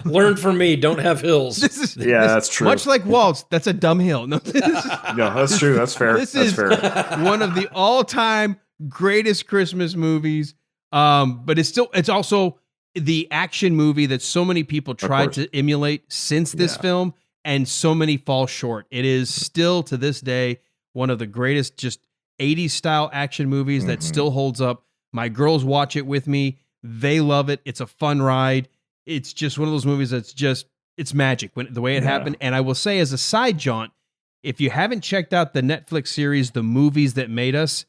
E: Learn from me. Don't have hills.
F: That's true.
D: Much like Walt's, that's a dumb hill. No,
F: that's true. That's fair.
D: This is one of the all-time greatest Christmas movies. But it's also the action movie that so many people tried to emulate since this film, and so many fall short. It is still to this day one of the greatest just 80s style action movies that still holds up. My girls watch it with me. They love it. It's a fun ride. It's just one of those movies it's magic the way it happened. And I will say, as a side jaunt, if you haven't checked out the Netflix series, The Movies That Made Us,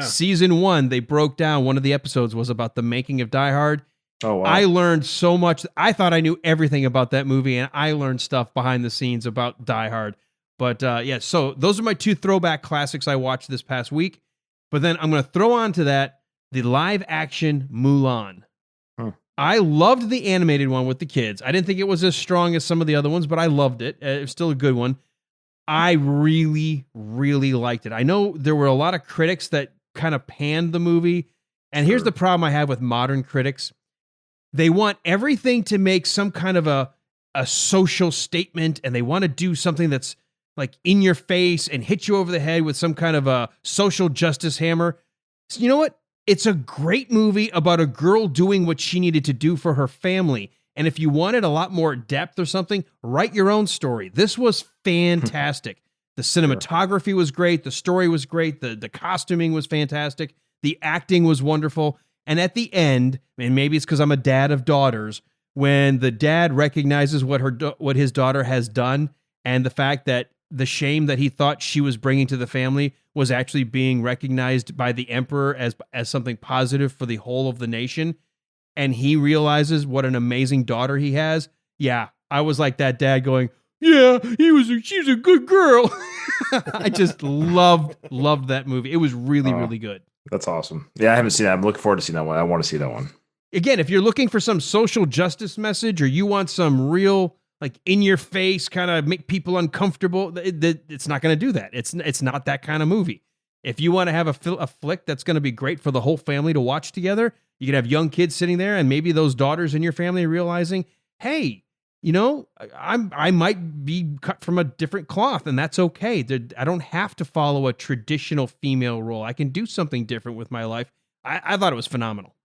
D: season 1, they broke down, one of the episodes was about the making of Die Hard.
F: Oh, wow.
D: I learned so much. I thought I knew everything about that movie, and I learned stuff behind the scenes about Die Hard. But so those are my 2 throwback classics I watched this past week. But then I'm going to throw on to that the live action Mulan. I loved the animated one with the kids. I didn't think it was as strong as some of the other ones, but I loved it. It was still a good one. I really, really liked it. I know there were a lot of critics that kind of panned the movie. And here's the problem I have with modern critics. They want everything to make some kind of a social statement, and they want to do something that's like in your face and hit you over the head with some kind of a social justice hammer. So you know what? It's a great movie about a girl doing what she needed to do for her family. And if you wanted a lot more depth or something, write your own story. This was fantastic. The cinematography was great. The story was great. The costuming was fantastic. The acting was wonderful. And at the end, and maybe it's because I'm a dad of daughters, when the dad recognizes what his daughter has done, and the fact that the shame that he thought she was bringing to the family was actually being recognized by the emperor as something positive for the whole of the nation, and he realizes what an amazing daughter he has. Yeah, I was like that dad going, yeah, she's a good girl. I just loved that movie. It was really, really good.
F: That's awesome. Yeah, I haven't seen that. I'm looking forward to seeing that one. I want to see that one.
D: Again, if you're looking for some social justice message, or you want some real, like, in your face, kind of make people uncomfortable, it's not going to do that. It's not that kind of movie. If you want to have a flick that's going to be great for the whole family to watch together, you can have young kids sitting there, and maybe those daughters in your family realizing, hey, you know, I might be cut from a different cloth, and that's okay. I don't have to follow a traditional female role. I can do something different with my life. I thought it was phenomenal.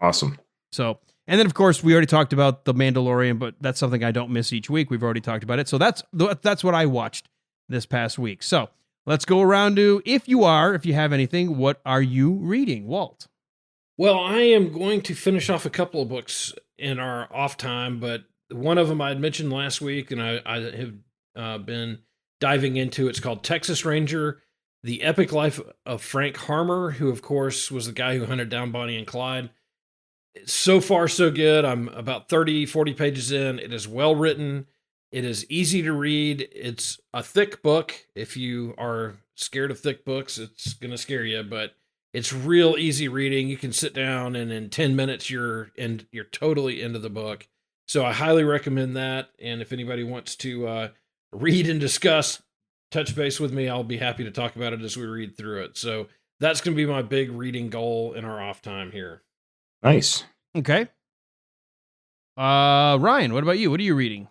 F: Awesome.
D: So, and then of course we already talked about The Mandalorian, but that's something I don't miss each week. We've already talked about it. So that's what I watched this past week. So let's go around to, if you have anything, what are you reading, Walt?
E: Well, I am going to finish off a couple of books in our off time, but one of them I had mentioned last week, and I have been diving into. It's called Texas Ranger. The Epic Life of Frank Harmer, who, of course, was the guy who hunted down Bonnie and Clyde. So far, so good. I'm about 30, 40 pages in. It is well written. It is easy to read. It's a thick book. If you are scared of thick books, it's going to scare you, but it's real easy reading. You can sit down and in 10 minutes, you're totally into the book. So I highly recommend that. And if anybody wants to read and discuss, touch base with me, I'll be happy to talk about it as we read through it. So that's going to be my big reading goal in our off time here.
F: Nice.
D: Okay. Ryan, what about you? What are you reading?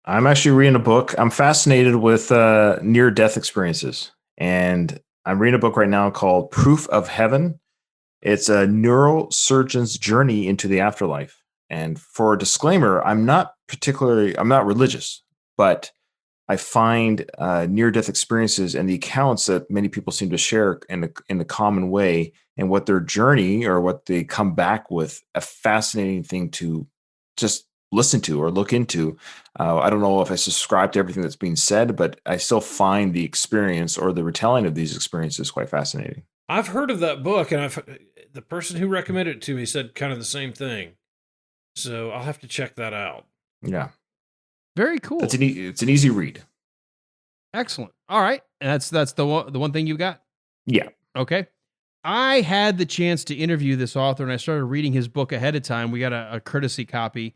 F: I'm actually reading a book. I'm fascinated with near-death experiences. And I'm reading a book right now called Proof of Heaven. It's a neurosurgeon's journey into the afterlife. And for a disclaimer, I'm not religious, but I find near-death experiences and the accounts that many people seem to share in a common way and what their journey or what they come back with, a fascinating thing to just listen to or look into. I don't know if I subscribe to everything that's being said, but I still find the experience or the retelling of these experiences quite fascinating.
E: I've heard of that book, and the person who recommended it to me said kind of the same thing. So I'll have to check that out.
F: Yeah.
D: Very cool.
F: It's an easy read.
D: Excellent. All right. And that's the one thing you got?
F: Yeah.
D: Okay. I had the chance to interview this author, and I started reading his book ahead of time. We got a courtesy copy,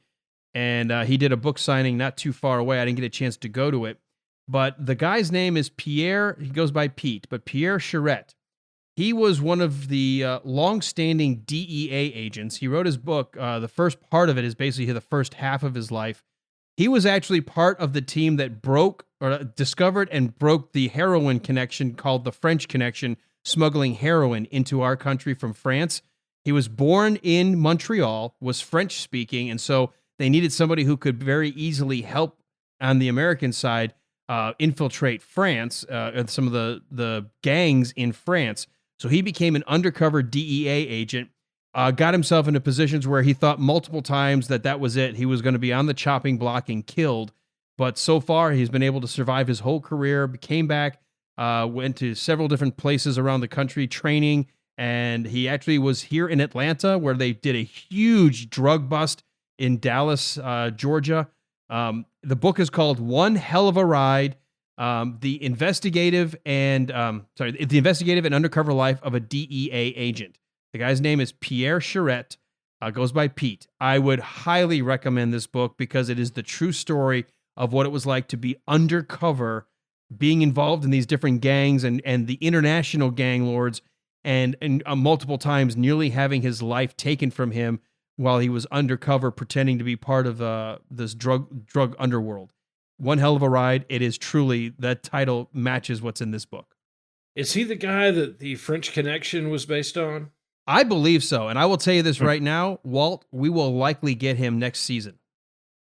D: and he did a book signing not too far away. I didn't get a chance to go to it. But the guy's name is Pierre. He goes by Pete, but Pierre Charette. He was one of the long-standing DEA agents. He wrote his book. The first part of it is basically the first half of his life. He was actually part of the team that discovered and broke the heroin connection called the French Connection, smuggling heroin into our country from France. He was born in Montreal, was French-speaking, and so they needed somebody who could very easily help on the American side infiltrate France and some of the gangs in France. So he became an undercover DEA agent, got himself into positions where he thought multiple times that was it. He was going to be on the chopping block and killed. But so far, he's been able to survive his whole career, came back, went to several different places around the country training, and he actually was here in Atlanta where they did a huge drug bust in Dallas, Georgia. The book is called One Hell of a Ride, the investigative and undercover life of a DEA agent. The guy's name is Pierre Charette, goes by Pete. I would highly recommend this book because it is the true story of what it was like to be undercover, being involved in these different gangs and the international gang lords, and multiple times nearly having his life taken from him while he was undercover pretending to be part of this drug underworld. One hell of a ride. It is truly, that title matches what's in this book.
E: Is he the guy that the French Connection was based on?
D: I believe so. And I will tell you this right now, Walt, we will likely get him next season.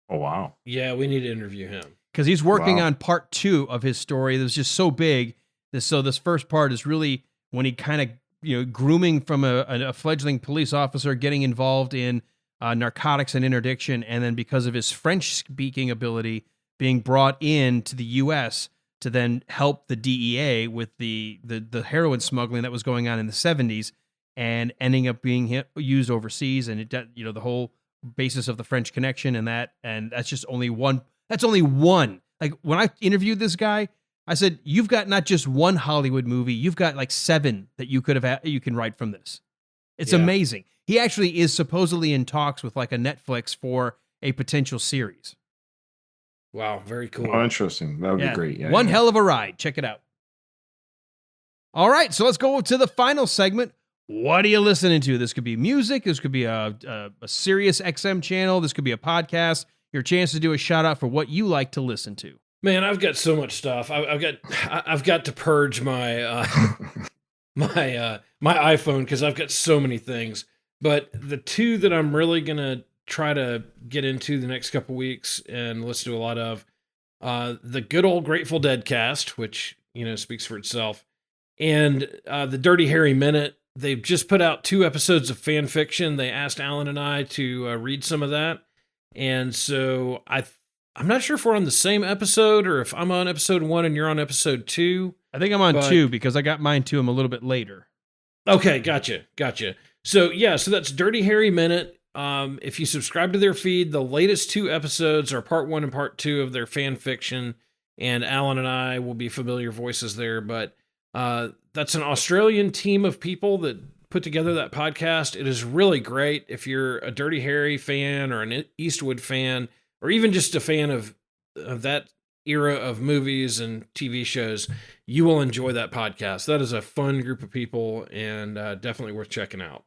F: Oh, wow.
E: Yeah, we need to interview him.
D: Because he's working on part 2 of his story that was just so big. So this first part is really when he kind of, grooming from a fledgling police officer, getting involved in narcotics and interdiction, and then because of his French-speaking ability, being brought in to the U.S. to then help the DEA with the heroin smuggling that was going on in the 70s and ending up being used overseas. And the whole basis of the French Connection and that's just only one. That's only one. Like when I interviewed this guy, I said, you've got not just one Hollywood movie, you've got like 7 that you can write from this. It's amazing. He actually is supposedly in talks with like a Netflix for a potential series.
E: Wow, very cool.
F: Oh, interesting. That would be great. Yeah,
D: One hell of a ride. Check it out. All right, so let's go to the final segment. What are you listening to? This could be music. This could be a Sirius XM channel. This could be a podcast. Your chance to do a shout out for what you like to listen to.
E: Man, I've got so much stuff. I've got to purge my my iPhone because I've got so many things. But the 2 that I'm really gonna try to get into the next couple weeks and listen to a lot of, the good old Grateful Dead cast, which speaks for itself, and the Dirty Harry Minute. They've just put out 2 episodes of fan fiction. They asked Alan and I to read some of that, and so I'm not sure if we're on the same episode or if I'm on episode 1 and you're on episode 2.
D: I think I'm on 2 because I got mine to him a little bit later.
E: Okay, gotcha. So that's Dirty Harry Minute. If you subscribe to their feed, the latest 2 episodes are part 1 and part 2 of their fan fiction, and Alan and I will be familiar voices there. But that's an Australian team of people that put together that podcast. It is really great. If you're a Dirty Harry fan or an Eastwood fan, or even just a fan of that era of movies and TV shows, you will enjoy that podcast. That is a fun group of people and definitely worth checking out.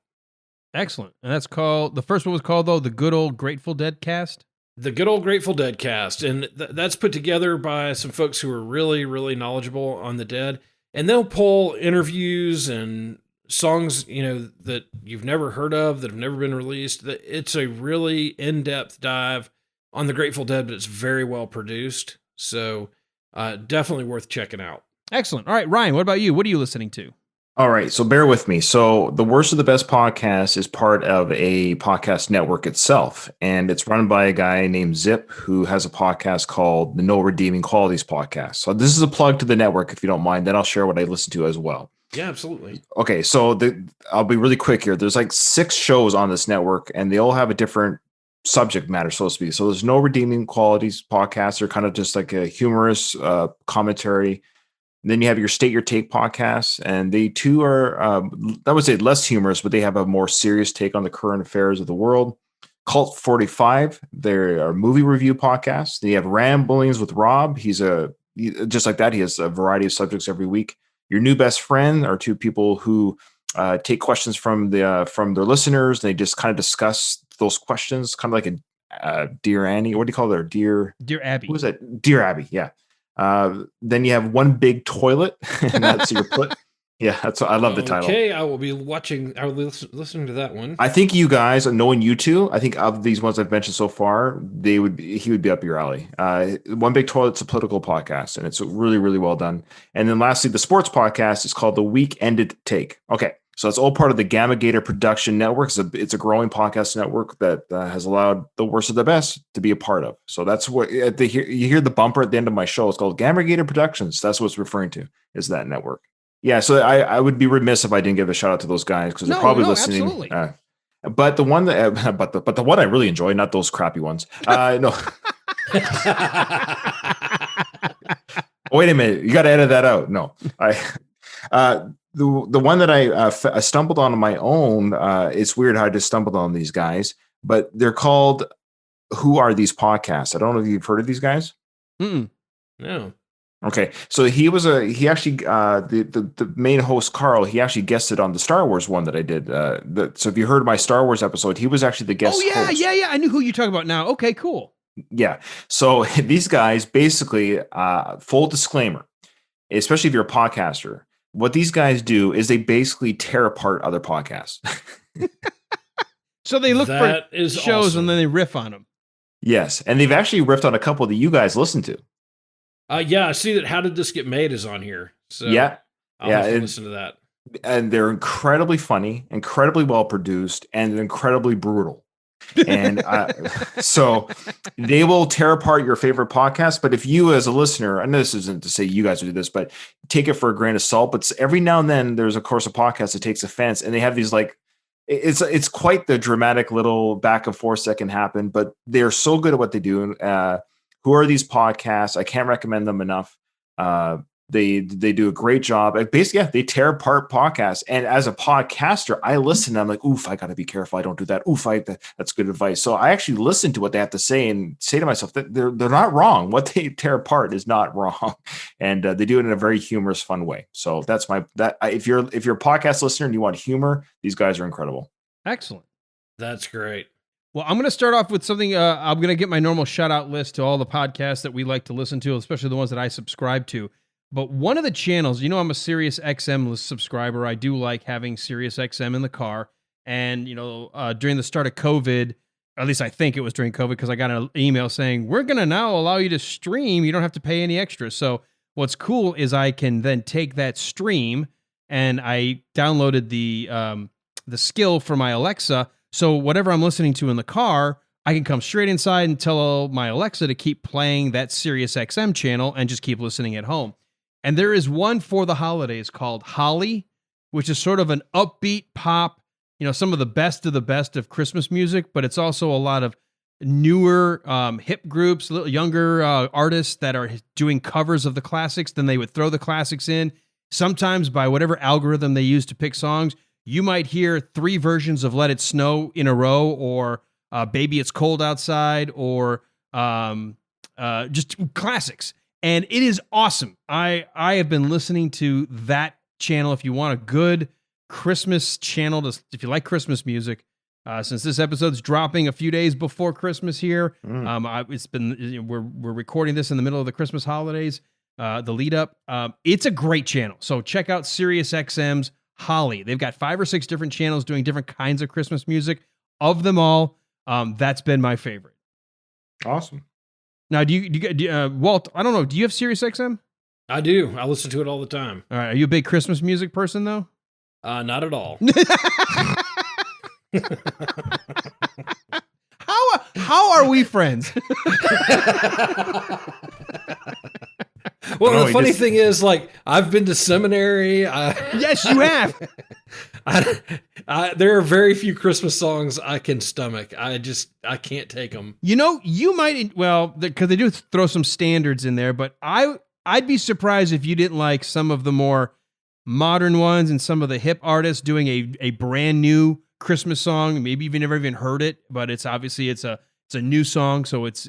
D: Excellent. And that's called, the first one was called, though, The Good Old Grateful Dead Cast?
E: The Good Old Grateful Dead Cast. And that's put together by some folks who are really, really knowledgeable on the Dead. And they'll pull interviews and songs, that you've never heard of, that have never been released. It's a really in-depth dive on the Grateful Dead, but it's very well produced. So definitely worth checking out.
D: Excellent. All right, Ryan, what about you? What are you listening to?
F: All right, so bear with me. So the Worst of the Best podcast is part of a podcast network itself, and it's run by a guy named Zip, who has a podcast called the No Redeeming Qualities Podcast. So this is a plug to the network, if you don't mind. Then I'll share what I listen to as well.
E: Yeah, absolutely.
F: Okay, so I'll be really quick here. There's like 6 shows on this network, and they all have a different subject matter, so to speak. So there's No Redeeming Qualities podcast. They're kind of just like a humorous commentary. And then you have your State Your Take podcast, and they too are, I would say, less humorous, but they have a more serious take on the current affairs of the world. Cult 45, they're a movie review podcast. Then you have Ramblings with Rob. Just like that, he has a variety of subjects every week. Your New Best Friend are 2 people who take questions from their listeners. They just kind of discuss those questions, kind of like a Dear Annie. What do you call her? Dear
D: Abby.
F: Who is that? Dear Abby. Yeah. Then you have One Big Toilet, and that's your put. Yeah, I love the title.
E: Okay, I will be listening to that one.
F: I think you guys, knowing you two, I think of these ones I've mentioned so far, he would be up your alley. One Big Toilet's a political podcast, and it's really, really well done. And then lastly, the sports podcast is called The Week Ended Take. Okay, so it's all part of the Gamma Gator Production Network. It's a growing podcast network that has allowed the Worst of the Best to be a part of. So that's what you hear the bumper at the end of my show. It's called Gamma Gator Productions. That's what it's referring to, is that network. Yeah, so I would be remiss if I didn't give a shout out to those guys because they're probably listening. Absolutely. But the one that, but the one I really enjoy, not those crappy ones. No. Wait a minute, you got to edit that out. No, the one that I stumbled on my own. It's weird how I just stumbled on these guys, but they're called Who Are These Podcasts? I don't know if you've heard of these guys.
E: No.
F: Okay, so he actually the main host Carl, he actually guested on the Star Wars one that I did. So if you heard my Star Wars episode, he was actually the guest.
D: Oh yeah,
F: host.
D: yeah. I knew who you're talking about now. Okay, cool.
F: Yeah. So these guys basically, full disclaimer, especially if you're a podcaster, what these guys do is they basically tear apart other podcasts.
D: So they look for shows awesome. And then they riff on them.
F: Yes, and they've actually riffed on a couple that you guys listen to.
E: Yeah, I see that. How Did This Get Made is on here. So
F: yeah,
E: I'll have to listen to that.
F: And they're incredibly funny, incredibly well produced, and incredibly brutal. And so they will tear apart your favorite podcast. But if you, as a listener, I know this isn't to say you guys would do this, but take it for a grain of salt. But every now and then, there's of course a podcast that takes offense, and they have these like. It's quite the dramatic little back and forth that can happen, but they're so good at what they do. Who Are These Podcasts? I can't recommend them enough. They do a great job. Basically, yeah, they tear apart podcasts. And as a podcaster, I listen. And I'm like, oof, I got to be careful. I don't do that. Oof, that's good advice. So I actually listen to what they have to say and say to myself that they're not wrong. What they tear apart is not wrong, and they do it in a very humorous, fun way. So that's if you're a podcast listener and you want humor, these guys are incredible.
D: Excellent.
E: That's great.
D: Well, I'm going to start off with something. I'm going to get my normal shout out list to all the podcasts that we like to listen to, especially the ones that I subscribe to. But one of the channels, I'm a Sirius XM subscriber. I do like having Sirius XM in the car. And, during the start of COVID, at least I think it was during COVID, because I got an email saying, we're going to now allow you to stream. You don't have to pay any extra. So what's cool is I can then take that stream, and I downloaded the skill for my Alexa. So whatever I'm listening to in the car, I can come straight inside and tell my Alexa to keep playing that Sirius XM channel and just keep listening at home. And there is one for the holidays called Holly, which is sort of an upbeat pop, some of the best of Christmas music, but it's also a lot of newer hip groups, a little younger artists that are doing covers of the classics. Then they would throw the classics in. Sometimes by whatever algorithm they use to pick songs, you might hear 3 versions of Let It Snow in a row, or Baby It's Cold Outside, or just classics. And it is awesome. I have been listening to that channel. If you want a good Christmas channel, if you like Christmas music, since this episode's dropping a few days before Christmas here, it's been we're recording this in the middle of the Christmas holidays, the lead up. It's a great channel. So check out Sirius XM's Holly. They've got 5 or 6 different channels doing different kinds of Christmas music. Of them all, that's been my favorite.
F: Awesome.
D: Now, do you Walt? I don't know. Do you have Sirius XM?
E: I do. I listen to it all the time.
D: All right. Are you a big Christmas music person though?
E: Not at all.
D: How are we friends?
E: Well, the funny thing is, like, I've been to seminary.
D: Yes, you have.
E: There are very few Christmas songs I can stomach. I can't take them.
D: You might, because they do throw some standards in there, but I'd be surprised if you didn't like some of the more modern ones and some of the hip artists doing a brand new Christmas song. Maybe you've never even heard it, but it's obviously it's a new song, so it's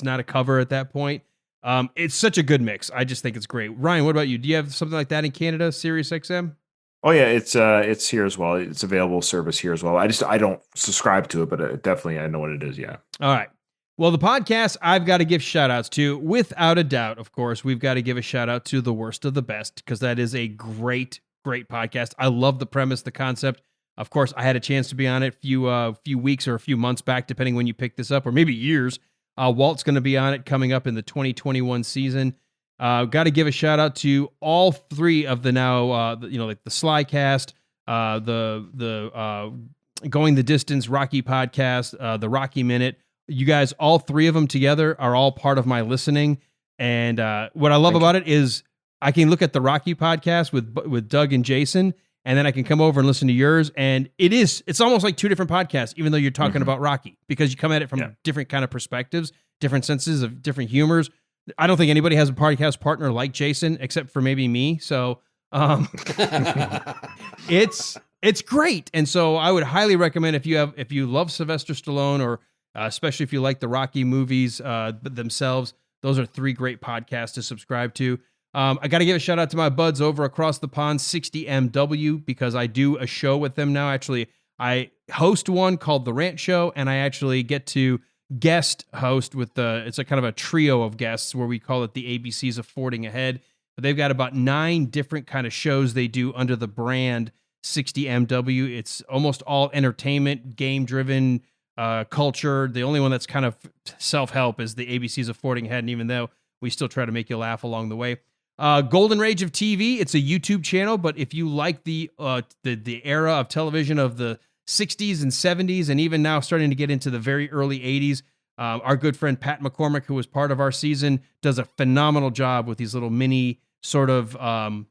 D: not a cover at that point. It's such a good mix. I just think it's great. Ryan, what about you? Do you have something like that in Canada, Sirius XM?
F: Oh yeah, it's here as well. It's available service here as well. I don't subscribe to it, but definitely I know what it is. Yeah.
D: All right. Well, the podcast I've got to give shout outs to, without a doubt, of course, we've got to give a shout out to The Worst of the Best, because that is a great podcast. I love the premise, the concept. Of course, I had a chance to be on it a few weeks or a few months back, depending when you pick this up, or maybe years. Walt's going to be on it coming up in the 2021 season. Got to give a shout out to all 3 of the now, like the Slycast, the Going the Distance Rocky podcast, the Rocky Minute. You guys, all 3 of them together are all part of my listening. And what I love about it is I can look at the Rocky podcast with Doug and Jason, and then I can come over and listen to yours. And it's almost like 2 different podcasts, even though you're talking about Rocky, because you come at it from different kind of perspectives, different senses of different humors. I don't think anybody has a podcast partner like Jason, except for maybe me. So it's great. And so I would highly recommend if you love Sylvester Stallone, or especially if you like the Rocky movies themselves, those are 3 great podcasts to subscribe to. I got to give a shout out to my buds over across the pond, 60MW, because I do a show with them now. Actually, I host one called The Rant Show, and I actually get to guest host with it's a kind of a trio of guests where we call it the ABCs of Fording Ahead. But they've got about 9 different kind of shows they do under the brand 60MW. It's almost all entertainment, game-driven culture. The only one that's kind of self-help is the ABCs of Fording Ahead, and even though we still try to make you laugh along the way. Golden Rage of TV, it's a YouTube channel, but if you like the era of television of the 60s and 70s, and even now starting to get into the very early 80s, our good friend Pat McCormick, who was part of our season, does a phenomenal job with these little mini sort of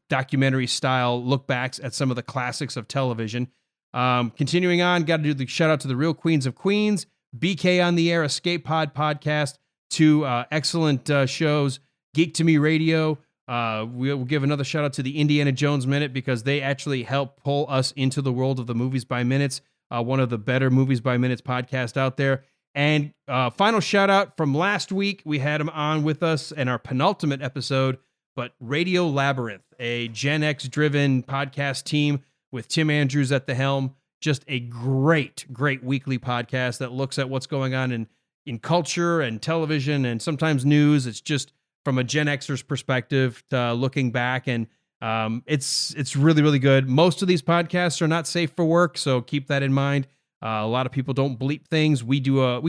D: documentary style look backs at some of the classics of television. Continuing on, got to do the shout out to the Real Queens of Queens, BK on the Air, Escape Pod podcast, 2 excellent shows, Geek to Me Radio. We'll give another shout out to the Indiana Jones Minute, because they actually help pull us into the world of the Movies by Minutes, one of the better Movies by Minutes podcasts out there. And final shout out from last week, we had him on with us in our penultimate episode, but Radio Labyrinth, a Gen X driven podcast team with Tim Andrews at the helm. Just a great weekly podcast that looks at what's going on in culture and television and sometimes news. It's just from a Gen Xer's perspective, looking back, and it's really, really good. Most of these podcasts are not safe for work, so keep that in mind. A lot of people don't bleep things. We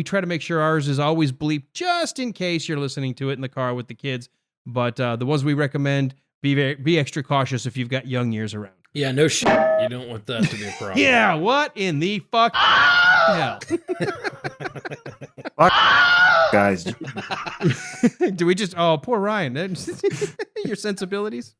D: try to make sure ours is always bleeped, just in case you're listening to it in the car with the kids. But the ones we recommend, be extra cautious if you've got young ears around.
E: Yeah, no shit. You don't want that to be a problem.
D: Yeah, what in the fuck hell?
F: Fuck, guys.
D: Do we just? Oh, poor Ryan. Your sensibilities.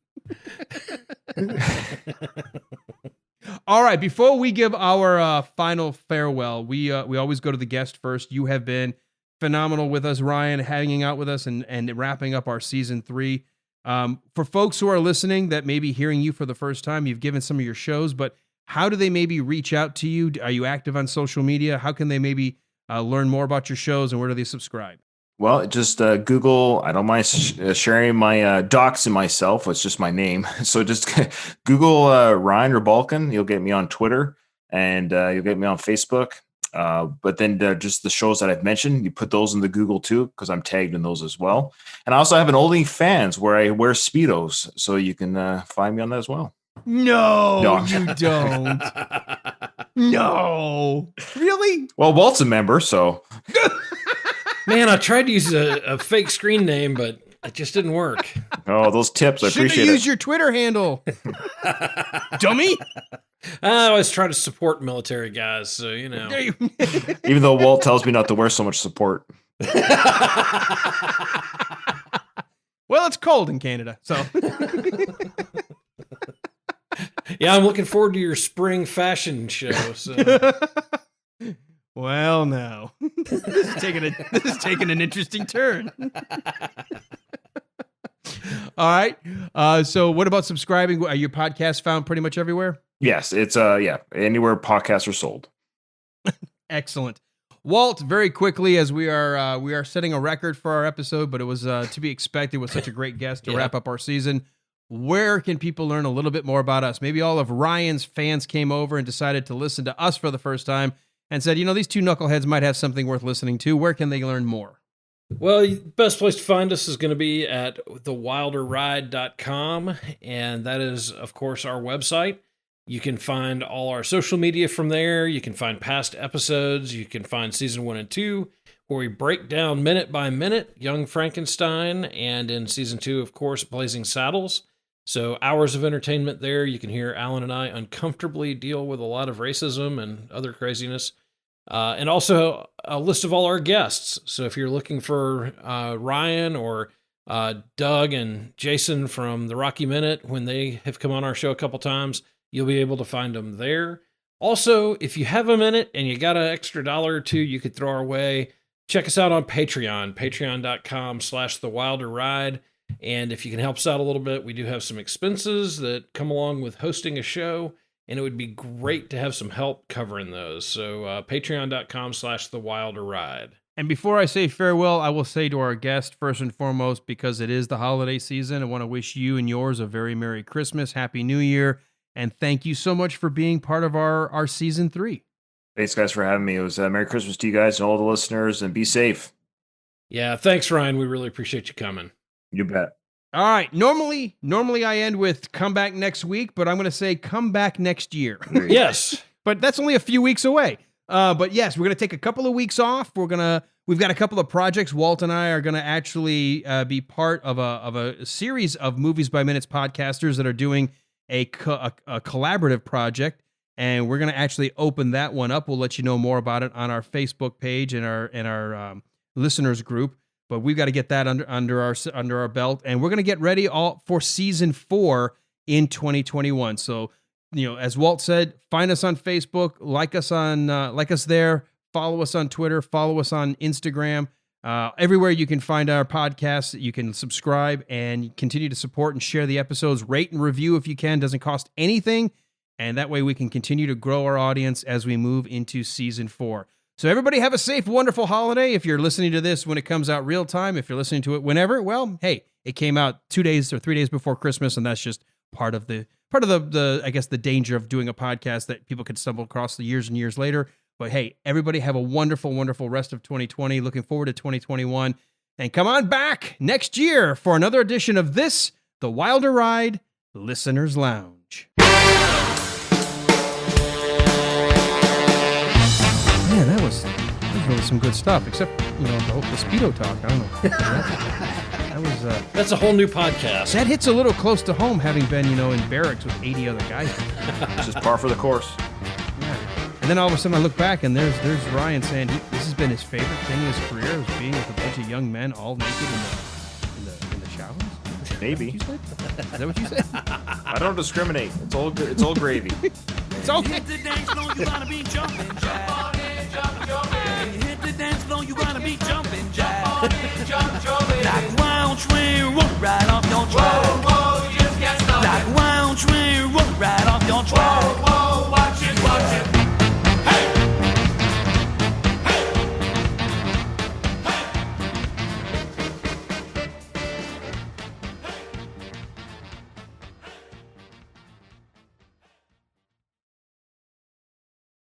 D: All right. Before we give our final farewell, we always go to the guest first. You have been phenomenal with us, Ryan, hanging out with us and wrapping up our season 3. For folks who are listening that may be hearing you for the first time, you've given some of your shows, but how do they maybe reach out to you? Are you active on social media? How can they maybe learn more about your shows, and where do they subscribe?
F: Well, just Google. I don't mind sharing my docs and myself. It's just my name. So just Google Ryan Rebalkin. You'll get me on Twitter, and you'll get me on Facebook. But then just the shows that I've mentioned, you put those in the Google too, because I'm tagged in those as well. And I also have an OnlyFans where I wear Speedos, so you can find me on that as well.
D: No, you don't. No. Really?
F: Well, Walt's a member, so.
E: Man, I tried to use a fake screen name, but it just didn't work.
F: Oh, those tips. I appreciate it.
D: Shouldn't have used your Twitter handle. Dummy.
E: I always try to support military guys, so, you know.
F: Even though Walt tells me not to wear so much support.
D: Well, it's cold in Canada, so.
E: Yeah, I'm looking forward to your spring fashion show. So.
D: Well, now this is taking an interesting turn. All right. So, what about subscribing? Are your podcasts found pretty much everywhere?
F: Yes, it's anywhere podcasts are sold.
D: Excellent. Walt, very quickly, as we are setting a record for our episode, but it was to be expected with such a great guest to wrap up our season. Where can people learn a little bit more about us? Maybe all of Ryan's fans came over and decided to listen to us for the first time and said, these two knuckleheads might have something worth listening to. Where can they learn more?
E: Well, the best place to find us is going to be at thewilderride.com, and that is, of course, our website. You can find all our social media from there. You can find past episodes. You can find season 1 and 2, where we break down minute by minute Young Frankenstein, and in season 2, of course, Blazing Saddles. So hours of entertainment there. You can hear Alan and I uncomfortably deal with a lot of racism and other craziness. And also a list of all our guests. So if you're looking for Ryan or Doug and Jason from the Rocky Minute, when they have come on our show a couple times, you'll be able to find them there. Also, if you have a minute and you got an extra $1 or $2 you could throw our way, check us out on Patreon, patreon.com/thewilderride. And if you can help us out a little bit, we do have some expenses that come along with hosting a show, and it would be great to have some help covering those. So patreon.com/thewilderride.
D: And before I say farewell, I will say to our guest, first and foremost, because it is the holiday season, I want to wish you and yours a very Merry Christmas, Happy New Year, and thank you so much for being part of our season 3.
F: Thanks, guys, for having me. It was Merry Christmas to you guys and all the listeners, and be safe.
E: Yeah, thanks, Ryan. We really appreciate you coming.
F: You bet.
D: All right. Normally I end with come back next week, but I'm going to say come back next year.
E: Yes.
D: But that's only a few weeks away. But yes, we're going to take a couple of weeks off. We've got a couple of projects. Walt and I are going to actually be part of a series of Movies by Minutes podcasters that are doing a collaborative project, and we're going to actually open that one up. We'll let you know more about it on our Facebook page and our listeners group. But we've got to get that under our belt, and we're going to get ready all for season 4 in 2021. So, as Walt said, find us on Facebook, like us there, follow us on Twitter, follow us on Instagram, everywhere you can find our podcasts. You can subscribe and continue to support and share the episodes. Rate and review if you can; doesn't cost anything, and that way we can continue to grow our audience as we move into season 4. So everybody have a safe, wonderful holiday. If you're listening to this when it comes out real time, if you're listening to it whenever, well, hey, it came out 2 days or 3 days before Christmas, and that's just part of the I guess the danger of doing a podcast that people could stumble across the years and years later. But hey, everybody have a wonderful, wonderful rest of 2020. Looking forward to 2021, and come on back next year for another edition of this, The Wilder Ride Listeners Lounge. Man, that was really some good stuff, except, the Speedo talk. I don't know.
E: That's a whole new podcast.
D: That hits a little close to home, having been, in barracks with 80 other guys.
F: It's just par for the course.
D: Yeah. And then all of a sudden I look back and there's Ryan saying, this has been been his favorite thing in his career was being with a bunch of young men all naked in the showers?
F: Maybe.
D: Is that what you said?
F: I don't discriminate. It's all good. It's all gravy.
D: It's okay.
G: Hit the dance floor, you wanna be jumping jack. Jump on in, jump, jump in. Hit the dance floor, you wanna be jumping jack.